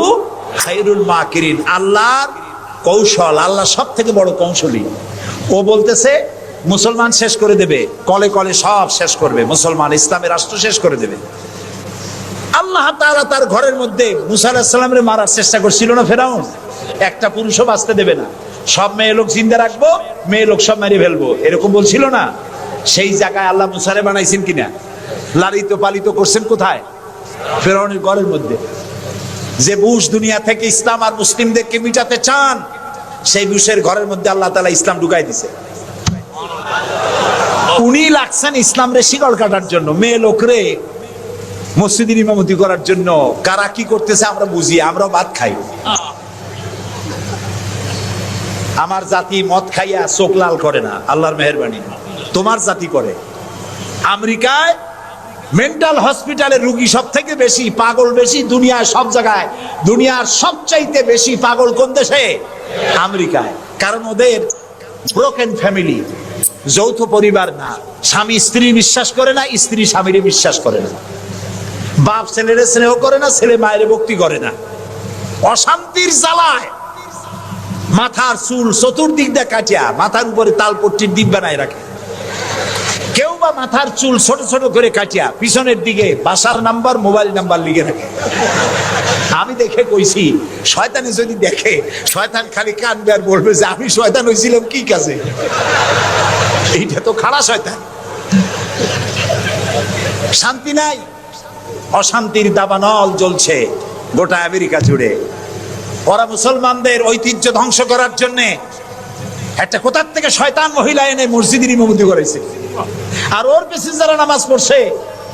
খায়রুল মাকিরিন। আল্লাহর কৌশল, আল্লাহ সব থেকে বড় কৌশলী। ও বলতেছে মুসলমান শেষ করে দেবে, কলে কলে সব শেষ করবে, মুসলমান ইসলামের রাষ্ট্র শেষ করে দেবে। আল্লাহ তাআলা তার ঘরের মধ্যে মুসা আলাইহিস সালামের মারার চেষ্টা করছিল না ফেরাউন? একটা পুরুষও বাঁচতে দেবে না, সব মেয়ে লোক জিন্দা রাখবো, মেয়ে লোক সব মেরে ফেলবো, এরকম বলছিল না? সেই জায়গায় আল্লাহ মুসারে বানাইছেন কিনা? লালিত পালিত করছেন কোথায়? ফেরাউনের ঘরের মধ্যে। যে বুশ দুনিয়া থেকে ইসলাম আর মুসলিমদেরকে মিটাতে চান, সেই বুশের ঘরের মধ্যে আল্লাহ তাআলা ইসলাম ঢুকাই দিছে। উনি লাগছেন ইসলাম রে শিকড় কাটার জন্য, মেয়ে লোকরে মসজিদের ইমামতি করার জন্য। কারা কি করতেছে আমরা বুঝি, আমরা ভাত খাই। আমার জাতি মদ খাইয়া চোখ লাল করে না, আল্লাহর মেহেরবানি। তোমার জাতি করে। আমেরিকায় মেন্টাল হসপিটালে রুগী সব থেকে বেশি, পাগল বেশি দুনিয়ার সব জায়গায়। দুনিয়ার সবচাইতে বেশি পাগল কোন দেশে? আমেরিকায়। কারণ ওদের ব্রোকেন ফ্যামিলি, যৌথ পরিবার না, স্বামী স্ত্রী বিশ্বাস করে না, স্ত্রী স্বামীরে বিশ্বাস করে না, বাপ ছেলেরে স্নেহ করে না, ছেলে মায়ের ভক্তি করে না। অশান্তির জ্বালায় মাথার চুল চতুর্দিক দিয়ে কাটিয়া মাথার উপরে তালপট্টির দ্বীপ বানায় রাখে। কেউ বা মাথার চুল ছোট ছোট করে কাটিয়া পিছনের দিকে বাসার নাম্বার, মোবাইল নাম্বার লিখে রাখে। আমি দেখে কইছি, শয়তানে যদি দেখে, শয়তান খালি কানবে আর বলবে যে আমি শয়তান হয়েছিলাম কি কাজে। এইটা তো খারাপ শয়তান। শান্তি নাই, অশান্তির দাবানল জ্বলছে গোটা আমেরিকা জুড়ে। ওরা মুসলমানদের ঐতিহ্য ধ্বংস করার জন্য একটা কোথার থেকে শয়তান মহিলা এনে মসজিদের ইমামতি করেছে, আর ওর পেছনে যারা নামাজ পড়ছে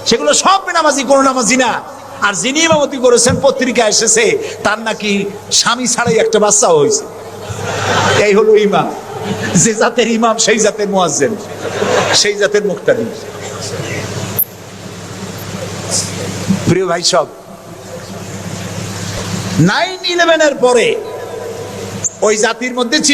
সেগুলো সব বেনামাজি, কোনো নামাজি না। আর যিনি ইমামতি করেছেন পত্রিকা এসেছে তার নাকি স্বামী ছাড়াই একটা বাচ্চাও হয়েছে। এই হলো ইমাম। যে জাতের ইমাম সেই জাতের মুয়াজ্জিন, সেই জাতের মুক্তাদি। প্রিয় ভাই সব, 9/11 এর পরে ওই জাতির মধ্যে